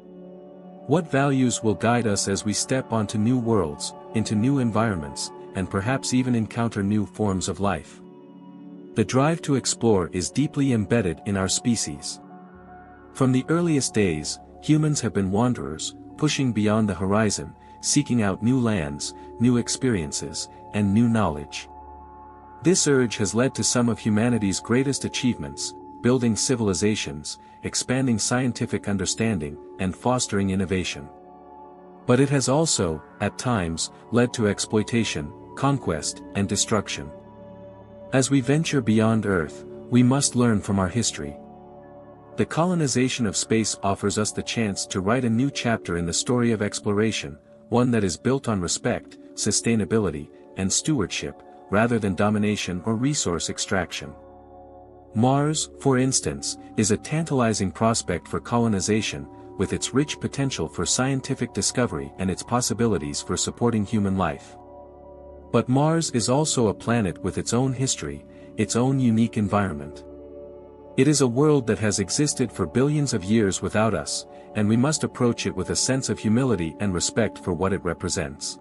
What values will guide us as we step onto new worlds, into new environments, and perhaps even encounter new forms of life? The drive to explore is deeply embedded in our species. From the earliest days, humans have been wanderers, pushing beyond the horizon, seeking out new lands, new experiences, and new knowledge. This urge has led to some of humanity's greatest achievements, building civilizations, expanding scientific understanding, and fostering innovation. But it has also, at times, led to exploitation, conquest, and destruction. As we venture beyond Earth, we must learn from our history. The colonization of space offers us the chance to write a new chapter in the story of exploration, one that is built on respect, sustainability, and stewardship, rather than domination or resource extraction. Mars, for instance, is a tantalizing prospect for colonization, with its rich potential for scientific discovery and its possibilities for supporting human life. But Mars is also a planet with its own history, its own unique environment. It is a world that has existed for billions of years without us, and we must approach it with a sense of humility and respect for what it represents.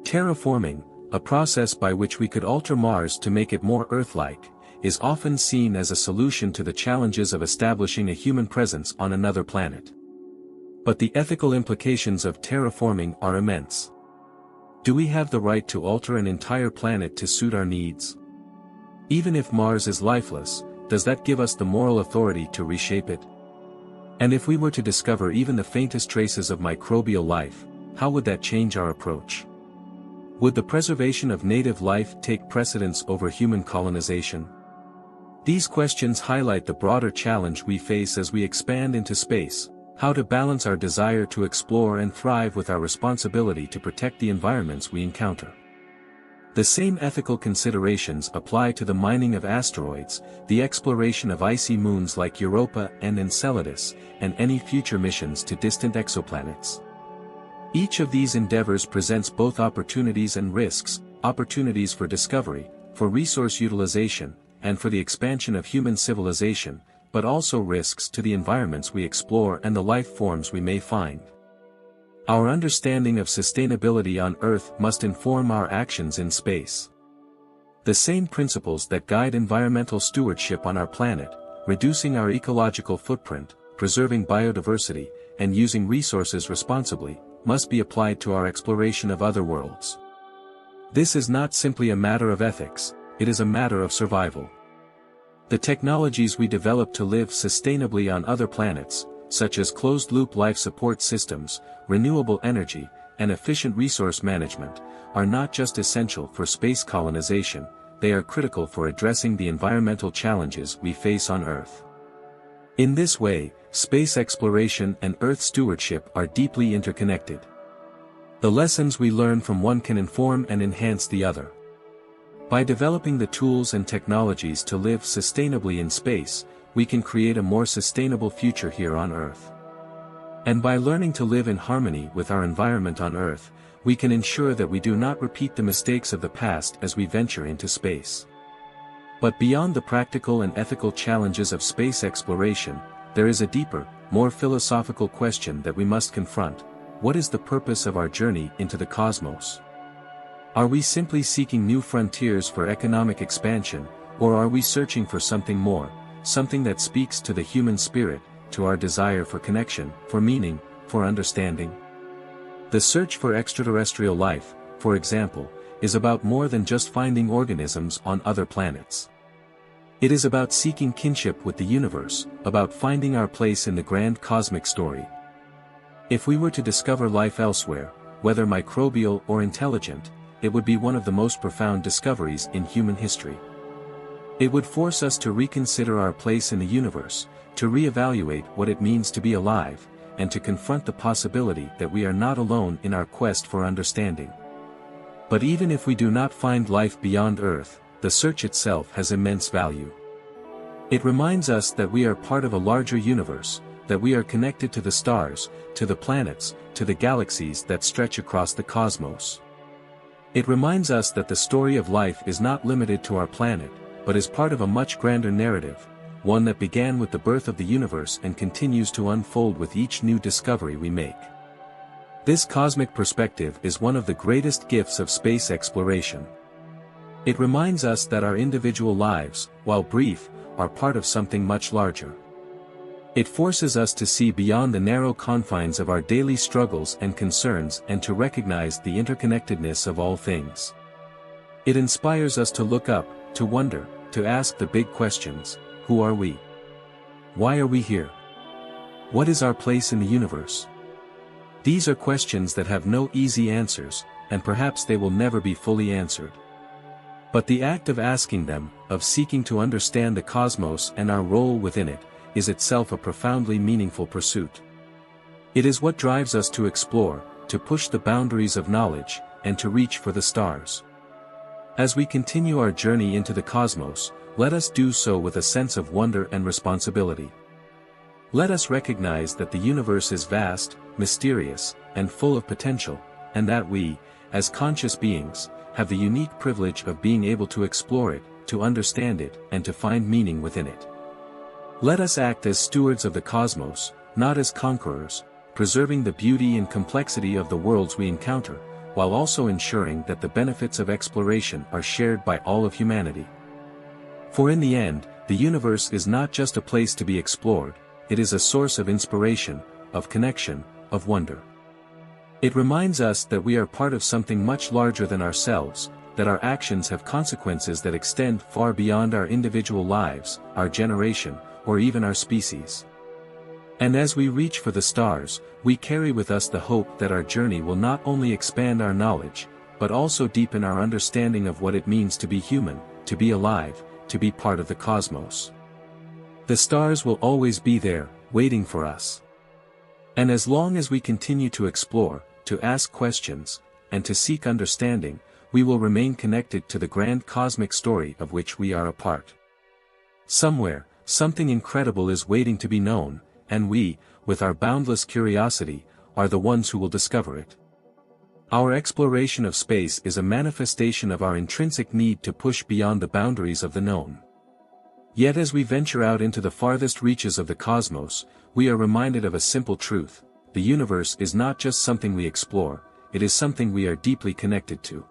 Terraforming, a process by which we could alter Mars to make it more Earth-like, is often seen as a solution to the challenges of establishing a human presence on another planet. But the ethical implications of terraforming are immense. Do we have the right to alter an entire planet to suit our needs? Even if Mars is lifeless, does that give us the moral authority to reshape it? And if we were to discover even the faintest traces of microbial life, how would that change our approach? Would the preservation of native life take precedence over human colonization? These questions highlight the broader challenge we face as we expand into space: how to balance our desire to explore and thrive with our responsibility to protect the environments we encounter. The same ethical considerations apply to the mining of asteroids, the exploration of icy moons like Europa and Enceladus, and any future missions to distant exoplanets. Each of these endeavors presents both opportunities and risks: opportunities for discovery, for resource utilization, and for the expansion of human civilization, but also risks to the environments we explore and the life forms we may find. Our understanding of sustainability on Earth must inform our actions in space. The same principles that guide environmental stewardship on our planet, reducing our ecological footprint, preserving biodiversity, and using resources responsibly, must be applied to our exploration of other worlds. This is not simply a matter of ethics, it is a matter of survival. The technologies we develop to live sustainably on other planets, such as closed-loop life support systems, renewable energy, and efficient resource management, are not just essential for space colonization, they are critical for addressing the environmental challenges we face on Earth. In this way, space exploration and Earth stewardship are deeply interconnected. The lessons we learn from one can inform and enhance the other. By developing the tools and technologies to live sustainably in space, we can create a more sustainable future here on Earth. And by learning to live in harmony with our environment on Earth, we can ensure that we do not repeat the mistakes of the past as we venture into space. But beyond the practical and ethical challenges of space exploration, there is a deeper, more philosophical question that we must confront: what is the purpose of our journey into the cosmos? Are we simply seeking new frontiers for economic expansion, or are we searching for something more, something that speaks to the human spirit, to our desire for connection, for meaning, for understanding? The search for extraterrestrial life, for example, is about more than just finding organisms on other planets. It is about seeking kinship with the universe, about finding our place in the grand cosmic story. If we were to discover life elsewhere, whether microbial or intelligent, it would be one of the most profound discoveries in human history. It would force us to reconsider our place in the universe, to reevaluate what it means to be alive, and to confront the possibility that we are not alone in our quest for understanding. But even if we do not find life beyond Earth, the search itself has immense value. It reminds us that we are part of a larger universe, that we are connected to the stars, to the planets, to the galaxies that stretch across the cosmos. It reminds us that the story of life is not limited to our planet, but is part of a much grander narrative, one that began with the birth of the universe and continues to unfold with each new discovery we make. This cosmic perspective is one of the greatest gifts of space exploration. It reminds us that our individual lives, while brief, are part of something much larger. It forces us to see beyond the narrow confines of our daily struggles and concerns and to recognize the interconnectedness of all things. It inspires us to look up, to wonder, to ask the big questions: who are we? Why are we here? What is our place in the universe? These are questions that have no easy answers, and perhaps they will never be fully answered. But the act of asking them, of seeking to understand the cosmos and our role within it, is itself a profoundly meaningful pursuit. It is what drives us to explore, to push the boundaries of knowledge, and to reach for the stars. As we continue our journey into the cosmos, let us do so with a sense of wonder and responsibility. Let us recognize that the universe is vast, mysterious, and full of potential, and that we, as conscious beings, have the unique privilege of being able to explore it, to understand it, and to find meaning within it. Let us act as stewards of the cosmos, not as conquerors, preserving the beauty and complexity of the worlds we encounter, while also ensuring that the benefits of exploration are shared by all of humanity. For in the end, the universe is not just a place to be explored, it is a source of inspiration, of connection, of wonder. It reminds us that we are part of something much larger than ourselves, that our actions have consequences that extend far beyond our individual lives, our generation, or even our species. And as we reach for the stars, we carry with us the hope that our journey will not only expand our knowledge, but also deepen our understanding of what it means to be human, to be alive, to be part of the cosmos. The stars will always be there, waiting for us. And as long as we continue to explore, to ask questions, and to seek understanding, we will remain connected to the grand cosmic story of which we are a part. Somewhere, something incredible is waiting to be known, and we, with our boundless curiosity, are the ones who will discover it. Our exploration of space is a manifestation of our intrinsic need to push beyond the boundaries of the known. Yet as we venture out into the farthest reaches of the cosmos, we are reminded of a simple truth: the universe is not just something we explore, it is something we are deeply connected to.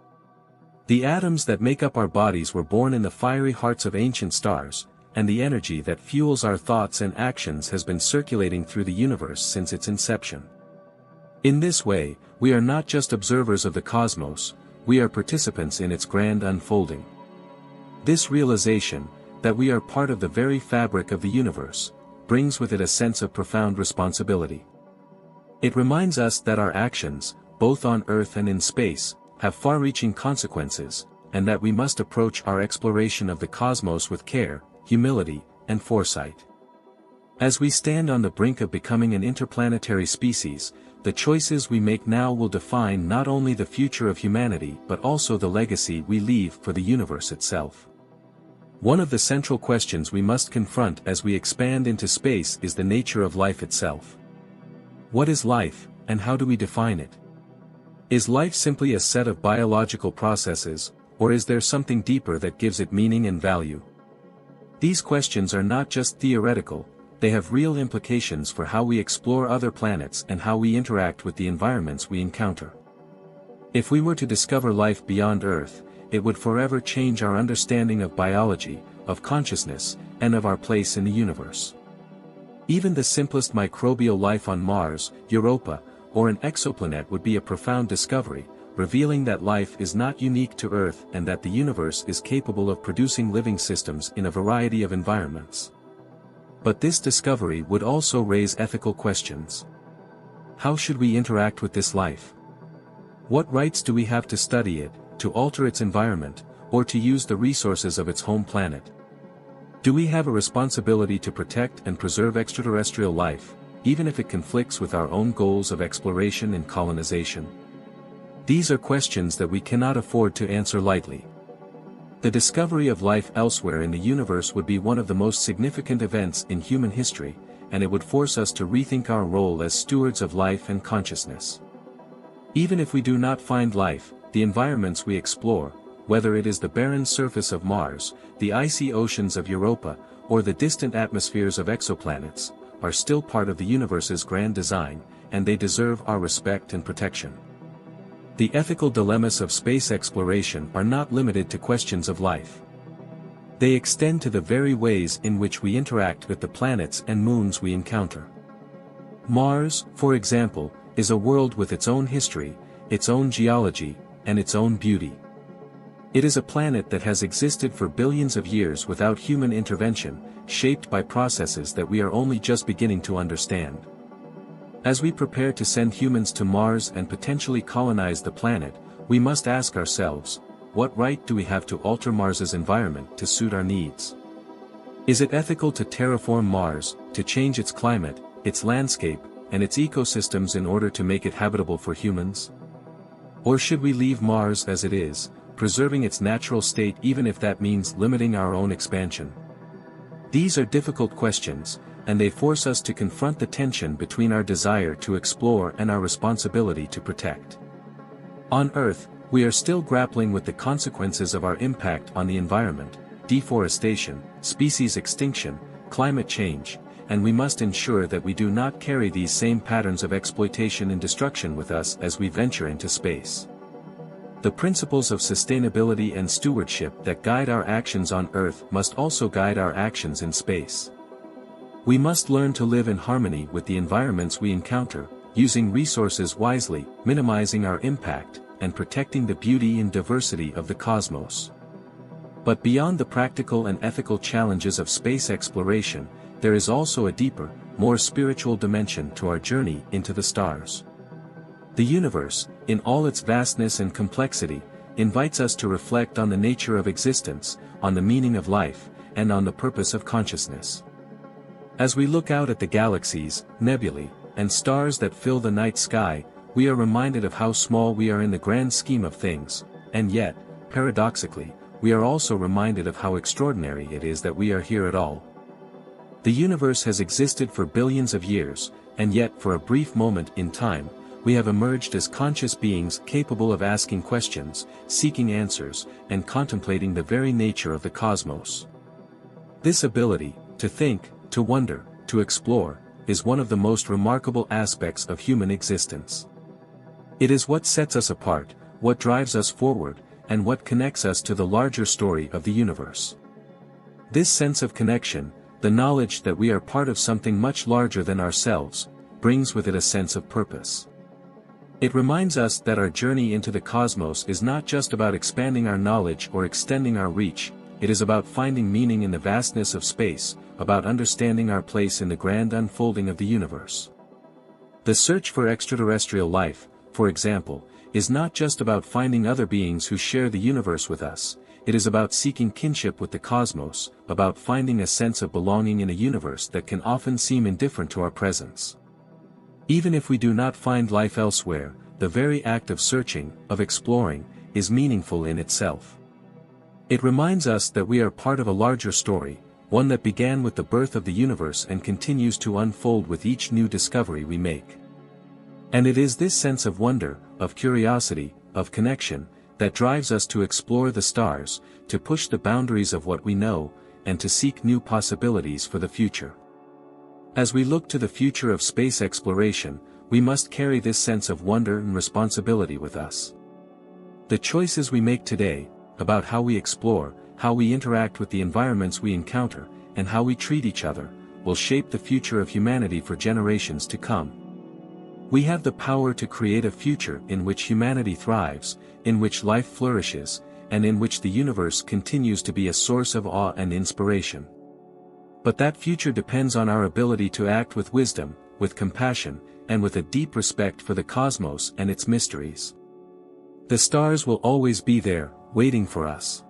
The atoms that make up our bodies were born in the fiery hearts of ancient stars, and the energy that fuels our thoughts and actions has been circulating through the universe since its inception. In this way, we are not just observers of the cosmos, we are participants in its grand unfolding. This realization, that we are part of the very fabric of the universe, brings with it a sense of profound responsibility. It reminds us that our actions, both on Earth and in space, have far-reaching consequences, and that we must approach our exploration of the cosmos with care, humility, and foresight. As we stand on the brink of becoming an interplanetary species, the choices we make now will define not only the future of humanity but also the legacy we leave for the universe itself. One of the central questions we must confront as we expand into space is the nature of life itself. What is life, and how do we define it? Is life simply a set of biological processes, or is there something deeper that gives it meaning and value? These questions are not just theoretical, they have real implications for how we explore other planets and how we interact with the environments we encounter. If we were to discover life beyond Earth, it would forever change our understanding of biology, of consciousness, and of our place in the universe. Even the simplest microbial life on Mars, Europa, or an exoplanet would be a profound discovery, revealing that life is not unique to Earth and that the universe is capable of producing living systems in a variety of environments. But this discovery would also raise ethical questions. How should we interact with this life? What rights do we have to study it, to alter its environment, or to use the resources of its home planet? Do we have a responsibility to protect and preserve extraterrestrial life, even if it conflicts with our own goals of exploration and colonization? These are questions that we cannot afford to answer lightly. The discovery of life elsewhere in the universe would be one of the most significant events in human history, and it would force us to rethink our role as stewards of life and consciousness. Even if we do not find life, the environments we explore, whether it is the barren surface of Mars, the icy oceans of Europa, or the distant atmospheres of exoplanets, are still part of the universe's grand design, and they deserve our respect and protection. The ethical dilemmas of space exploration are not limited to questions of life. They extend to the very ways in which we interact with the planets and moons we encounter. Mars, for example, is a world with its own history, its own geology, and its own beauty. It is a planet that has existed for billions of years without human intervention, shaped by processes that we are only just beginning to understand. As we prepare to send humans to Mars and potentially colonize the planet, we must ask ourselves, what right do we have to alter Mars's environment to suit our needs? Is it ethical to terraform Mars, to change its climate, its landscape, and its ecosystems in order to make it habitable for humans? Or should we leave Mars as it is, preserving its natural state even if that means limiting our own expansion? These are difficult questions, and they force us to confront the tension between our desire to explore and our responsibility to protect. On Earth, we are still grappling with the consequences of our impact on the environment, deforestation, species extinction, climate change, and we must ensure that we do not carry these same patterns of exploitation and destruction with us as we venture into space. The principles of sustainability and stewardship that guide our actions on Earth must also guide our actions in space. We must learn to live in harmony with the environments we encounter, using resources wisely, minimizing our impact, and protecting the beauty and diversity of the cosmos. But beyond the practical and ethical challenges of space exploration, there is also a deeper, more spiritual dimension to our journey into the stars. The universe, in all its vastness and complexity, invites us to reflect on the nature of existence, on the meaning of life, and on the purpose of consciousness. As we look out at the galaxies, nebulae, and stars that fill the night sky, we are reminded of how small we are in the grand scheme of things, and yet, paradoxically, we are also reminded of how extraordinary it is that we are here at all. The universe has existed for billions of years, and yet for a brief moment in time, we have emerged as conscious beings capable of asking questions, seeking answers, and contemplating the very nature of the cosmos. This ability, to think, to wonder, to explore, is one of the most remarkable aspects of human existence. It is what sets us apart, what drives us forward, and what connects us to the larger story of the universe. This sense of connection, the knowledge that we are part of something much larger than ourselves, brings with it a sense of purpose. It reminds us that our journey into the cosmos is not just about expanding our knowledge or extending our reach, it is about finding meaning in the vastness of space, about understanding our place in the grand unfolding of the universe. The search for extraterrestrial life, for example, is not just about finding other beings who share the universe with us, it is about seeking kinship with the cosmos, about finding a sense of belonging in a universe that can often seem indifferent to our presence. Even if we do not find life elsewhere, the very act of searching, of exploring, is meaningful in itself. It reminds us that we are part of a larger story, one that began with the birth of the universe and continues to unfold with each new discovery we make. And it is this sense of wonder, of curiosity, of connection, that drives us to explore the stars, to push the boundaries of what we know, and to seek new possibilities for the future. As we look to the future of space exploration, we must carry this sense of wonder and responsibility with us. The choices we make today, about how we explore, how we interact with the environments we encounter, and how we treat each other, will shape the future of humanity for generations to come. We have the power to create a future in which humanity thrives, in which life flourishes, and in which the universe continues to be a source of awe and inspiration. But that future depends on our ability to act with wisdom, with compassion, and with a deep respect for the cosmos and its mysteries. The stars will always be there, waiting for us.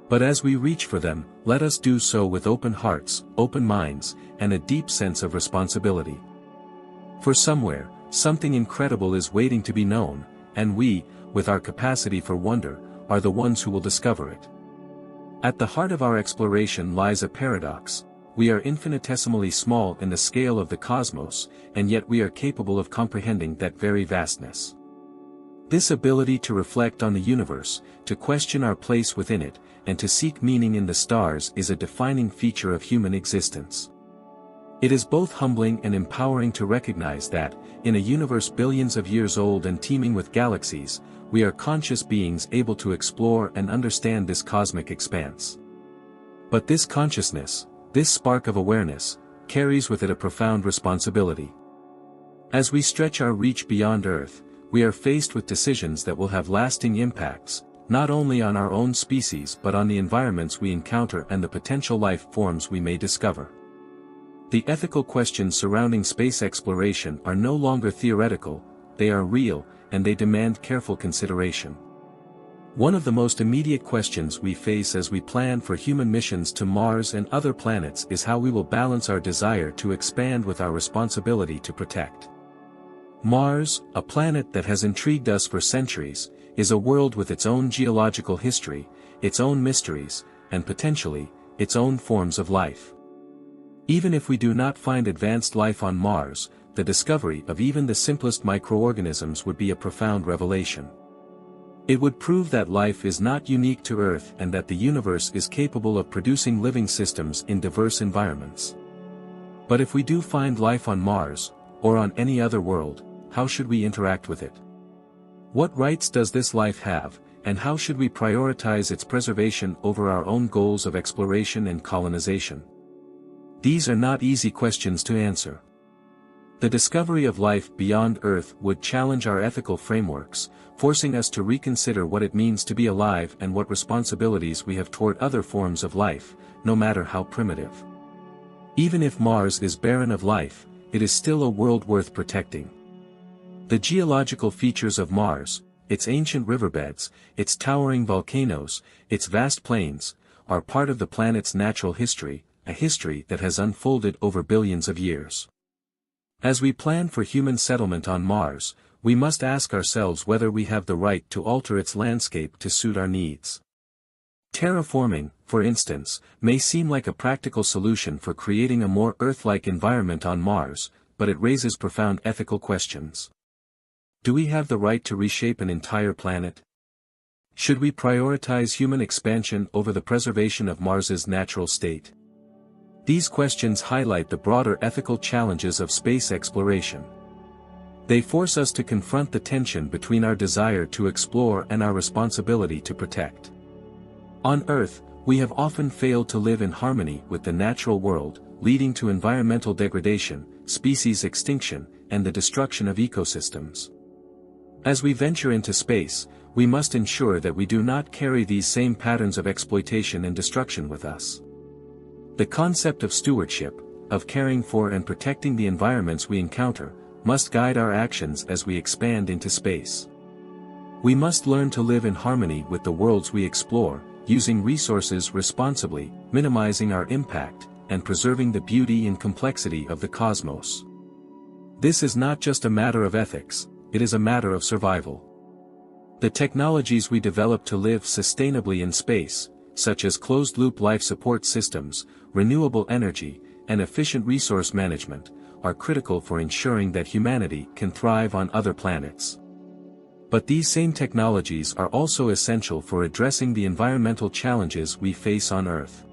But as we reach for them, let us do so with open hearts, open minds, and a deep sense of responsibility. For somewhere, something incredible is waiting to be known, and we, with our capacity for wonder, are the ones who will discover it. At the heart of our exploration lies a paradox. We are infinitesimally small in the scale of the cosmos, and yet we are capable of comprehending that very vastness. This ability to reflect on the universe, to question our place within it, and to seek meaning in the stars is a defining feature of human existence. It is both humbling and empowering to recognize that, in a universe billions of years old and teeming with galaxies, we are conscious beings able to explore and understand this cosmic expanse. But this consciousness, this spark of awareness, carries with it a profound responsibility. As we stretch our reach beyond Earth, we are faced with decisions that will have lasting impacts, not only on our own species but on the environments we encounter and the potential life forms we may discover. The ethical questions surrounding space exploration are no longer theoretical, they are real, and they demand careful consideration. One of the most immediate questions we face as we plan for human missions to Mars and other planets is how we will balance our desire to expand with our responsibility to protect. Mars, a planet that has intrigued us for centuries, is a world with its own geological history, its own mysteries, and potentially, its own forms of life. Even if we do not find advanced life on Mars, the discovery of even the simplest microorganisms would be a profound revelation. It would prove that life is not unique to Earth and that the universe is capable of producing living systems in diverse environments. But if we do find life on Mars, or on any other world, how should we interact with it? What rights does this life have, and how should we prioritize its preservation over our own goals of exploration and colonization? These are not easy questions to answer. The discovery of life beyond Earth would challenge our ethical frameworks, forcing us to reconsider what it means to be alive and what responsibilities we have toward other forms of life, no matter how primitive. Even if Mars is barren of life, it is still a world worth protecting. The geological features of Mars, its ancient riverbeds, its towering volcanoes, its vast plains, are part of the planet's natural history, a history that has unfolded over billions of years. As we plan for human settlement on Mars, we must ask ourselves whether we have the right to alter its landscape to suit our needs. Terraforming, for instance, may seem like a practical solution for creating a more Earth-like environment on Mars, but it raises profound ethical questions. Do we have the right to reshape an entire planet? Should we prioritize human expansion over the preservation of Mars's natural state? These questions highlight the broader ethical challenges of space exploration. They force us to confront the tension between our desire to explore and our responsibility to protect. On Earth, we have often failed to live in harmony with the natural world, leading to environmental degradation, species extinction, and the destruction of ecosystems. As we venture into space, we must ensure that we do not carry these same patterns of exploitation and destruction with us. The concept of stewardship, of caring for and protecting the environments we encounter, must guide our actions as we expand into space. We must learn to live in harmony with the worlds we explore, using resources responsibly, minimizing our impact, and preserving the beauty and complexity of the cosmos. This is not just a matter of ethics, it is a matter of survival. The technologies we develop to live sustainably in space, such as closed-loop life support systems, renewable energy, and efficient resource management, are critical for ensuring that humanity can thrive on other planets. But these same technologies are also essential for addressing the environmental challenges we face on Earth.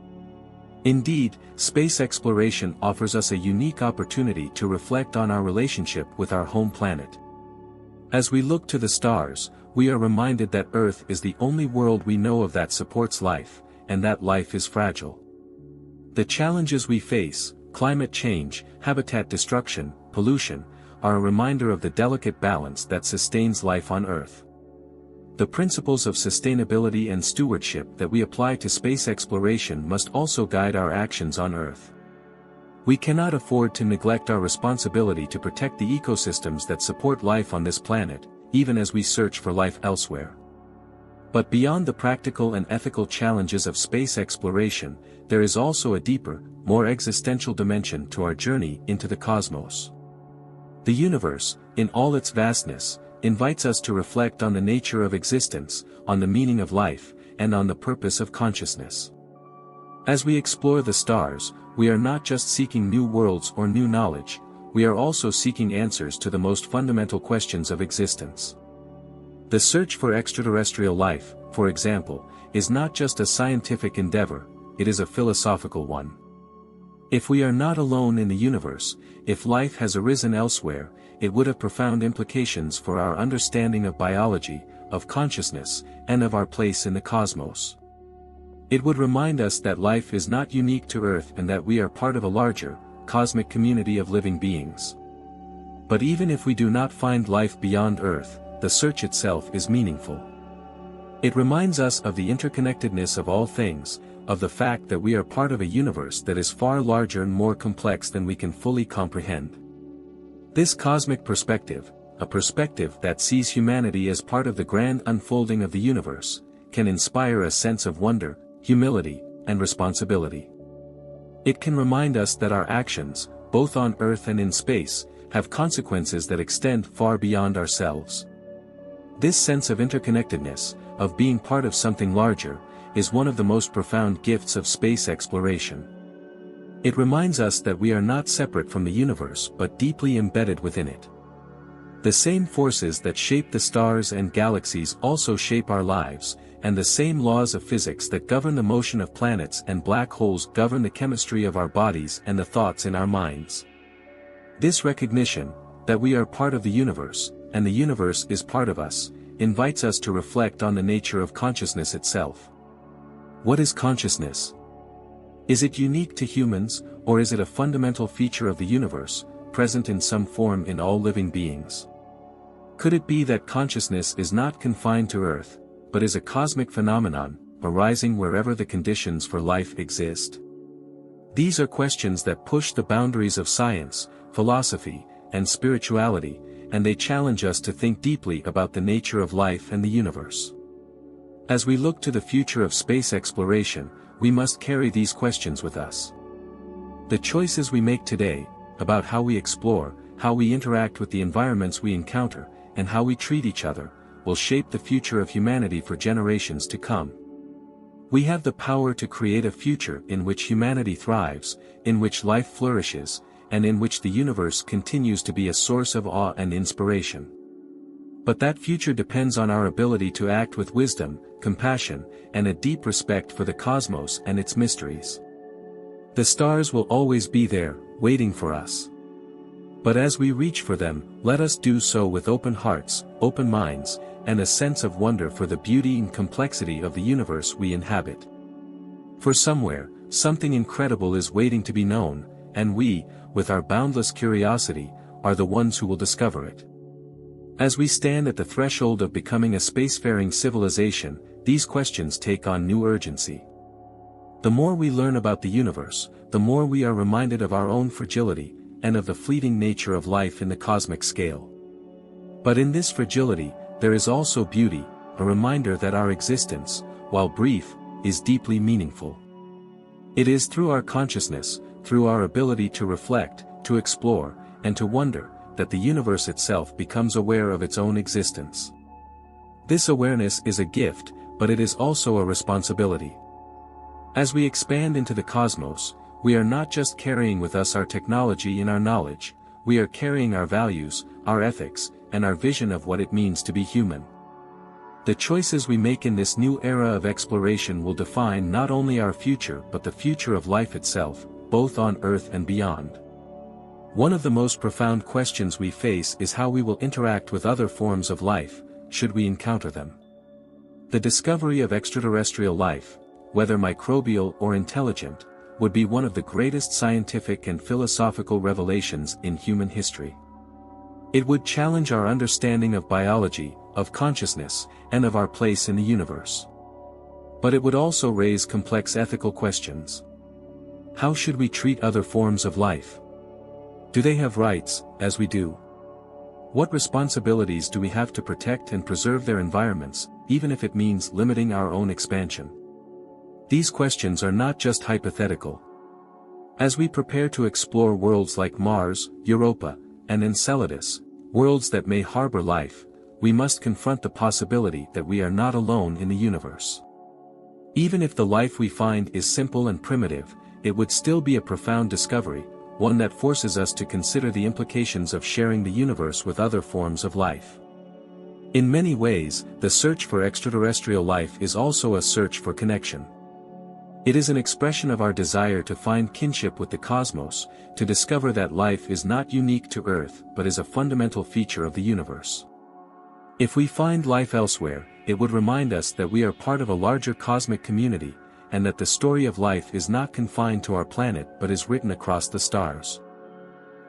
Indeed, space exploration offers us a unique opportunity to reflect on our relationship with our home planet. As we look to the stars, we are reminded that Earth is the only world we know of that supports life, and that life is fragile. The challenges we face, climate change, habitat destruction, pollution, are a reminder of the delicate balance that sustains life on Earth. The principles of sustainability and stewardship that we apply to space exploration must also guide our actions on Earth. We cannot afford to neglect our responsibility to protect the ecosystems that support life on this planet, even as we search for life elsewhere. But beyond the practical and ethical challenges of space exploration, there is also a deeper, more existential dimension to our journey into the cosmos. The universe, in all its vastness, invites us to reflect on the nature of existence, on the meaning of life, and on the purpose of consciousness. As we explore the stars, we are not just seeking new worlds or new knowledge, we are also seeking answers to the most fundamental questions of existence. The search for extraterrestrial life, for example, is not just a scientific endeavor, it is a philosophical one. If we are not alone in the universe, if life has arisen elsewhere, it would have profound implications for our understanding of biology, of consciousness, and of our place in the cosmos. It would remind us that life is not unique to Earth and that we are part of a larger, cosmic community of living beings. But even if we do not find life beyond Earth, the search itself is meaningful. It reminds us of the interconnectedness of all things, of the fact that we are part of a universe that is far larger and more complex than we can fully comprehend. This cosmic perspective, a perspective that sees humanity as part of the grand unfolding of the universe, can inspire a sense of wonder, humility, and responsibility. It can remind us that our actions, both on Earth and in space, have consequences that extend far beyond ourselves. This sense of interconnectedness, of being part of something larger, is one of the most profound gifts of space exploration. It reminds us that we are not separate from the universe but deeply embedded within it. The same forces that shape the stars and galaxies also shape our lives, and the same laws of physics that govern the motion of planets and black holes govern the chemistry of our bodies and the thoughts in our minds. This recognition, that we are part of the universe, and the universe is part of us, invites us to reflect on the nature of consciousness itself. What is consciousness? Is it unique to humans, or is it a fundamental feature of the universe, present in some form in all living beings? Could it be that consciousness is not confined to Earth, but is a cosmic phenomenon, arising wherever the conditions for life exist? These are questions that push the boundaries of science, philosophy, and spirituality, and they challenge us to think deeply about the nature of life and the universe. As we look to the future of space exploration, we must carry these questions with us. The choices we make today, about how we explore, how we interact with the environments we encounter, and how we treat each other, will shape the future of humanity for generations to come. We have the power to create a future in which humanity thrives, in which life flourishes, and in which the universe continues to be a source of awe and inspiration. But that future depends on our ability to act with wisdom, compassion, and a deep respect for the cosmos and its mysteries. The stars will always be there, waiting for us. But as we reach for them, let us do so with open hearts, open minds, and a sense of wonder for the beauty and complexity of the universe we inhabit. For somewhere, something incredible is waiting to be known, and we, with our boundless curiosity, are the ones who will discover it. As we stand at the threshold of becoming a spacefaring civilization, these questions take on new urgency. The more we learn about the universe, the more we are reminded of our own fragility, and of the fleeting nature of life in the cosmic scale. But in this fragility, there is also beauty, a reminder that our existence, while brief, is deeply meaningful. It is through our consciousness, through our ability to reflect, to explore, and to wonder, that the universe itself becomes aware of its own existence. This awareness is a gift, but it is also a responsibility. As we expand into the cosmos, we are not just carrying with us our technology and our knowledge, we are carrying our values, our ethics, and our vision of what it means to be human. The choices we make in this new era of exploration will define not only our future but the future of life itself, both on Earth and beyond. One of the most profound questions we face is how we will interact with other forms of life, should we encounter them. The discovery of extraterrestrial life, whether microbial or intelligent, would be one of the greatest scientific and philosophical revelations in human history. It would challenge our understanding of biology, of consciousness, and of our place in the universe. But it would also raise complex ethical questions. How should we treat other forms of life? Do they have rights, as we do? What responsibilities do we have to protect and preserve their environments, even if it means limiting our own expansion? These questions are not just hypothetical. As we prepare to explore worlds like Mars, Europa, and Enceladus, worlds that may harbor life, we must confront the possibility that we are not alone in the universe. Even if the life we find is simple and primitive, it would still be a profound discovery, one that forces us to consider the implications of sharing the universe with other forms of life. In many ways, the search for extraterrestrial life is also a search for connection. It is an expression of our desire to find kinship with the cosmos, to discover that life is not unique to Earth but is a fundamental feature of the universe. If we find life elsewhere, it would remind us that we are part of a larger cosmic community, and that the story of life is not confined to our planet but is written across the stars.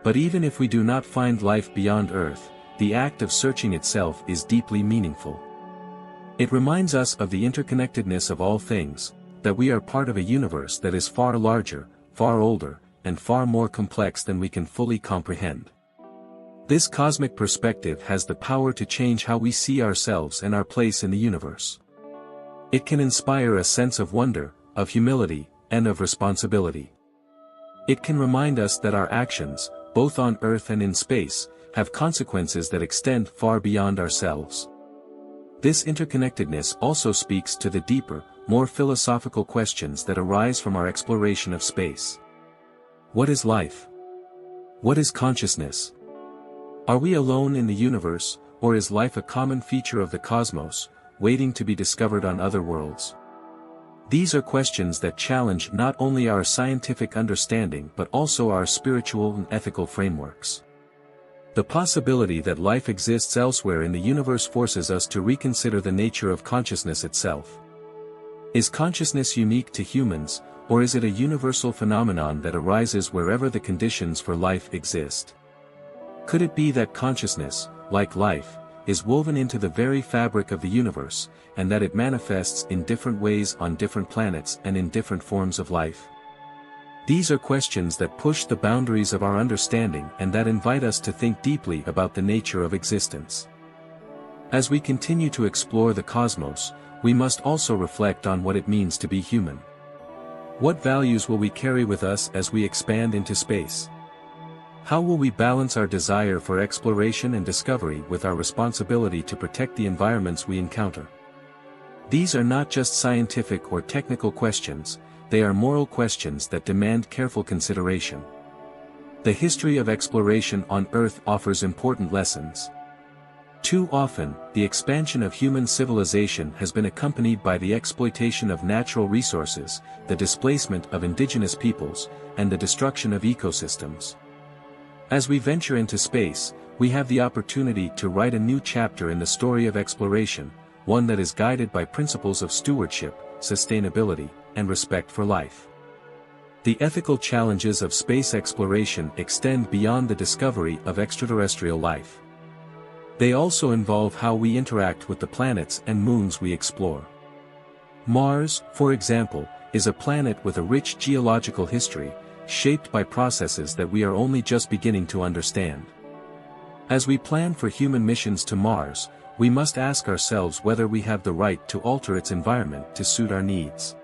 But even if we do not find life beyond Earth, the act of searching itself is deeply meaningful. It reminds us of the interconnectedness of all things, that we are part of a universe that is far larger, far older, and far more complex than we can fully comprehend. This cosmic perspective has the power to change how we see ourselves and our place in the universe. It can inspire a sense of wonder, of humility, and of responsibility. It can remind us that our actions, both on Earth and in space, have consequences that extend far beyond ourselves. This interconnectedness also speaks to the deeper, more philosophical questions that arise from our exploration of space. What is life? What is consciousness? Are we alone in the universe, or is life a common feature of the cosmos, waiting to be discovered on other worlds? These are questions that challenge not only our scientific understanding but also our spiritual and ethical frameworks. The possibility that life exists elsewhere in the universe forces us to reconsider the nature of consciousness itself. Is consciousness unique to humans, or is it a universal phenomenon that arises wherever the conditions for life exist? Could it be that consciousness, like life, is woven into the very fabric of the universe, and that it manifests in different ways on different planets and in different forms of life? These are questions that push the boundaries of our understanding and that invite us to think deeply about the nature of existence. As we continue to explore the cosmos, we must also reflect on what it means to be human. What values will we carry with us as we expand into space? How will we balance our desire for exploration and discovery with our responsibility to protect the environments we encounter? These are not just scientific or technical questions, they are moral questions that demand careful consideration. The history of exploration on Earth offers important lessons. Too often, the expansion of human civilization has been accompanied by the exploitation of natural resources, the displacement of indigenous peoples, and the destruction of ecosystems. As we venture into space, we have the opportunity to write a new chapter in the story of exploration, one that is guided by principles of stewardship, sustainability, and respect for life. The ethical challenges of space exploration extend beyond the discovery of extraterrestrial life. They also involve how we interact with the planets and moons we explore. Mars, for example, is a planet with a rich geological history, shaped by processes that we are only just beginning to understand. As we plan for human missions to Mars, we must ask ourselves whether we have the right to alter its environment to suit our needs.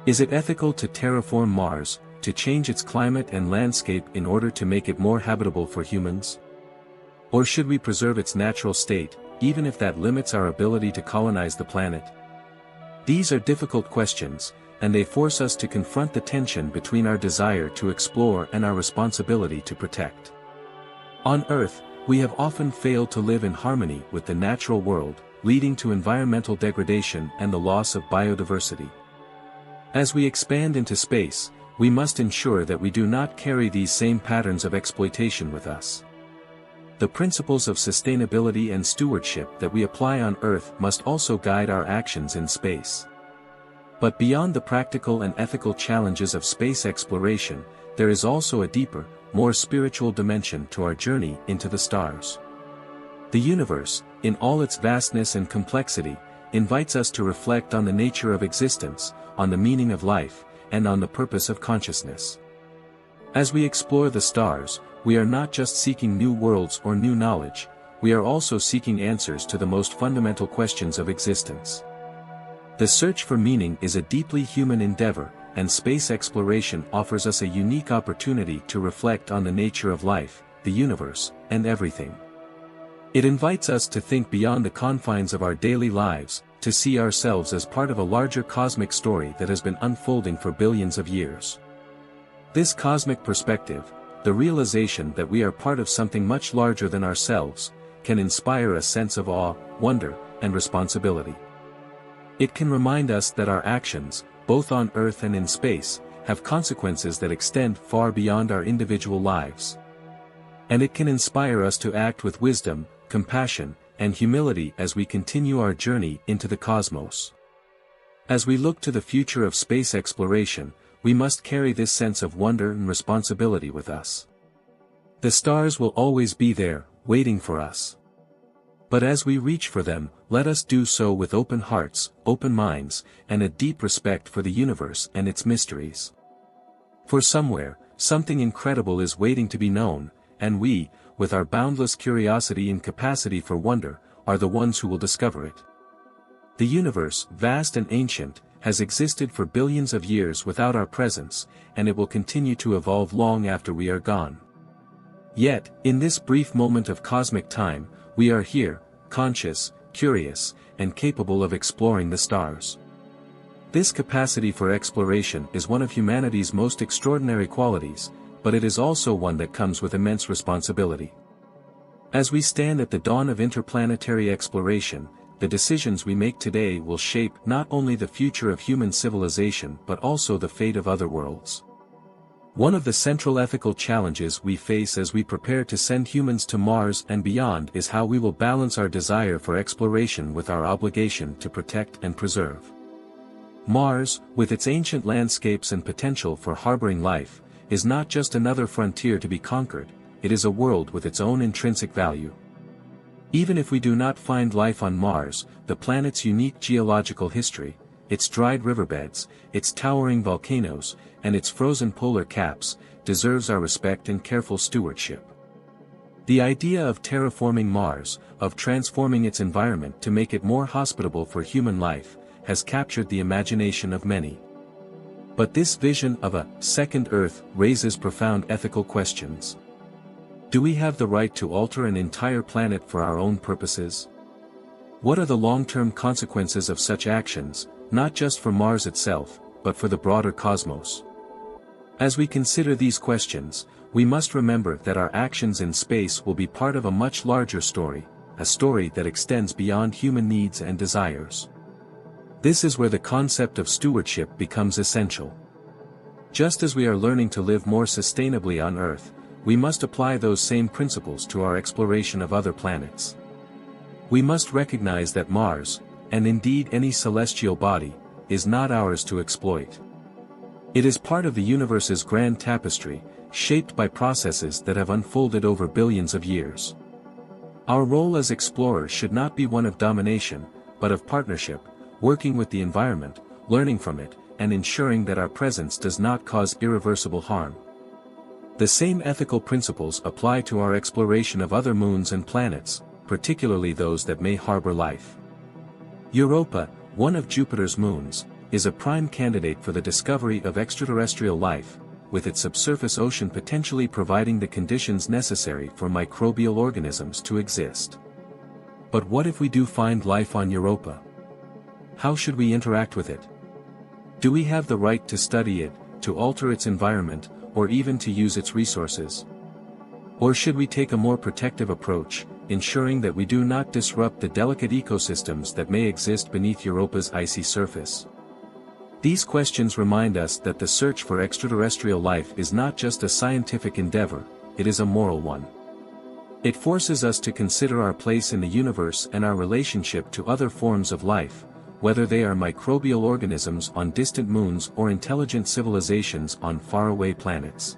Is it ethical to terraform Mars, to change its climate and landscape in order to make it more habitable for humans? Or should we preserve its natural state, even if that limits our ability to colonize the planet? These are difficult questions, and they force us to confront the tension between our desire to explore and our responsibility to protect. On Earth, we have often failed to live in harmony with the natural world, leading to environmental degradation and the loss of biodiversity. As we expand into space, we must ensure that we do not carry these same patterns of exploitation with us. The principles of sustainability and stewardship that we apply on Earth must also guide our actions in space. But beyond the practical and ethical challenges of space exploration, there is also a deeper, more spiritual dimension to our journey into the stars. The universe, in all its vastness and complexity, invites us to reflect on the nature of existence, on the meaning of life, and on the purpose of consciousness. As we explore the stars, we are not just seeking new worlds or new knowledge, we are also seeking answers to the most fundamental questions of existence. The search for meaning is a deeply human endeavor, and space exploration offers us a unique opportunity to reflect on the nature of life, the universe, and everything. It invites us to think beyond the confines of our daily lives, to see ourselves as part of a larger cosmic story that has been unfolding for billions of years. This cosmic perspective, the realization that we are part of something much larger than ourselves, can inspire a sense of awe, wonder, and responsibility. It can remind us that our actions, both on Earth and in space, have consequences that extend far beyond our individual lives. And it can inspire us to act with wisdom, compassion, and humility as we continue our journey into the cosmos. As we look to the future of space exploration, we must carry this sense of wonder and responsibility with us. The stars will always be there, waiting for us. But as we reach for them, let us do so with open hearts, open minds, and a deep respect for the universe and its mysteries. For somewhere, something incredible is waiting to be known, and we, with our boundless curiosity and capacity for wonder, are the ones who will discover it. The universe, vast and ancient, has existed for billions of years without our presence, and it will continue to evolve long after we are gone. Yet, in this brief moment of cosmic time, we are here, conscious, curious, and capable of exploring the stars. This capacity for exploration is one of humanity's most extraordinary qualities, but it is also one that comes with immense responsibility. As we stand at the dawn of interplanetary exploration, the decisions we make today will shape not only the future of human civilization but also the fate of other worlds. One of the central ethical challenges we face as we prepare to send humans to Mars and beyond is how we will balance our desire for exploration with our obligation to protect and preserve. Mars, with its ancient landscapes and potential for harboring life, is not just another frontier to be conquered, it is a world with its own intrinsic value. Even if we do not find life on Mars, the planet's unique geological history, its dried riverbeds, its towering volcanoes, and its frozen polar caps, deserves our respect and careful stewardship. The idea of terraforming Mars, of transforming its environment to make it more hospitable for human life, has captured the imagination of many. But this vision of a second Earth raises profound ethical questions. Do we have the right to alter an entire planet for our own purposes? What are the long-term consequences of such actions, not just for Mars itself, but for the broader cosmos? As we consider these questions, we must remember that our actions in space will be part of a much larger story, a story that extends beyond human needs and desires. This is where the concept of stewardship becomes essential. Just as we are learning to live more sustainably on Earth, we must apply those same principles to our exploration of other planets. We must recognize that Mars, and indeed any celestial body, is not ours to exploit. It is part of the universe's grand tapestry, shaped by processes that have unfolded over billions of years. Our role as explorers should not be one of domination, but of partnership, working with the environment, learning from it, and ensuring that our presence does not cause irreversible harm. The same ethical principles apply to our exploration of other moons and planets, particularly those that may harbor life. Europa, one of Jupiter's moons, is a prime candidate for the discovery of extraterrestrial life, with its subsurface ocean potentially providing the conditions necessary for microbial organisms to exist. But what if we do find life on Europa? How should we interact with it? Do we have the right to study it, to alter its environment, or even to use its resources? Or should we take a more protective approach, ensuring that we do not disrupt the delicate ecosystems that may exist beneath Europa's icy surface. These questions remind us that the search for extraterrestrial life is not just a scientific endeavor, it is a moral one. It forces us to consider our place in the universe and our relationship to other forms of life, whether they are microbial organisms on distant moons or intelligent civilizations on faraway planets.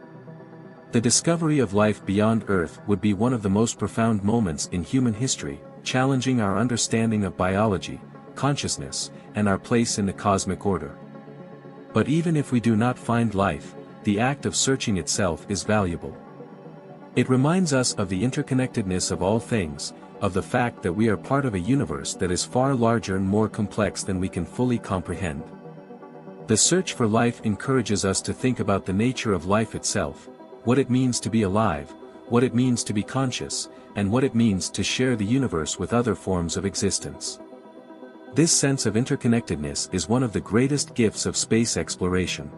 The discovery of life beyond Earth would be one of the most profound moments in human history, challenging our understanding of biology, consciousness, and our place in the cosmic order. But even if we do not find life, the act of searching itself is valuable. It reminds us of the interconnectedness of all things, of the fact that we are part of a universe that is far larger and more complex than we can fully comprehend. The search for life encourages us to think about the nature of life itself, what it means to be alive, what it means to be conscious, and what it means to share the universe with other forms of existence. This sense of interconnectedness is one of the greatest gifts of space exploration.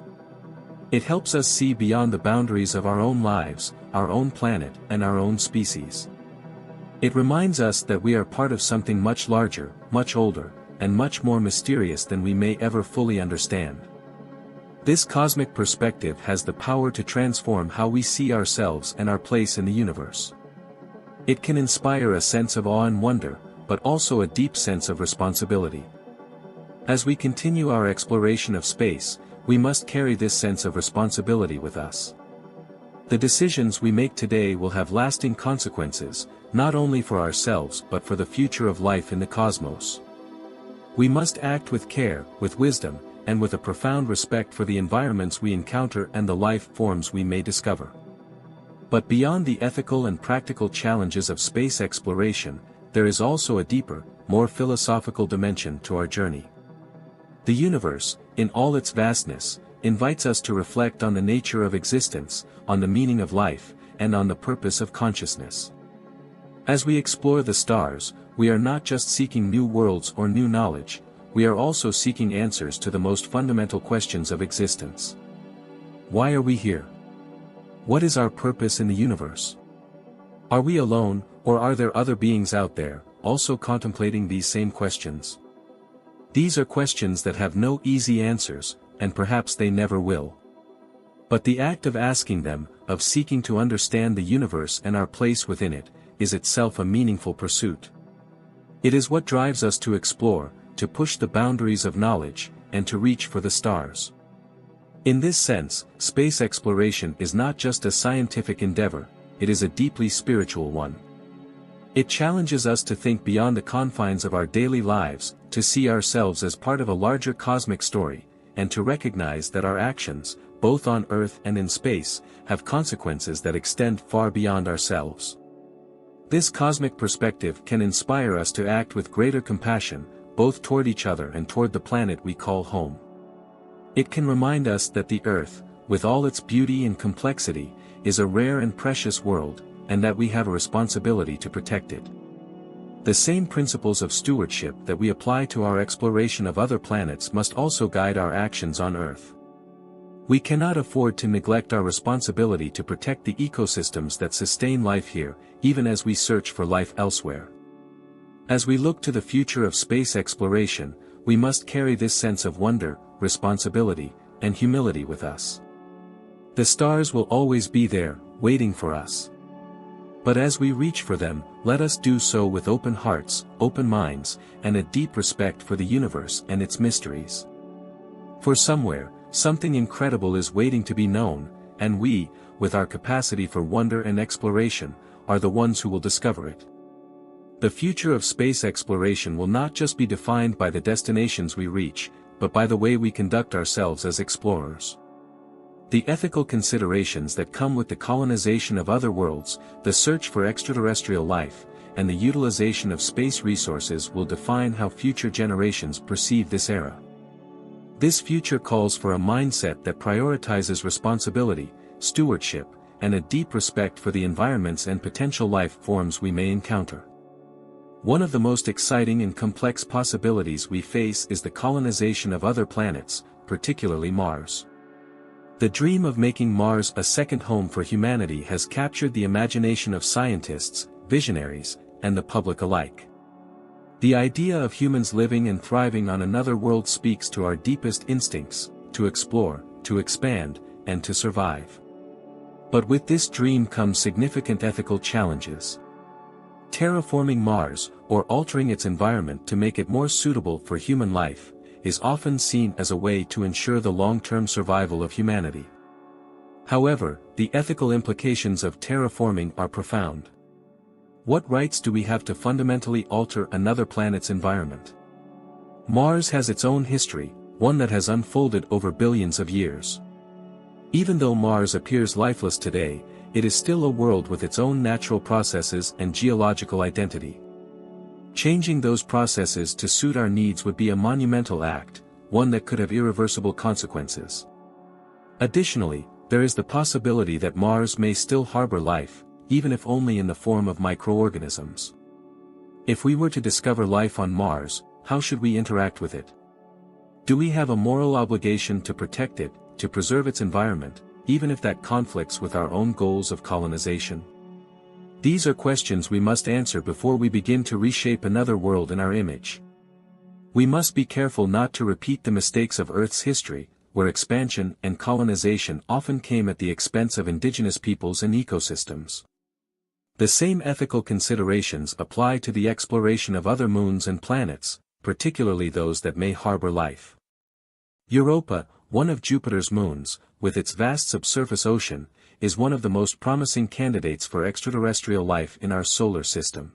It helps us see beyond the boundaries of our own lives, our own planet, and our own species. It reminds us that we are part of something much larger, much older, and much more mysterious than we may ever fully understand. This cosmic perspective has the power to transform how we see ourselves and our place in the universe. It can inspire a sense of awe and wonder, but also a deep sense of responsibility. As we continue our exploration of space, we must carry this sense of responsibility with us. The decisions we make today will have lasting consequences, not only for ourselves but for the future of life in the cosmos. We must act with care, with wisdom, and with a profound respect for the environments we encounter and the life forms we may discover. But beyond the ethical and practical challenges of space exploration, there is also a deeper, more philosophical dimension to our journey. The universe, in all its vastness, invites us to reflect on the nature of existence, on the meaning of life, and on the purpose of consciousness. As we explore the stars, we are not just seeking new worlds or new knowledge, we are also seeking answers to the most fundamental questions of existence. Why are we here? What is our purpose in the universe? Are we alone, or are there other beings out there, also contemplating these same questions? These are questions that have no easy answers, and perhaps they never will. But the act of asking them, of seeking to understand the universe and our place within it, is itself a meaningful pursuit. It is what drives us to explore, to push the boundaries of knowledge, and to reach for the stars. In this sense, space exploration is not just a scientific endeavor, it is a deeply spiritual one. It challenges us to think beyond the confines of our daily lives, to see ourselves as part of a larger cosmic story, and to recognize that our actions, both on Earth and in space, have consequences that extend far beyond ourselves. This cosmic perspective can inspire us to act with greater compassion, both toward each other and toward the planet we call home. It can remind us that the Earth, with all its beauty and complexity, is a rare and precious world, and that we have a responsibility to protect it. The same principles of stewardship that we apply to our exploration of other planets must also guide our actions on Earth. We cannot afford to neglect our responsibility to protect the ecosystems that sustain life here, even as we search for life elsewhere. As we look to the future of space exploration, we must carry this sense of wonder, responsibility, and humility with us. The stars will always be there, waiting for us. But as we reach for them, let us do so with open hearts, open minds, and a deep respect for the universe and its mysteries. For somewhere, something incredible is waiting to be known, and we, with our capacity for wonder and exploration, are the ones who will discover it. The future of space exploration will not just be defined by the destinations we reach, but by the way we conduct ourselves as explorers. The ethical considerations that come with the colonization of other worlds, the search for extraterrestrial life, and the utilization of space resources will define how future generations perceive this era. This future calls for a mindset that prioritizes responsibility, stewardship, and a deep respect for the environments and potential life forms we may encounter. One of the most exciting and complex possibilities we face is the colonization of other planets, particularly Mars. The dream of making Mars a second home for humanity has captured the imagination of scientists, visionaries, and the public alike. The idea of humans living and thriving on another world speaks to our deepest instincts, to explore, to expand, and to survive. But with this dream comes significant ethical challenges. Terraforming Mars, or altering its environment to make it more suitable for human life, is often seen as a way to ensure the long-term survival of humanity. However, the ethical implications of terraforming are profound. What rights do we have to fundamentally alter another planet's environment? Mars has its own history, one that has unfolded over billions of years. Even though Mars appears lifeless today, it is still a world with its own natural processes and geological identity. Changing those processes to suit our needs would be a monumental act, one that could have irreversible consequences. Additionally, there is the possibility that Mars may still harbor life, even if only in the form of microorganisms. If we were to discover life on Mars, how should we interact with it? Do we have a moral obligation to protect it, to preserve its environment, even if that conflicts with our own goals of colonization? These are questions we must answer before we begin to reshape another world in our image. We must be careful not to repeat the mistakes of Earth's history, where expansion and colonization often came at the expense of indigenous peoples and ecosystems. The same ethical considerations apply to the exploration of other moons and planets, particularly those that may harbor life. Europa, one of Jupiter's moons, with its vast subsurface ocean, is one of the most promising candidates for extraterrestrial life in our solar system.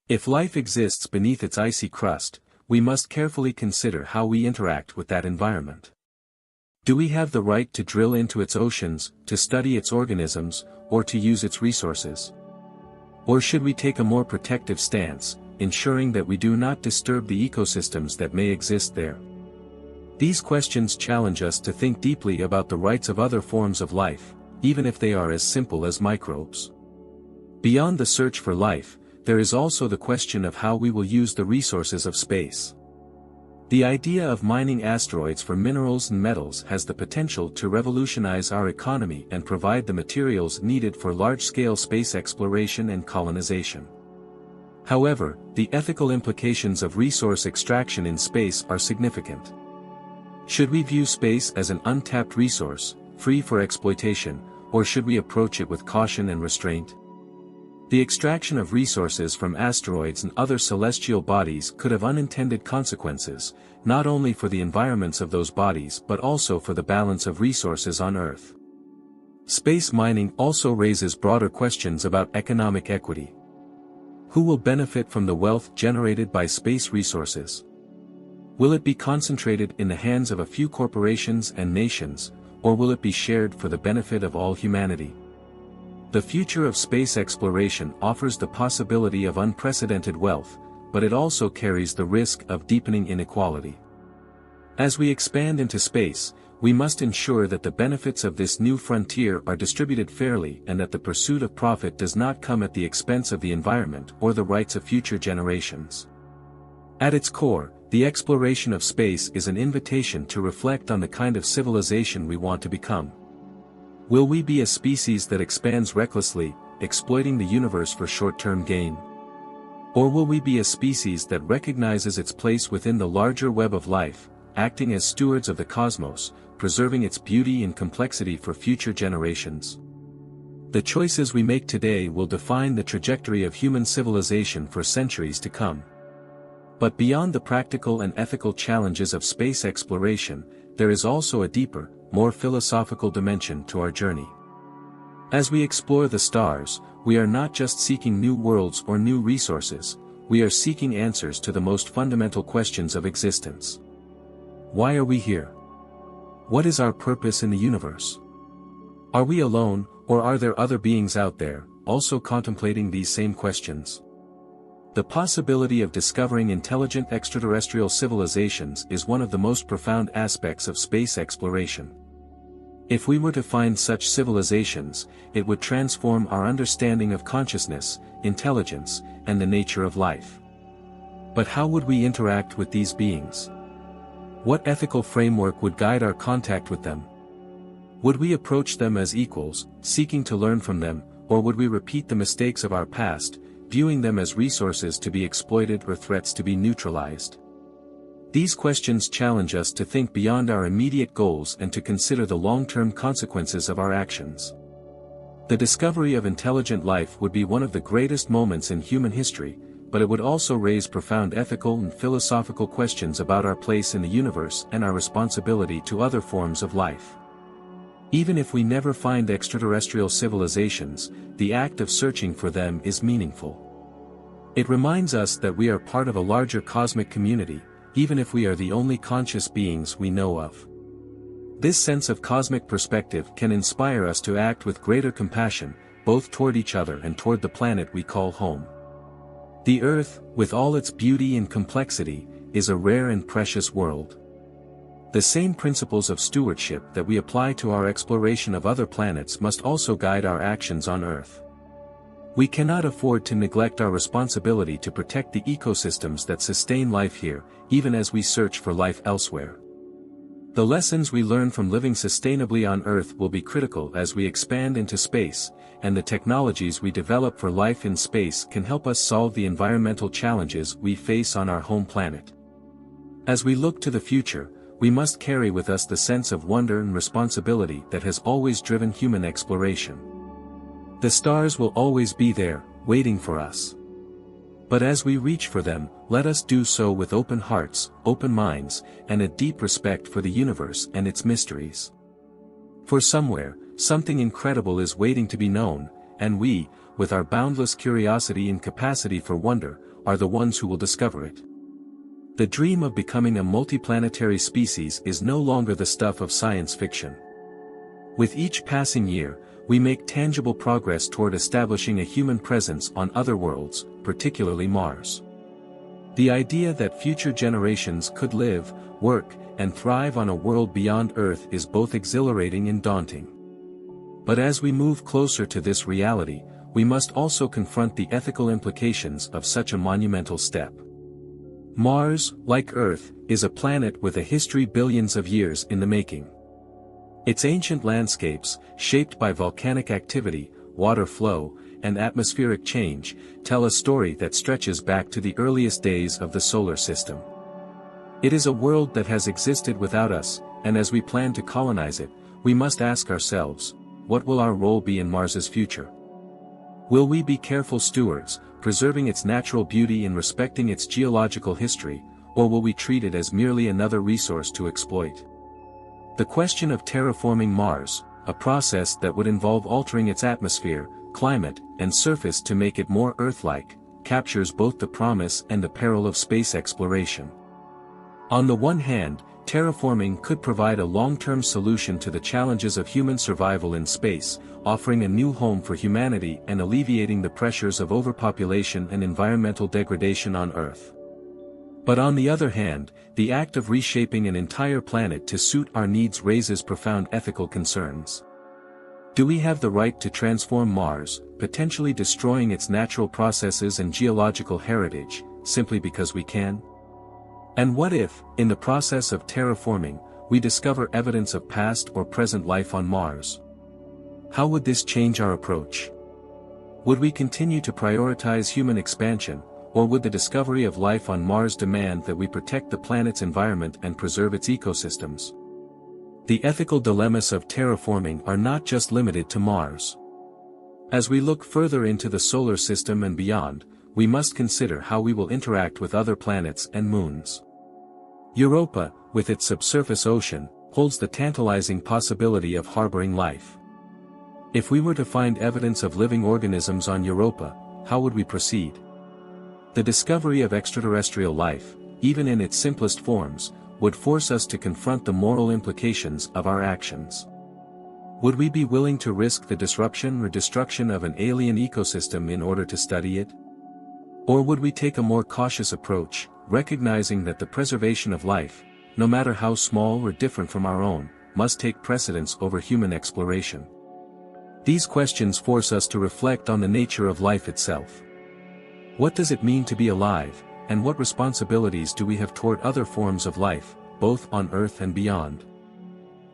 If life exists beneath its icy crust, we must carefully consider how we interact with that environment. Do we have the right to drill into its oceans, to study its organisms, or to use its resources? Or should we take a more protective stance, ensuring that we do not disturb the ecosystems that may exist there? These questions challenge us to think deeply about the rights of other forms of life, even if they are as simple as microbes. Beyond the search for life, there is also the question of how we will use the resources of space. The idea of mining asteroids for minerals and metals has the potential to revolutionize our economy and provide the materials needed for large-scale space exploration and colonization. However, the ethical implications of resource extraction in space are significant. Should we view space as an untapped resource, free for exploitation, or should we approach it with caution and restraint? The extraction of resources from asteroids and other celestial bodies could have unintended consequences, not only for the environments of those bodies but also for the balance of resources on Earth. Space mining also raises broader questions about economic equity. Who will benefit from the wealth generated by space resources? Will it be concentrated in the hands of a few corporations and nations, or will it be shared for the benefit of all humanity? The future of space exploration offers the possibility of unprecedented wealth, but it also carries the risk of deepening inequality. As we expand into space, we must ensure that the benefits of this new frontier are distributed fairly and that the pursuit of profit does not come at the expense of the environment or the rights of future generations. At its core, the exploration of space is an invitation to reflect on the kind of civilization we want to become. Will we be a species that expands recklessly, exploiting the universe for short-term gain? Or will we be a species that recognizes its place within the larger web of life, acting as stewards of the cosmos, preserving its beauty and complexity for future generations? The choices we make today will define the trajectory of human civilization for centuries to come. But beyond the practical and ethical challenges of space exploration, there is also a deeper, more philosophical dimension to our journey. As we explore the stars, we are not just seeking new worlds or new resources, we are seeking answers to the most fundamental questions of existence. Why are we here? What is our purpose in the universe? Are we alone, or are there other beings out there, also contemplating these same questions? The possibility of discovering intelligent extraterrestrial civilizations is one of the most profound aspects of space exploration. If we were to find such civilizations, it would transform our understanding of consciousness, intelligence, and the nature of life. But how would we interact with these beings? What ethical framework would guide our contact with them? Would we approach them as equals, seeking to learn from them, or would we repeat the mistakes of our past, viewing them as resources to be exploited or threats to be neutralized? These questions challenge us to think beyond our immediate goals and to consider the long-term consequences of our actions. The discovery of intelligent life would be one of the greatest moments in human history, but it would also raise profound ethical and philosophical questions about our place in the universe and our responsibility to other forms of life. Even if we never find extraterrestrial civilizations, the act of searching for them is meaningful. It reminds us that we are part of a larger cosmic community, even if we are the only conscious beings we know of. This sense of cosmic perspective can inspire us to act with greater compassion, both toward each other and toward the planet we call home. The Earth, with all its beauty and complexity, is a rare and precious world. The same principles of stewardship that we apply to our exploration of other planets must also guide our actions on Earth. We cannot afford to neglect our responsibility to protect the ecosystems that sustain life here, even as we search for life elsewhere. The lessons we learn from living sustainably on Earth will be critical as we expand into space, and the technologies we develop for life in space can help us solve the environmental challenges we face on our home planet. As we look to the future, we must carry with us the sense of wonder and responsibility that has always driven human exploration. The stars will always be there, waiting for us. But as we reach for them, let us do so with open hearts, open minds, and a deep respect for the universe and its mysteries. For somewhere, something incredible is waiting to be known, and we, with our boundless curiosity and capacity for wonder, are the ones who will discover it. The dream of becoming a multiplanetary species is no longer the stuff of science fiction. With each passing year, we make tangible progress toward establishing a human presence on other worlds, particularly Mars. The idea that future generations could live, work, and thrive on a world beyond Earth is both exhilarating and daunting. But as we move closer to this reality, we must also confront the ethical implications of such a monumental step. Mars, like Earth, is a planet with a history billions of years in the making. Its ancient landscapes, shaped by volcanic activity, water flow, and atmospheric change, tell a story that stretches back to the earliest days of the solar system. It is a world that has existed without us, and as we plan to colonize it, we must ask ourselves, what will our role be in Mars's future? Will we be careful stewards, preserving its natural beauty and respecting its geological history, or will we treat it as merely another resource to exploit? The question of terraforming Mars, a process that would involve altering its atmosphere, climate, and surface to make it more Earth-like, captures both the promise and the peril of space exploration. On the one hand, terraforming could provide a long-term solution to the challenges of human survival in space, offering a new home for humanity and alleviating the pressures of overpopulation and environmental degradation on Earth. But on the other hand, the act of reshaping an entire planet to suit our needs raises profound ethical concerns. Do we have the right to transform Mars, potentially destroying its natural processes and geological heritage, simply because we can? And what if, in the process of terraforming, we discover evidence of past or present life on Mars? How would this change our approach? Would we continue to prioritize human expansion, or would the discovery of life on Mars demand that we protect the planet's environment and preserve its ecosystems? The ethical dilemmas of terraforming are not just limited to Mars. As we look further into the solar system and beyond, we must consider how we will interact with other planets and moons. Europa, with its subsurface ocean, holds the tantalizing possibility of harboring life. If we were to find evidence of living organisms on Europa, how would we proceed? The discovery of extraterrestrial life, even in its simplest forms, would force us to confront the moral implications of our actions. Would we be willing to risk the disruption or destruction of an alien ecosystem in order to study it? Or would we take a more cautious approach, recognizing that the preservation of life, no matter how small or different from our own, must take precedence over human exploration? These questions force us to reflect on the nature of life itself. What does it mean to be alive, and what responsibilities do we have toward other forms of life, both on Earth and beyond?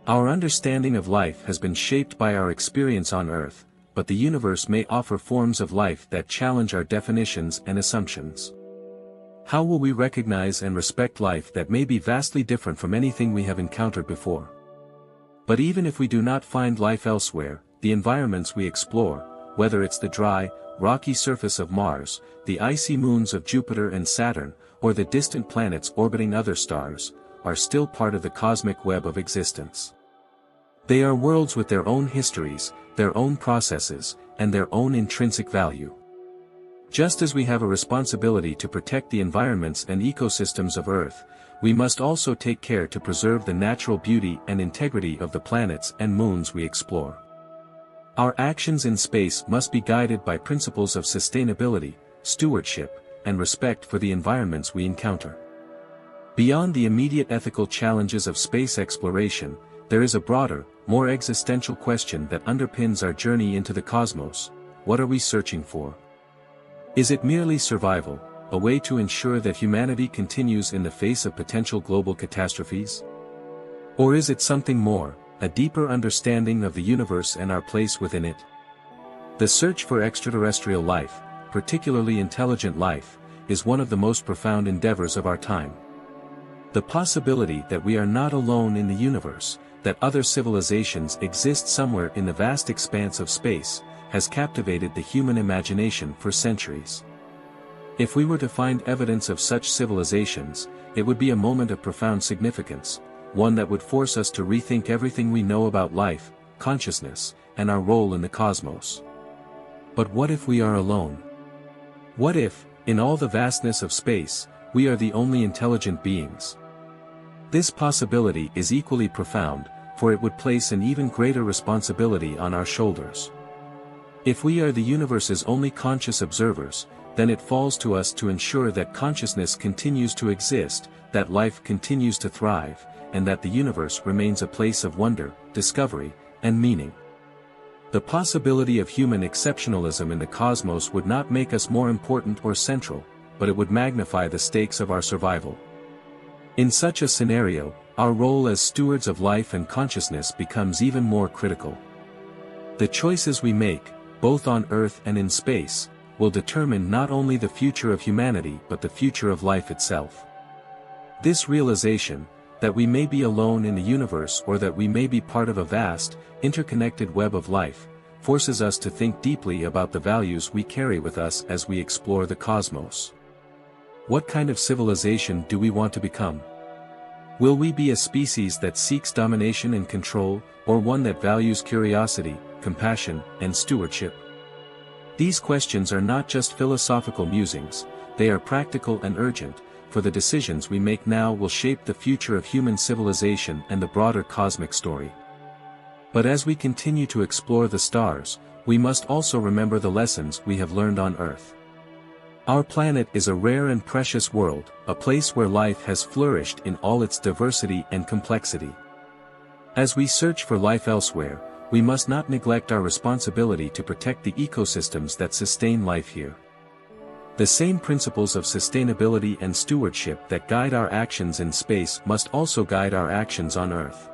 Our understanding of life has been shaped by our experience on Earth, but the universe may offer forms of life that challenge our definitions and assumptions. How will we recognize and respect life that may be vastly different from anything we have encountered before? But even if we do not find life elsewhere, the environments we explore, whether it's the dry, rocky surface of Mars, the icy moons of Jupiter and Saturn, or the distant planets orbiting other stars, are still part of the cosmic web of existence. They are worlds with their own histories, their own processes, and their own intrinsic value. Just as we have a responsibility to protect the environments and ecosystems of Earth, we must also take care to preserve the natural beauty and integrity of the planets and moons we explore. Our actions in space must be guided by principles of sustainability, stewardship, and respect for the environments we encounter. Beyond the immediate ethical challenges of space exploration, there is a broader, more existential question that underpins our journey into the cosmos: what are we searching for? Is it merely survival, a way to ensure that humanity continues in the face of potential global catastrophes? Or is it something more, a deeper understanding of the universe and our place within it? The search for extraterrestrial life, particularly intelligent life, is one of the most profound endeavors of our time. The possibility that we are not alone in the universe, that other civilizations exist somewhere in the vast expanse of space, has captivated the human imagination for centuries. If we were to find evidence of such civilizations, it would be a moment of profound significance, one that would force us to rethink everything we know about life, consciousness, and our role in the cosmos. But what if we are alone? What if, in all the vastness of space, we are the only intelligent beings? This possibility is equally profound, for it would place an even greater responsibility on our shoulders. If we are the universe's only conscious observers, then it falls to us to ensure that consciousness continues to exist, that life continues to thrive, and that the universe remains a place of wonder, discovery, and meaning. The possibility of human exceptionalism in the cosmos would not make us more important or central, but it would magnify the stakes of our survival. In such a scenario, our role as stewards of life and consciousness becomes even more critical. The choices we make, both on Earth and in space, will determine not only the future of humanity but the future of life itself. This realization, that we may be alone in the universe or that we may be part of a vast, interconnected web of life, forces us to think deeply about the values we carry with us as we explore the cosmos. What kind of civilization do we want to become? Will we be a species that seeks domination and control, or one that values curiosity, compassion, and stewardship? These questions are not just philosophical musings, they are practical and urgent, for the decisions we make now will shape the future of human civilization and the broader cosmic story. But as we continue to explore the stars, we must also remember the lessons we have learned on Earth. Our planet is a rare and precious world, a place where life has flourished in all its diversity and complexity. As we search for life elsewhere, we must not neglect our responsibility to protect the ecosystems that sustain life here. The same principles of sustainability and stewardship that guide our actions in space must also guide our actions on Earth.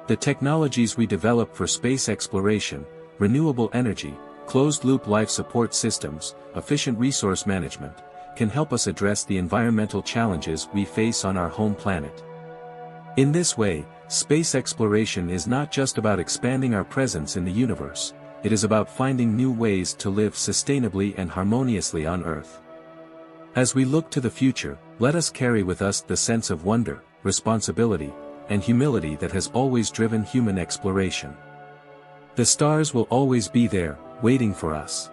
The technologies we develop for space exploration, renewable energy, closed-loop life support systems, efficient resource management, can help us address the environmental challenges we face on our home planet. In this way, space exploration is not just about expanding our presence in the universe, it is about finding new ways to live sustainably and harmoniously on Earth. As we look to the future, let us carry with us the sense of wonder, responsibility, and humility that has always driven human exploration. The stars will always be there, waiting for us.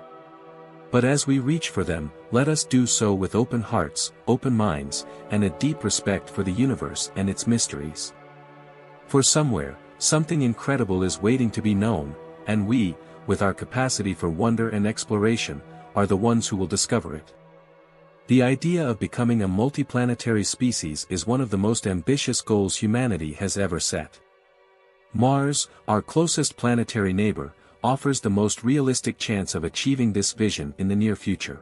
But as we reach for them, let us do so with open hearts, open minds, and a deep respect for the universe and its mysteries. For somewhere, something incredible is waiting to be known, and we, with our capacity for wonder and exploration, are the ones who will discover it. The idea of becoming a multiplanetary species is one of the most ambitious goals humanity has ever set. Mars, our closest planetary neighbor, offers the most realistic chance of achieving this vision in the near future.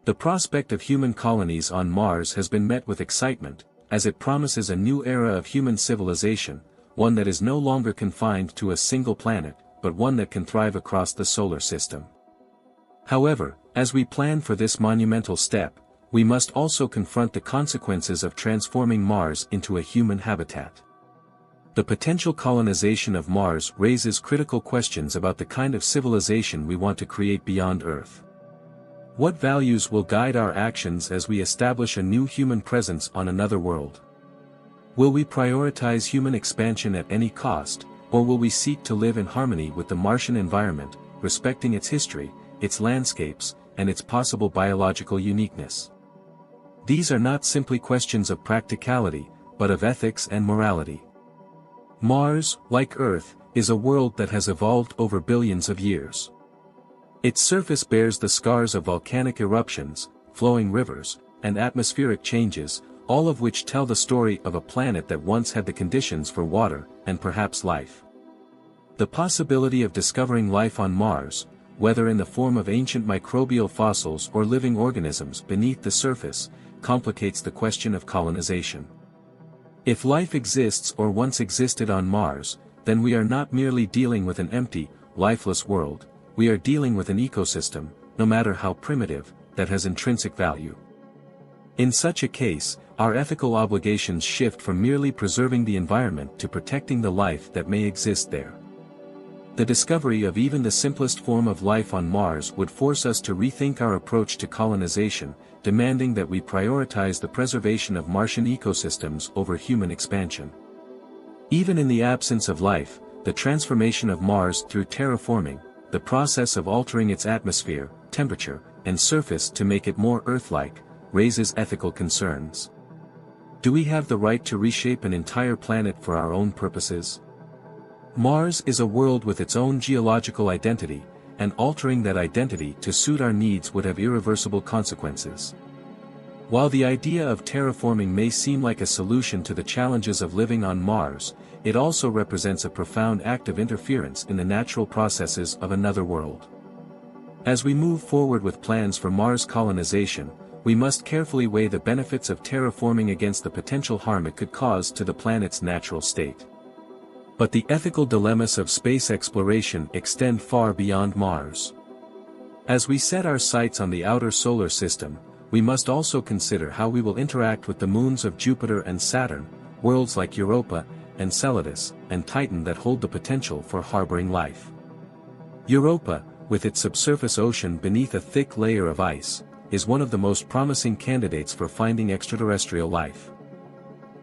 The prospect of human colonies on Mars has been met with excitement, as it promises a new era of human civilization, one that is no longer confined to a single planet, but one that can thrive across the solar system. However, as we plan for this monumental step, we must also confront the consequences of transforming Mars into a human habitat. The potential colonization of Mars raises critical questions about the kind of civilization we want to create beyond Earth. What values will guide our actions as we establish a new human presence on another world? Will we prioritize human expansion at any cost, or will we seek to live in harmony with the Martian environment, respecting its history, its landscapes, and its possible biological uniqueness? These are not simply questions of practicality, but of ethics and morality. Mars, like Earth, is a world that has evolved over billions of years. Its surface bears the scars of volcanic eruptions, flowing rivers, and atmospheric changes, all of which tell the story of a planet that once had the conditions for water, and perhaps life. The possibility of discovering life on Mars, whether in the form of ancient microbial fossils or living organisms beneath the surface, complicates the question of colonization. If life exists or once existed on Mars, then we are not merely dealing with an empty, lifeless world, we are dealing with an ecosystem, no matter how primitive, that has intrinsic value. In such a case, our ethical obligations shift from merely preserving the environment to protecting the life that may exist there. The discovery of even the simplest form of life on Mars would force us to rethink our approach to colonization, demanding that we prioritize the preservation of Martian ecosystems over human expansion. Even in the absence of life, the transformation of Mars through terraforming, the process of altering its atmosphere, temperature, and surface to make it more Earth-like, raises ethical concerns. Do we have the right to reshape an entire planet for our own purposes? Mars is a world with its own geological identity, and altering that identity to suit our needs would have irreversible consequences. While the idea of terraforming may seem like a solution to the challenges of living on Mars, it also represents a profound act of interference in the natural processes of another world. As we move forward with plans for Mars colonization, we must carefully weigh the benefits of terraforming against the potential harm it could cause to the planet's natural state. But the ethical dilemmas of space exploration extend far beyond Mars. As we set our sights on the outer solar system, we must also consider how we will interact with the moons of Jupiter and Saturn, worlds like Europa, Enceladus, and Titan that hold the potential for harboring life. Europa, with its subsurface ocean beneath a thick layer of ice, is one of the most promising candidates for finding extraterrestrial life.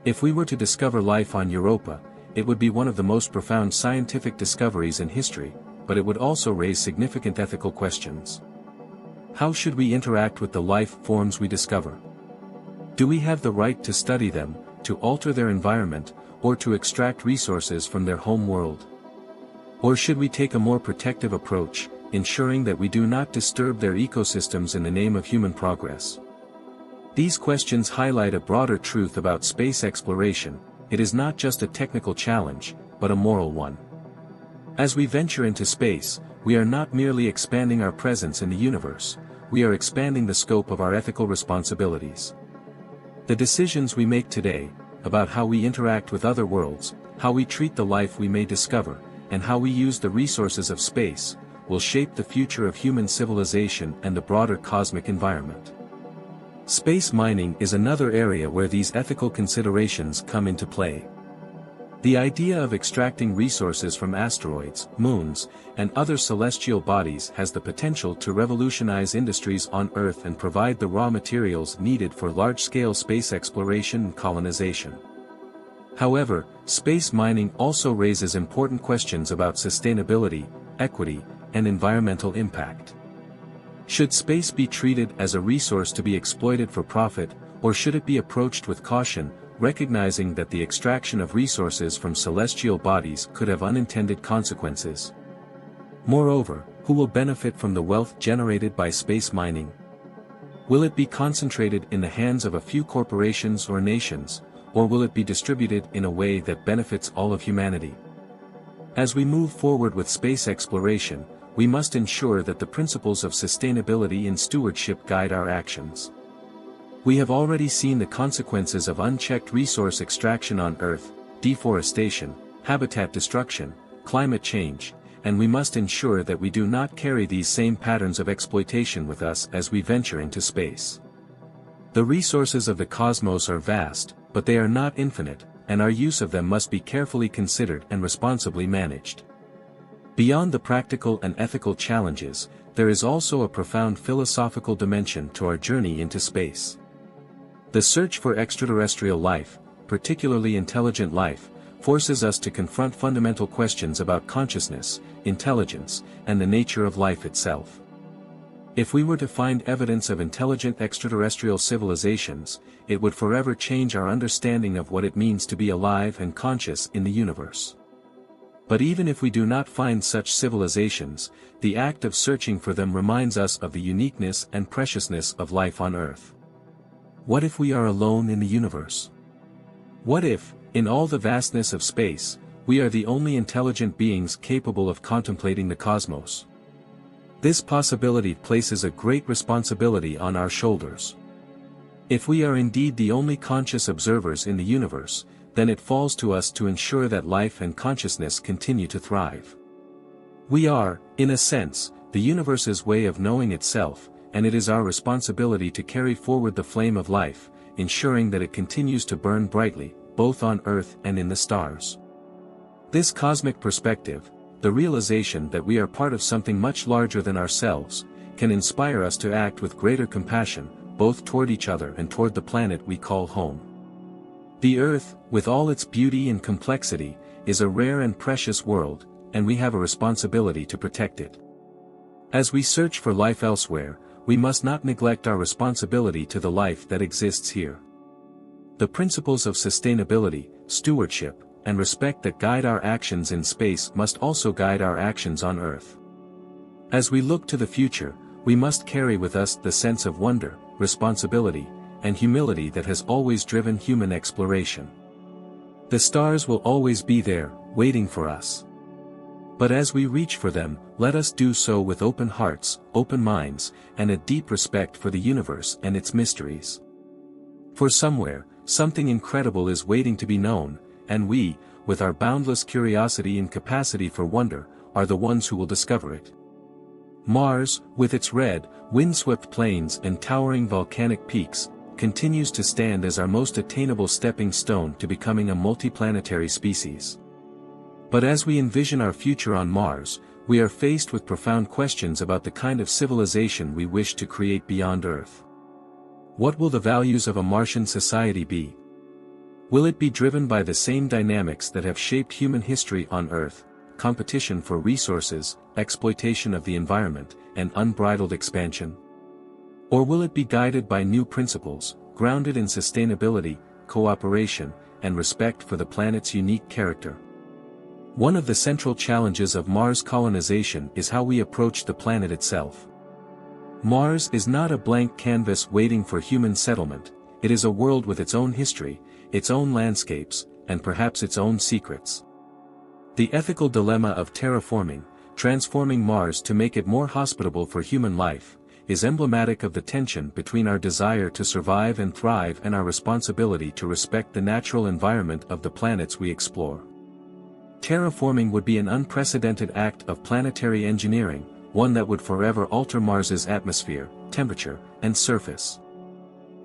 If we were to discover life on Europa, it would be one of the most profound scientific discoveries in history, but it would also raise significant ethical questions. How should we interact with the life forms we discover? Do we have the right to study them, to alter their environment, or to extract resources from their home world? Or should we take a more protective approach, ensuring that we do not disturb their ecosystems in the name of human progress? These questions highlight a broader truth about space exploration. It is not just a technical challenge, but a moral one. As we venture into space, we are not merely expanding our presence in the universe, we are expanding the scope of our ethical responsibilities. The decisions we make today, about how we interact with other worlds, how we treat the life we may discover, and how we use the resources of space, will shape the future of human civilization and the broader cosmic environment. Space mining is another area where these ethical considerations come into play. The idea of extracting resources from asteroids, moons, and other celestial bodies has the potential to revolutionize industries on Earth and provide the raw materials needed for large-scale space exploration and colonization. However, space mining also raises important questions about sustainability, equity, and environmental impact. Should space be treated as a resource to be exploited for profit, or should it be approached with caution, recognizing that the extraction of resources from celestial bodies could have unintended consequences? Moreover, who will benefit from the wealth generated by space mining? Will it be concentrated in the hands of a few corporations or nations, or will it be distributed in a way that benefits all of humanity? As we move forward with space exploration, we must ensure that the principles of sustainability and stewardship guide our actions. We have already seen the consequences of unchecked resource extraction on Earth: deforestation, habitat destruction, climate change, and we must ensure that we do not carry these same patterns of exploitation with us as we venture into space. The resources of the cosmos are vast, but they are not infinite, and our use of them must be carefully considered and responsibly managed. Beyond the practical and ethical challenges, there is also a profound philosophical dimension to our journey into space. The search for extraterrestrial life, particularly intelligent life, forces us to confront fundamental questions about consciousness, intelligence, and the nature of life itself. If we were to find evidence of intelligent extraterrestrial civilizations, it would forever change our understanding of what it means to be alive and conscious in the universe. But even if we do not find such civilizations, the act of searching for them reminds us of the uniqueness and preciousness of life on Earth. What if we are alone in the universe? What if, in all the vastness of space, we are the only intelligent beings capable of contemplating the cosmos? This possibility places a great responsibility on our shoulders. If we are indeed the only conscious observers in the universe, then it falls to us to ensure that life and consciousness continue to thrive. We are, in a sense, the universe's way of knowing itself, and it is our responsibility to carry forward the flame of life, ensuring that it continues to burn brightly, both on Earth and in the stars. This cosmic perspective, the realization that we are part of something much larger than ourselves, can inspire us to act with greater compassion, both toward each other and toward the planet we call home. The Earth, with all its beauty and complexity, is a rare and precious world, and we have a responsibility to protect it. As we search for life elsewhere, we must not neglect our responsibility to the life that exists here. The principles of sustainability, stewardship, and respect that guide our actions in space must also guide our actions on Earth. As we look to the future, we must carry with us the sense of wonder, responsibility, and humility that has always driven human exploration. The stars will always be there, waiting for us. But as we reach for them, let us do so with open hearts, open minds, and a deep respect for the universe and its mysteries. For somewhere, something incredible is waiting to be known, and we, with our boundless curiosity and capacity for wonder, are the ones who will discover it. Mars, with its red, windswept plains and towering volcanic peaks, continues to stand as our most attainable stepping stone to becoming a multiplanetary species. But as we envision our future on Mars, we are faced with profound questions about the kind of civilization we wish to create beyond Earth. What will the values of a Martian society be? Will it be driven by the same dynamics that have shaped human history on Earth, competition for resources, exploitation of the environment, and unbridled expansion? Or will it be guided by new principles, grounded in sustainability, cooperation, and respect for the planet's unique character? One of the central challenges of Mars colonization is how we approach the planet itself. Mars is not a blank canvas waiting for human settlement, it is a world with its own history, its own landscapes, and perhaps its own secrets. The ethical dilemma of terraforming, transforming Mars to make it more hospitable for human life, is emblematic of the tension between our desire to survive and thrive and our responsibility to respect the natural environment of the planets we explore. Terraforming would be an unprecedented act of planetary engineering, one that would forever alter Mars's atmosphere, temperature, and surface.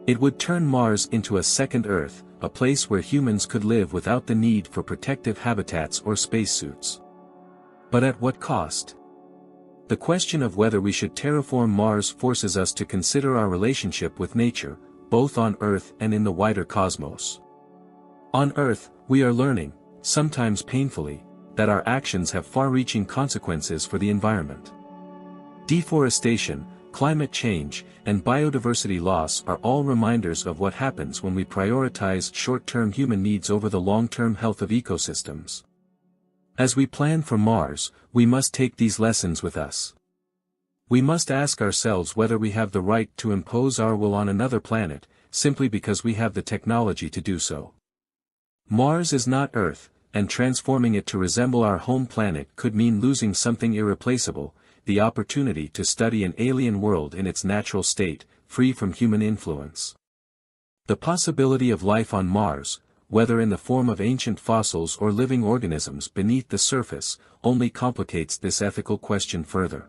It would turn Mars into a second Earth, a place where humans could live without the need for protective habitats or spacesuits. But at what cost? The question of whether we should terraform Mars forces us to consider our relationship with nature, both on Earth and in the wider cosmos. On Earth, we are learning, sometimes painfully, that our actions have far-reaching consequences for the environment. Deforestation, climate change, and biodiversity loss are all reminders of what happens when we prioritize short-term human needs over the long-term health of ecosystems. As we plan for Mars, we must take these lessons with us. We must ask ourselves whether we have the right to impose our will on another planet, simply because we have the technology to do so. Mars is not Earth, and transforming it to resemble our home planet could mean losing something irreplaceable, the opportunity to study an alien world in its natural state, free from human influence. The possibility of life on Mars, whether in the form of ancient fossils or living organisms beneath the surface, only complicates this ethical question further.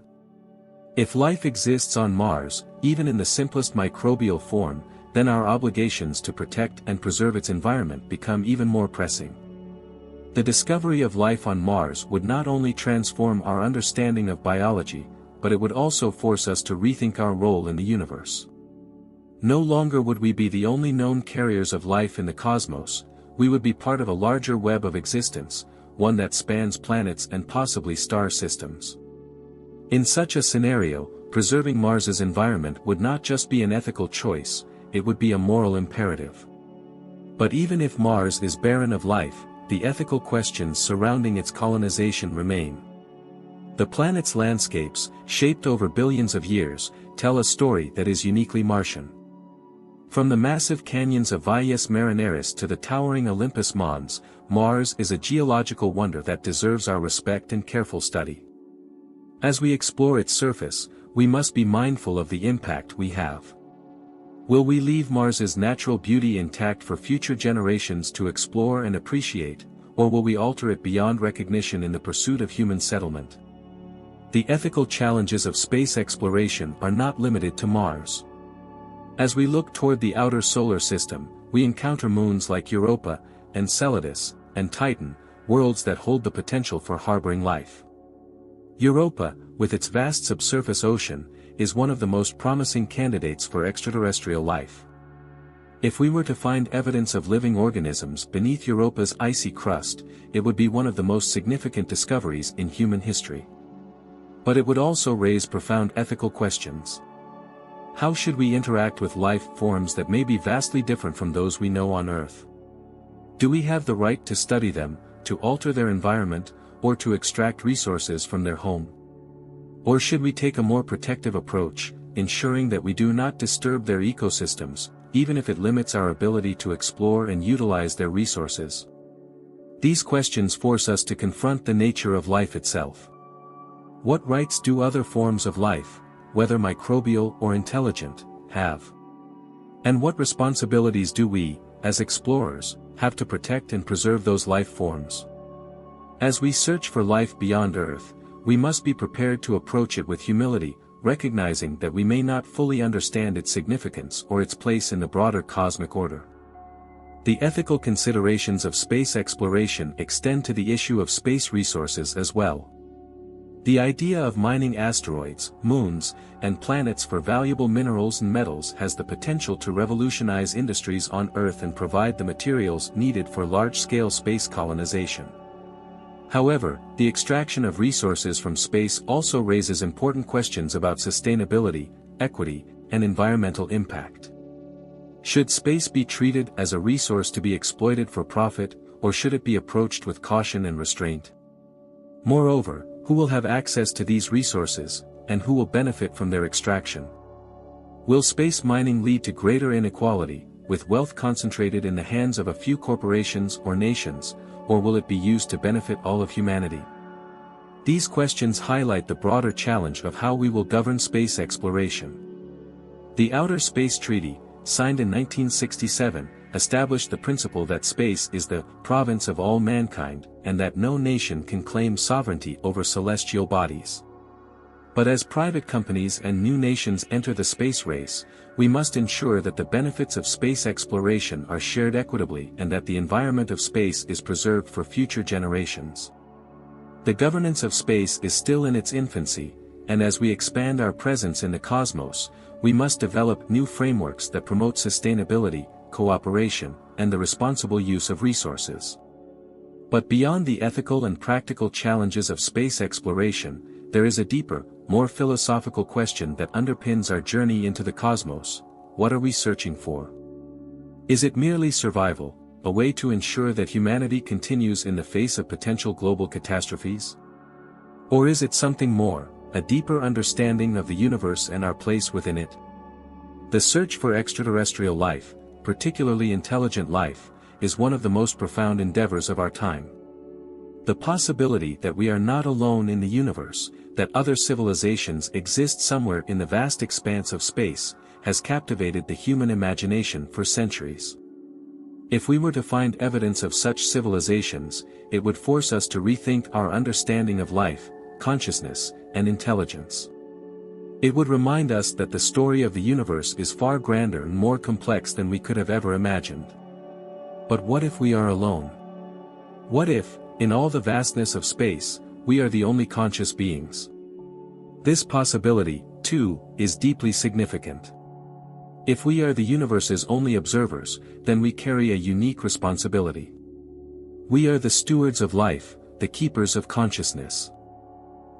If life exists on Mars, even in the simplest microbial form, then our obligations to protect and preserve its environment become even more pressing. The discovery of life on Mars would not only transform our understanding of biology, but it would also force us to rethink our role in the universe. No longer would we be the only known carriers of life in the cosmos, we would be part of a larger web of existence, one that spans planets and possibly star systems. In such a scenario, preserving Mars's environment would not just be an ethical choice, it would be a moral imperative. But even if Mars is barren of life, the ethical questions surrounding its colonization remain. The planet's landscapes, shaped over billions of years, tell a story that is uniquely Martian. From the massive canyons of Valles Marineris to the towering Olympus Mons, Mars is a geological wonder that deserves our respect and careful study. As we explore its surface, we must be mindful of the impact we have. Will we leave Mars's natural beauty intact for future generations to explore and appreciate, or will we alter it beyond recognition in the pursuit of human settlement? The ethical challenges of space exploration are not limited to Mars. As we look toward the outer solar system, we encounter moons like Europa, Enceladus, and Titan, worlds that hold the potential for harboring life. Europa, with its vast subsurface ocean, is one of the most promising candidates for extraterrestrial life. If we were to find evidence of living organisms beneath Europa's icy crust, it would be one of the most significant discoveries in human history. But it would also raise profound ethical questions. How should we interact with life forms that may be vastly different from those we know on Earth? Do we have the right to study them, to alter their environment, or to extract resources from their home? Or should we take a more protective approach, ensuring that we do not disturb their ecosystems, even if it limits our ability to explore and utilize their resources? These questions force us to confront the nature of life itself. What rights do other forms of life, whether microbial or intelligent, have? And what responsibilities do we, as explorers, have to protect and preserve those life forms? As we search for life beyond Earth, we must be prepared to approach it with humility, recognizing that we may not fully understand its significance or its place in the broader cosmic order. The ethical considerations of space exploration extend to the issue of space resources as well. The idea of mining asteroids, moons, and planets for valuable minerals and metals has the potential to revolutionize industries on Earth and provide the materials needed for large-scale space colonization. However, the extraction of resources from space also raises important questions about sustainability, equity, and environmental impact. Should space be treated as a resource to be exploited for profit, or should it be approached with caution and restraint? Moreover, who will have access to these resources, and who will benefit from their extraction? Will space mining lead to greater inequality, with wealth concentrated in the hands of a few corporations or nations, or will it be used to benefit all of humanity? These questions highlight the broader challenge of how we will govern space exploration. The Outer Space Treaty, signed in 1967, established the principle that space is the province of all mankind, and that no nation can claim sovereignty over celestial bodies. But as private companies and new nations enter the space race, we must ensure that the benefits of space exploration are shared equitably and that the environment of space is preserved for future generations. The governance of space is still in its infancy, and as we expand our presence in the cosmos, we must develop new frameworks that promote sustainability, cooperation, and the responsible use of resources. But beyond the ethical and practical challenges of space exploration, there is a deeper, more philosophical question that underpins our journey into the cosmos: what are we searching for? Is it merely survival, a way to ensure that humanity continues in the face of potential global catastrophes? Or is it something more, a deeper understanding of the universe and our place within it? The search for extraterrestrial life, particularly intelligent life, is one of the most profound endeavors of our time. The possibility that we are not alone in the universe, that other civilizations exist somewhere in the vast expanse of space, has captivated the human imagination for centuries. If we were to find evidence of such civilizations, it would force us to rethink our understanding of life, consciousness, and intelligence. It would remind us that the story of the universe is far grander and more complex than we could have ever imagined. But what if we are alone? What if, in all the vastness of space, we are the only conscious beings? This possibility, too, is deeply significant. If we are the universe's only observers, then we carry a unique responsibility. We are the stewards of life, the keepers of consciousness.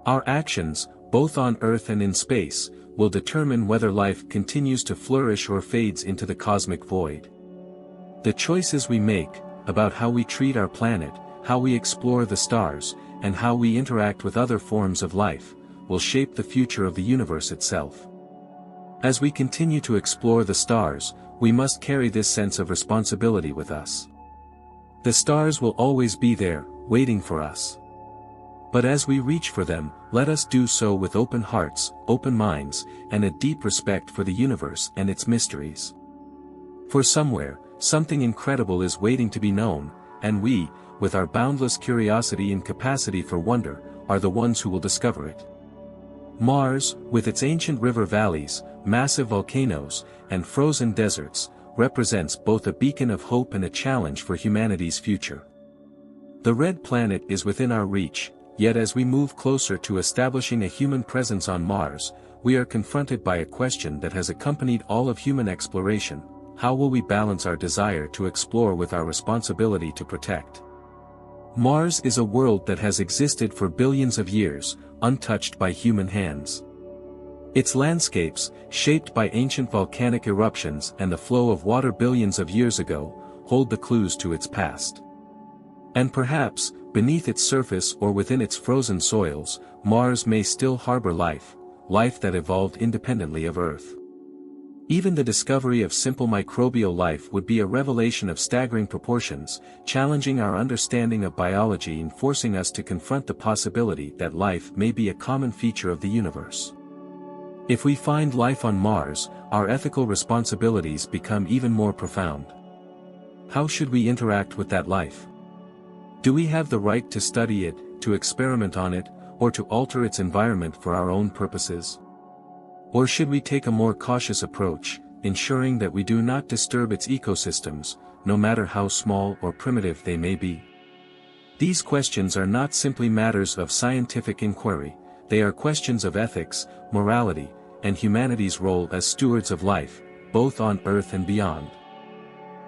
Our actions, both on Earth and in space, will determine whether life continues to flourish or fades into the cosmic void. The choices we make, about how we treat our planet, how we explore the stars, and how we interact with other forms of life, will shape the future of the universe itself. As we continue to explore the stars, we must carry this sense of responsibility with us. The stars will always be there, waiting for us. But as we reach for them, let us do so with open hearts, open minds, and a deep respect for the universe and its mysteries. For somewhere, something incredible is waiting to be known, and we, with our boundless curiosity and capacity for wonder, are the ones who will discover it. Mars, with its ancient river valleys, massive volcanoes, and frozen deserts, represents both a beacon of hope and a challenge for humanity's future. The red planet is within our reach, yet as we move closer to establishing a human presence on Mars, we are confronted by a question that has accompanied all of human exploration: how will we balance our desire to explore with our responsibility to protect? Mars is a world that has existed for billions of years, untouched by human hands. Its landscapes, shaped by ancient volcanic eruptions and the flow of water billions of years ago, hold the clues to its past. And perhaps, beneath its surface or within its frozen soils, Mars may still harbor life, life that evolved independently of Earth. Even the discovery of simple microbial life would be a revelation of staggering proportions, challenging our understanding of biology and forcing us to confront the possibility that life may be a common feature of the universe. If we find life on Mars, our ethical responsibilities become even more profound. How should we interact with that life? Do we have the right to study it, to experiment on it, or to alter its environment for our own purposes? Or should we take a more cautious approach, ensuring that we do not disturb its ecosystems, no matter how small or primitive they may be? These questions are not simply matters of scientific inquiry, they are questions of ethics, morality, and humanity's role as stewards of life, both on Earth and beyond.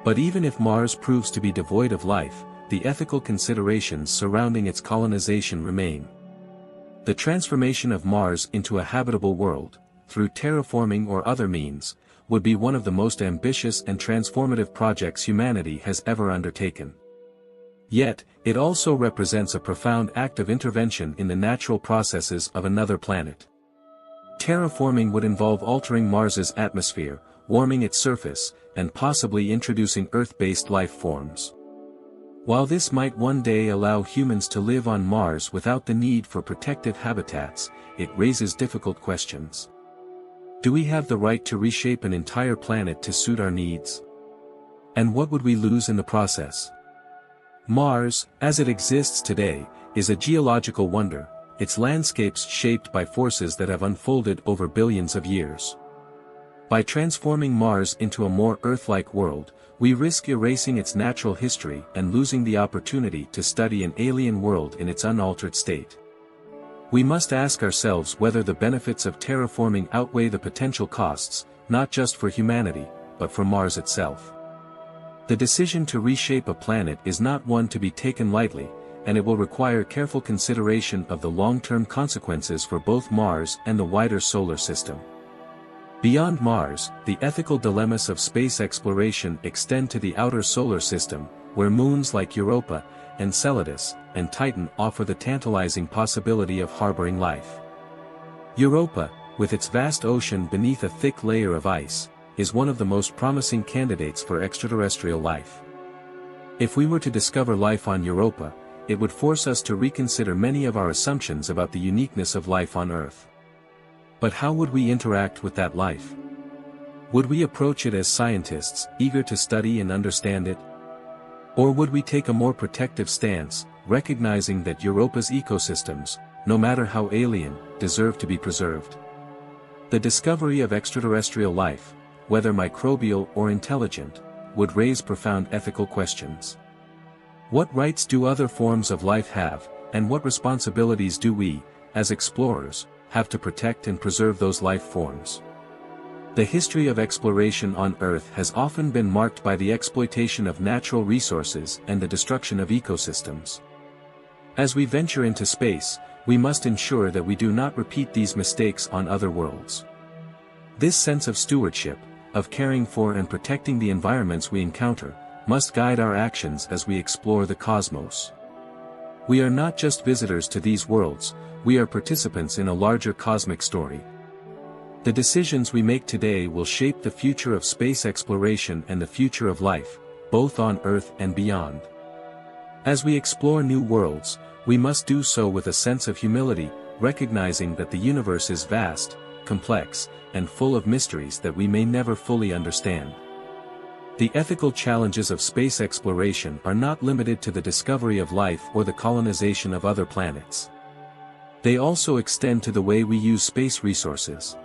But even if Mars proves to be devoid of life, the ethical considerations surrounding its colonization remain. The transformation of Mars into a habitable world, through terraforming or other means, would be one of the most ambitious and transformative projects humanity has ever undertaken. Yet, it also represents a profound act of intervention in the natural processes of another planet. Terraforming would involve altering Mars's atmosphere, warming its surface, and possibly introducing Earth-based life forms. While this might one day allow humans to live on Mars without the need for protected habitats, it raises difficult questions. Do we have the right to reshape an entire planet to suit our needs? And what would we lose in the process? Mars, as it exists today, is a geological wonder, its landscapes shaped by forces that have unfolded over billions of years. By transforming Mars into a more Earth-like world, we risk erasing its natural history and losing the opportunity to study an alien world in its unaltered state. We must ask ourselves whether the benefits of terraforming outweigh the potential costs, not just for humanity, but for Mars itself. The decision to reshape a planet is not one to be taken lightly, and it will require careful consideration of the long-term consequences for both Mars and the wider solar system. Beyond Mars, the ethical dilemmas of space exploration extend to the outer solar system, where moons like Europa, Enceladus, and Titan offer the tantalizing possibility of harboring life. Europa, with its vast ocean beneath a thick layer of ice, is one of the most promising candidates for extraterrestrial life. If we were to discover life on Europa, it would force us to reconsider many of our assumptions about the uniqueness of life on Earth. But how would we interact with that life? Would we approach it as scientists, eager to study and understand it? Or would we take a more protective stance, recognizing that Europa's ecosystems, no matter how alien, deserve to be preserved? The discovery of extraterrestrial life, whether microbial or intelligent, would raise profound ethical questions. What rights do other forms of life have, and what responsibilities do we, as explorers, have to protect and preserve those life forms? The history of exploration on Earth has often been marked by the exploitation of natural resources and the destruction of ecosystems. As we venture into space, we must ensure that we do not repeat these mistakes on other worlds. This sense of stewardship, of caring for and protecting the environments we encounter, must guide our actions as we explore the cosmos. We are not just visitors to these worlds, we are participants in a larger cosmic story. The decisions we make today will shape the future of space exploration and the future of life, both on Earth and beyond. As we explore new worlds, we must do so with a sense of humility, recognizing that the universe is vast, complex, and full of mysteries that we may never fully understand. The ethical challenges of space exploration are not limited to the discovery of life or the colonization of other planets. They also extend to the way we use space resources.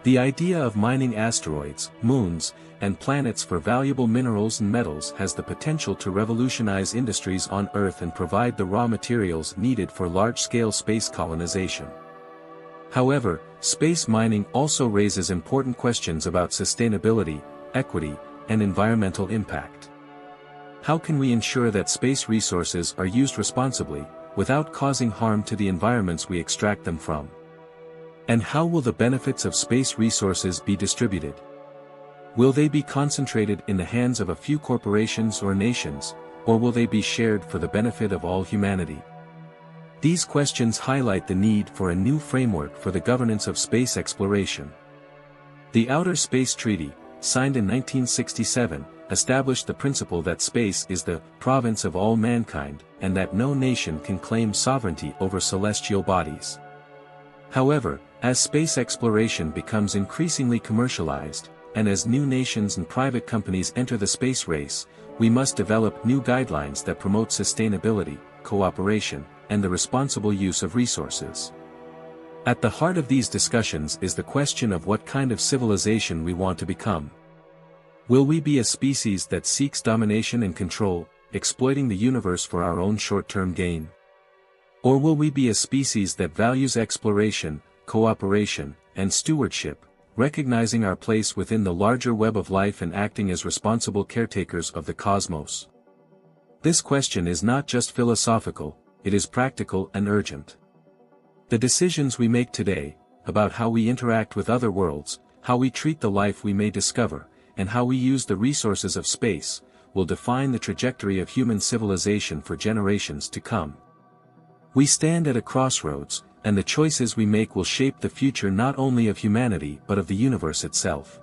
The idea of mining asteroids, moons, and planets for valuable minerals and metals has the potential to revolutionize industries on Earth and provide the raw materials needed for large-scale space colonization. However, space mining also raises important questions about sustainability, equity, and environmental impact. How can we ensure that space resources are used responsibly, without causing harm to the environments we extract them from? And how will the benefits of space resources be distributed? Will they be concentrated in the hands of a few corporations or nations, or will they be shared for the benefit of all humanity? These questions highlight the need for a new framework for the governance of space exploration. The Outer Space Treaty, signed in 1967, established the principle that space is the province of all mankind, and that no nation can claim sovereignty over celestial bodies. However, as space exploration becomes increasingly commercialized, and as new nations and private companies enter the space race, we must develop new guidelines that promote sustainability, cooperation, and the responsible use of resources. At the heart of these discussions is the question of what kind of civilization we want to become. Will we be a species that seeks domination and control, exploiting the universe for our own short-term gain? Or will we be a species that values exploration, cooperation, and stewardship, recognizing our place within the larger web of life and acting as responsible caretakers of the cosmos? This question is not just philosophical, it is practical and urgent. The decisions we make today, about how we interact with other worlds, how we treat the life we may discover, and how we use the resources of space, will define the trajectory of human civilization for generations to come. We stand at a crossroads, and the choices we make will shape the future not only of humanity but of the universe itself.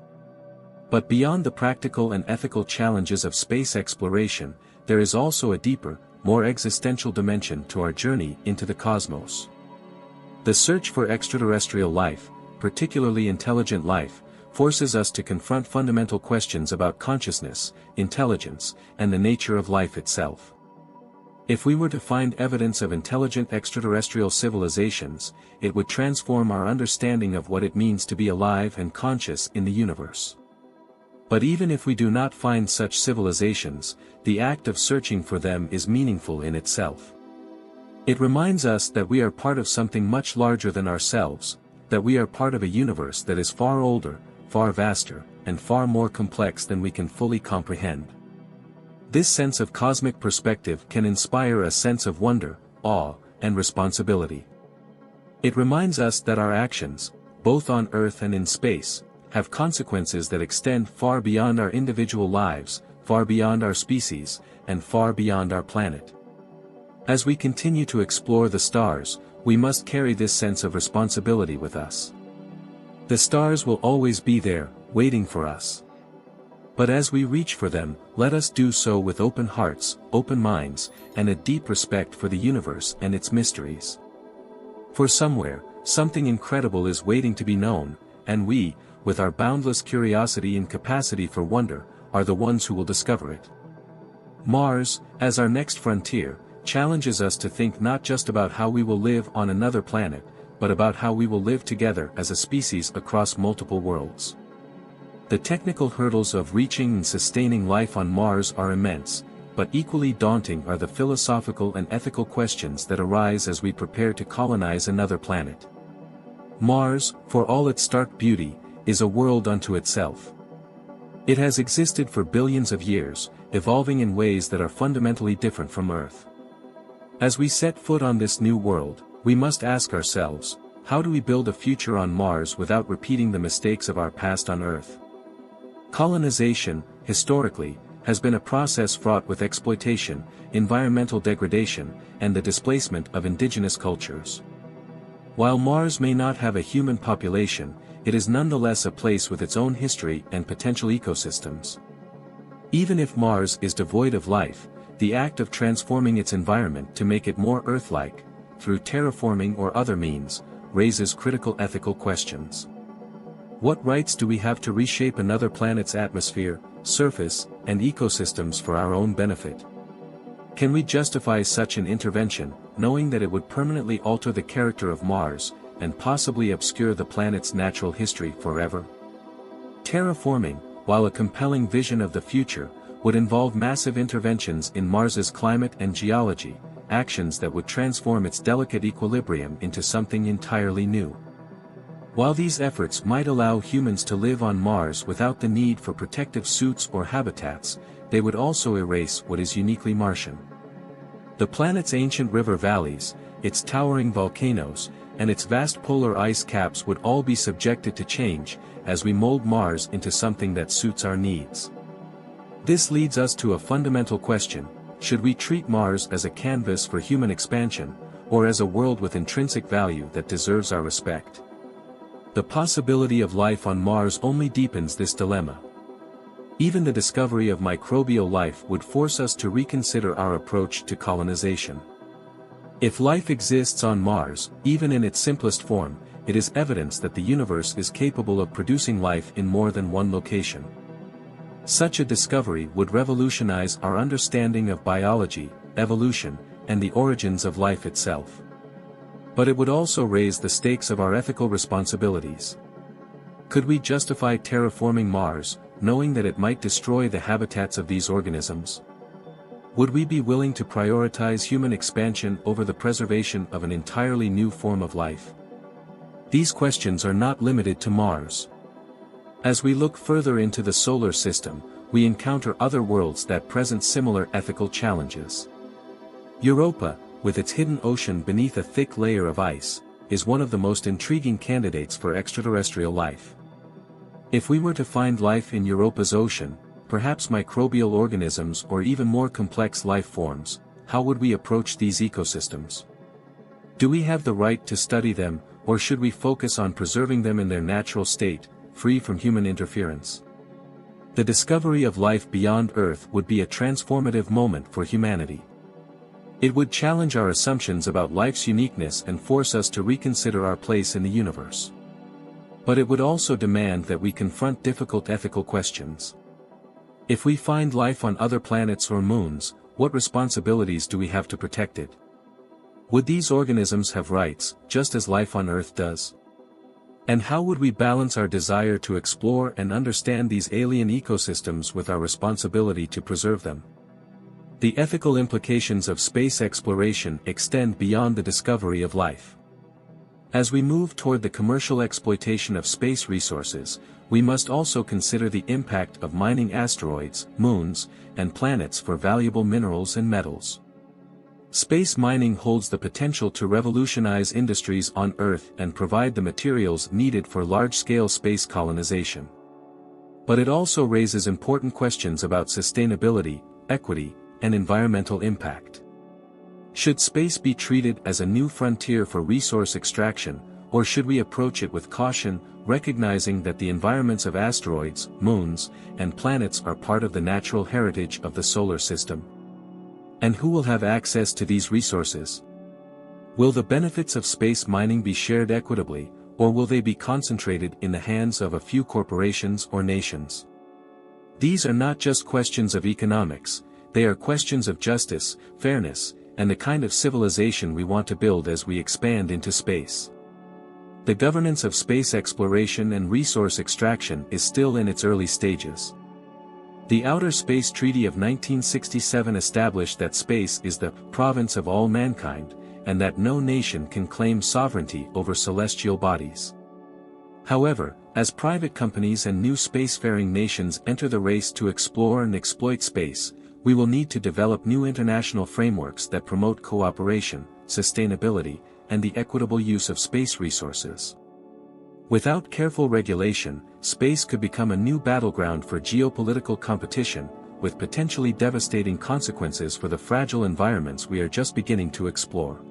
But beyond the practical and ethical challenges of space exploration, there is also a deeper, more existential dimension to our journey into the cosmos. The search for extraterrestrial life, particularly intelligent life, forces us to confront fundamental questions about consciousness, intelligence, and the nature of life itself. If we were to find evidence of intelligent extraterrestrial civilizations, it would transform our understanding of what it means to be alive and conscious in the universe. But even if we do not find such civilizations, the act of searching for them is meaningful in itself. It reminds us that we are part of something much larger than ourselves, that we are part of a universe that is far older, far vaster, and far more complex than we can fully comprehend. This sense of cosmic perspective can inspire a sense of wonder, awe, and responsibility. It reminds us that our actions, both on Earth and in space, have consequences that extend far beyond our individual lives, far beyond our species, and far beyond our planet. As we continue to explore the stars, we must carry this sense of responsibility with us. The stars will always be there, waiting for us. But as we reach for them, let us do so with open hearts, open minds, and a deep respect for the universe and its mysteries. For somewhere, something incredible is waiting to be known, and we, with our boundless curiosity and capacity for wonder, are the ones who will discover it. Mars, as our next frontier, challenges us to think not just about how we will live on another planet, but about how we will live together as a species across multiple worlds. The technical hurdles of reaching and sustaining life on Mars are immense, but equally daunting are the philosophical and ethical questions that arise as we prepare to colonize another planet. Mars, for all its stark beauty, is a world unto itself. It has existed for billions of years, evolving in ways that are fundamentally different from Earth. As we set foot on this new world, we must ask ourselves, how do we build a future on Mars without repeating the mistakes of our past on Earth? Colonization, historically, has been a process fraught with exploitation, environmental degradation, and the displacement of indigenous cultures. While Mars may not have a human population, it is nonetheless a place with its own history and potential ecosystems. Even if Mars is devoid of life, the act of transforming its environment to make it more Earth-like, through terraforming or other means, raises critical ethical questions. What rights do we have to reshape another planet's atmosphere, surface, and ecosystems for our own benefit? Can we justify such an intervention, knowing that it would permanently alter the character of Mars, and possibly obscure the planet's natural history forever? Terraforming, while a compelling vision of the future, would involve massive interventions in Mars's climate and geology, actions that would transform its delicate equilibrium into something entirely new. While these efforts might allow humans to live on Mars without the need for protective suits or habitats, they would also erase what is uniquely Martian. The planet's ancient river valleys, its towering volcanoes, and its vast polar ice caps would all be subjected to change, as we mold Mars into something that suits our needs. This leads us to a fundamental question: should we treat Mars as a canvas for human expansion, or as a world with intrinsic value that deserves our respect? The possibility of life on Mars only deepens this dilemma. Even the discovery of microbial life would force us to reconsider our approach to colonization. If life exists on Mars, even in its simplest form, it is evidence that the universe is capable of producing life in more than one location. Such a discovery would revolutionize our understanding of biology, evolution, and the origins of life itself. But it would also raise the stakes of our ethical responsibilities. Could we justify terraforming Mars, knowing that it might destroy the habitats of these organisms? Would we be willing to prioritize human expansion over the preservation of an entirely new form of life? These questions are not limited to Mars. As we look further into the solar system, we encounter other worlds that present similar ethical challenges. Europa, with its hidden ocean beneath a thick layer of ice, is one of the most intriguing candidates for extraterrestrial life. If we were to find life in Europa's ocean, perhaps microbial organisms or even more complex life forms, how would we approach these ecosystems? Do we have the right to study them, or should we focus on preserving them in their natural state, free from human interference? The discovery of life beyond Earth would be a transformative moment for humanity. It would challenge our assumptions about life's uniqueness and force us to reconsider our place in the universe. But it would also demand that we confront difficult ethical questions. If we find life on other planets or moons, what responsibilities do we have to protect it? Would these organisms have rights, just as life on Earth does? And how would we balance our desire to explore and understand these alien ecosystems with our responsibility to preserve them? The ethical implications of space exploration extend beyond the discovery of life. As we move toward the commercial exploitation of space resources, we must also consider the impact of mining asteroids, moons, and planets for valuable minerals and metals. Space mining holds the potential to revolutionize industries on Earth and provide the materials needed for large-scale space colonization. But it also raises important questions about sustainability, equity, and environmental impact. Should space be treated as a new frontier for resource extraction, or should we approach it with caution, recognizing that the environments of asteroids, moons, and planets are part of the natural heritage of the solar system? And who will have access to these resources? Will the benefits of space mining be shared equitably, or will they be concentrated in the hands of a few corporations or nations? These are not just questions of economics, they are questions of justice, fairness, and the kind of civilization we want to build as we expand into space. The governance of space exploration and resource extraction is still in its early stages. The Outer Space Treaty of 1967 established that space is the province of all mankind, and that no nation can claim sovereignty over celestial bodies. However, as private companies and new spacefaring nations enter the race to explore and exploit space, we will need to develop new international frameworks that promote cooperation, sustainability, and the equitable use of space resources. Without careful regulation, space could become a new battleground for geopolitical competition, with potentially devastating consequences for the fragile environments we are just beginning to explore.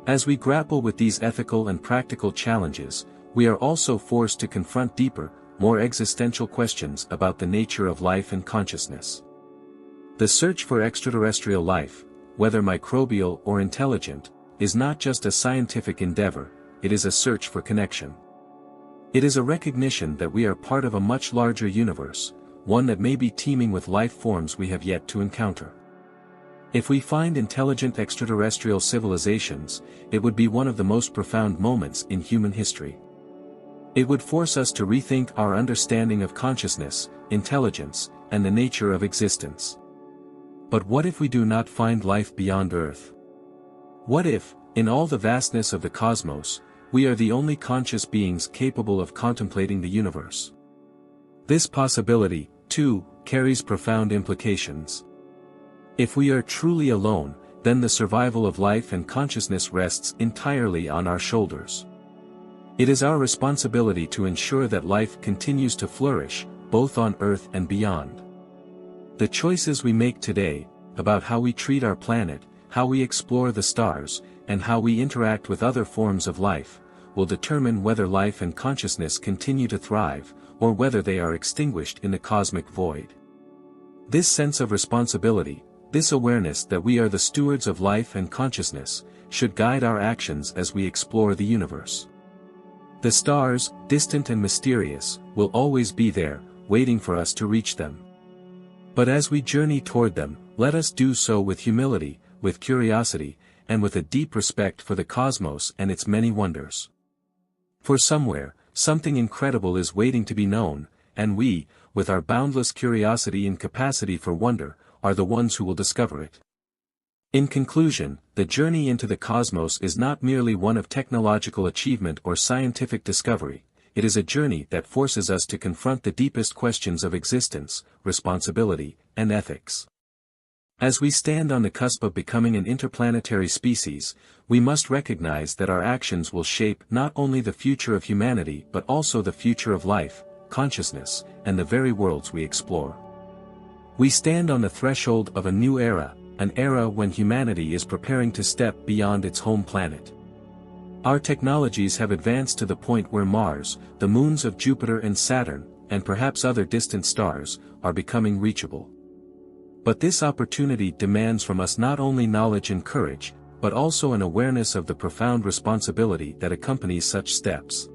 As we grapple with these ethical and practical challenges, we are also forced to confront deeper, more existential questions about the nature of life and consciousness. The search for extraterrestrial life, whether microbial or intelligent, is not just a scientific endeavor, it is a search for connection. It is a recognition that we are part of a much larger universe, one that may be teeming with life forms we have yet to encounter. If we find intelligent extraterrestrial civilizations, it would be one of the most profound moments in human history. It would force us to rethink our understanding of consciousness, intelligence, and the nature of existence. But what if we do not find life beyond Earth? What if, in all the vastness of the cosmos, we are the only conscious beings capable of contemplating the universe? This possibility, too, carries profound implications. If we are truly alone, then the survival of life and consciousness rests entirely on our shoulders. It is our responsibility to ensure that life continues to flourish, both on Earth and beyond. The choices we make today, about how we treat our planet, how we explore the stars, and how we interact with other forms of life, will determine whether life and consciousness continue to thrive, or whether they are extinguished in the cosmic void. This sense of responsibility, this awareness that we are the stewards of life and consciousness, should guide our actions as we explore the universe. The stars, distant and mysterious, will always be there, waiting for us to reach them. But as we journey toward them, let us do so with humility, with curiosity, and with a deep respect for the cosmos and its many wonders. For somewhere, something incredible is waiting to be known, and we, with our boundless curiosity and capacity for wonder, are the ones who will discover it. In conclusion, the journey into the cosmos is not merely one of technological achievement or scientific discovery, it is a journey that forces us to confront the deepest questions of existence, responsibility, and ethics. As we stand on the cusp of becoming an interplanetary species, we must recognize that our actions will shape not only the future of humanity but also the future of life, consciousness, and the very worlds we explore. We stand on the threshold of a new era, an era when humanity is preparing to step beyond its home planet. Our technologies have advanced to the point where Mars, the moons of Jupiter and Saturn, and perhaps other distant stars, are becoming reachable. But this opportunity demands from us not only knowledge and courage, but also an awareness of the profound responsibility that accompanies such steps.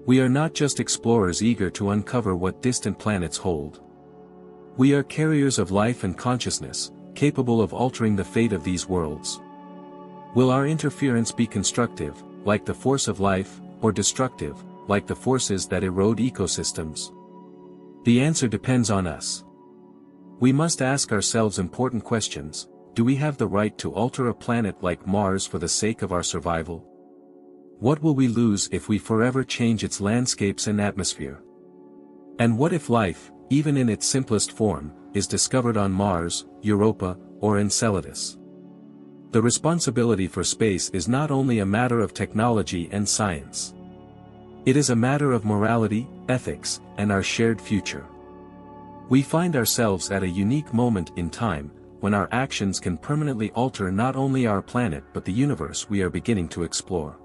We are not just explorers eager to uncover what distant planets hold. We are carriers of life and consciousness, capable of altering the fate of these worlds. Will our interference be constructive, like the force of life, or destructive, like the forces that erode ecosystems? The answer depends on us. We must ask ourselves important questions. Do we have the right to alter a planet like Mars for the sake of our survival? What will we lose if we forever change its landscapes and atmosphere? And what if life, even in its simplest form, is discovered on Mars, Europa, or Enceladus? The responsibility for space is not only a matter of technology and science. It is a matter of morality, ethics, and our shared future. We find ourselves at a unique moment in time, when our actions can permanently alter not only our planet but the universe we are beginning to explore.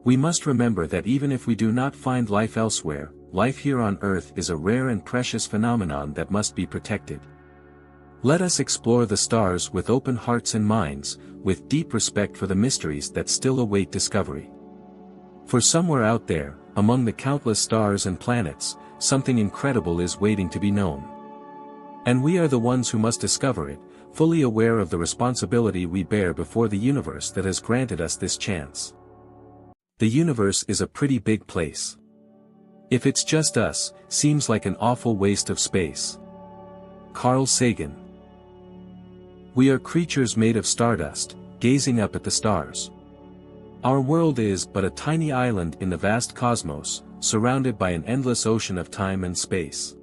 We must remember that even if we do not find life elsewhere, life here on Earth is a rare and precious phenomenon that must be protected. Let us explore the stars with open hearts and minds, with deep respect for the mysteries that still await discovery. For somewhere out there, among the countless stars and planets, something incredible is waiting to be known. And we are the ones who must discover it, fully aware of the responsibility we bear before the universe that has granted us this chance. The universe is a pretty big place. If it's just us, seems like an awful waste of space. Carl Sagan. We are creatures made of stardust, gazing up at the stars. Our world is but a tiny island in the vast cosmos, surrounded by an endless ocean of time and space.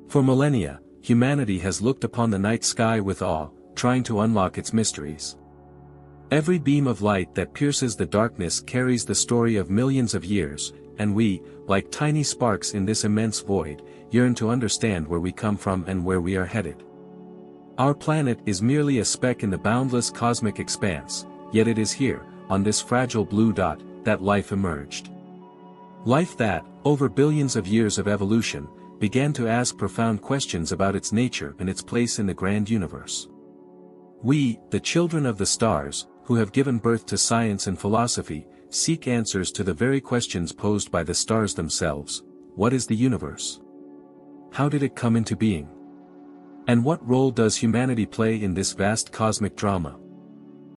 For millennia, humanity has looked upon the night sky with awe, trying to unlock its mysteries. Every beam of light that pierces the darkness carries the story of millions of years, and we, like tiny sparks in this immense void, yearn to understand where we come from and where we are headed. Our planet is merely a speck in the boundless cosmic expanse, yet it is here, on this fragile blue dot, that life emerged. Life that, over billions of years of evolution, began to ask profound questions about its nature and its place in the grand universe. We, the children of the stars, who have given birth to science and philosophy, seek answers to the very questions posed by the stars themselves. What is the universe? How did it come into being? And what role does humanity play in this vast cosmic drama?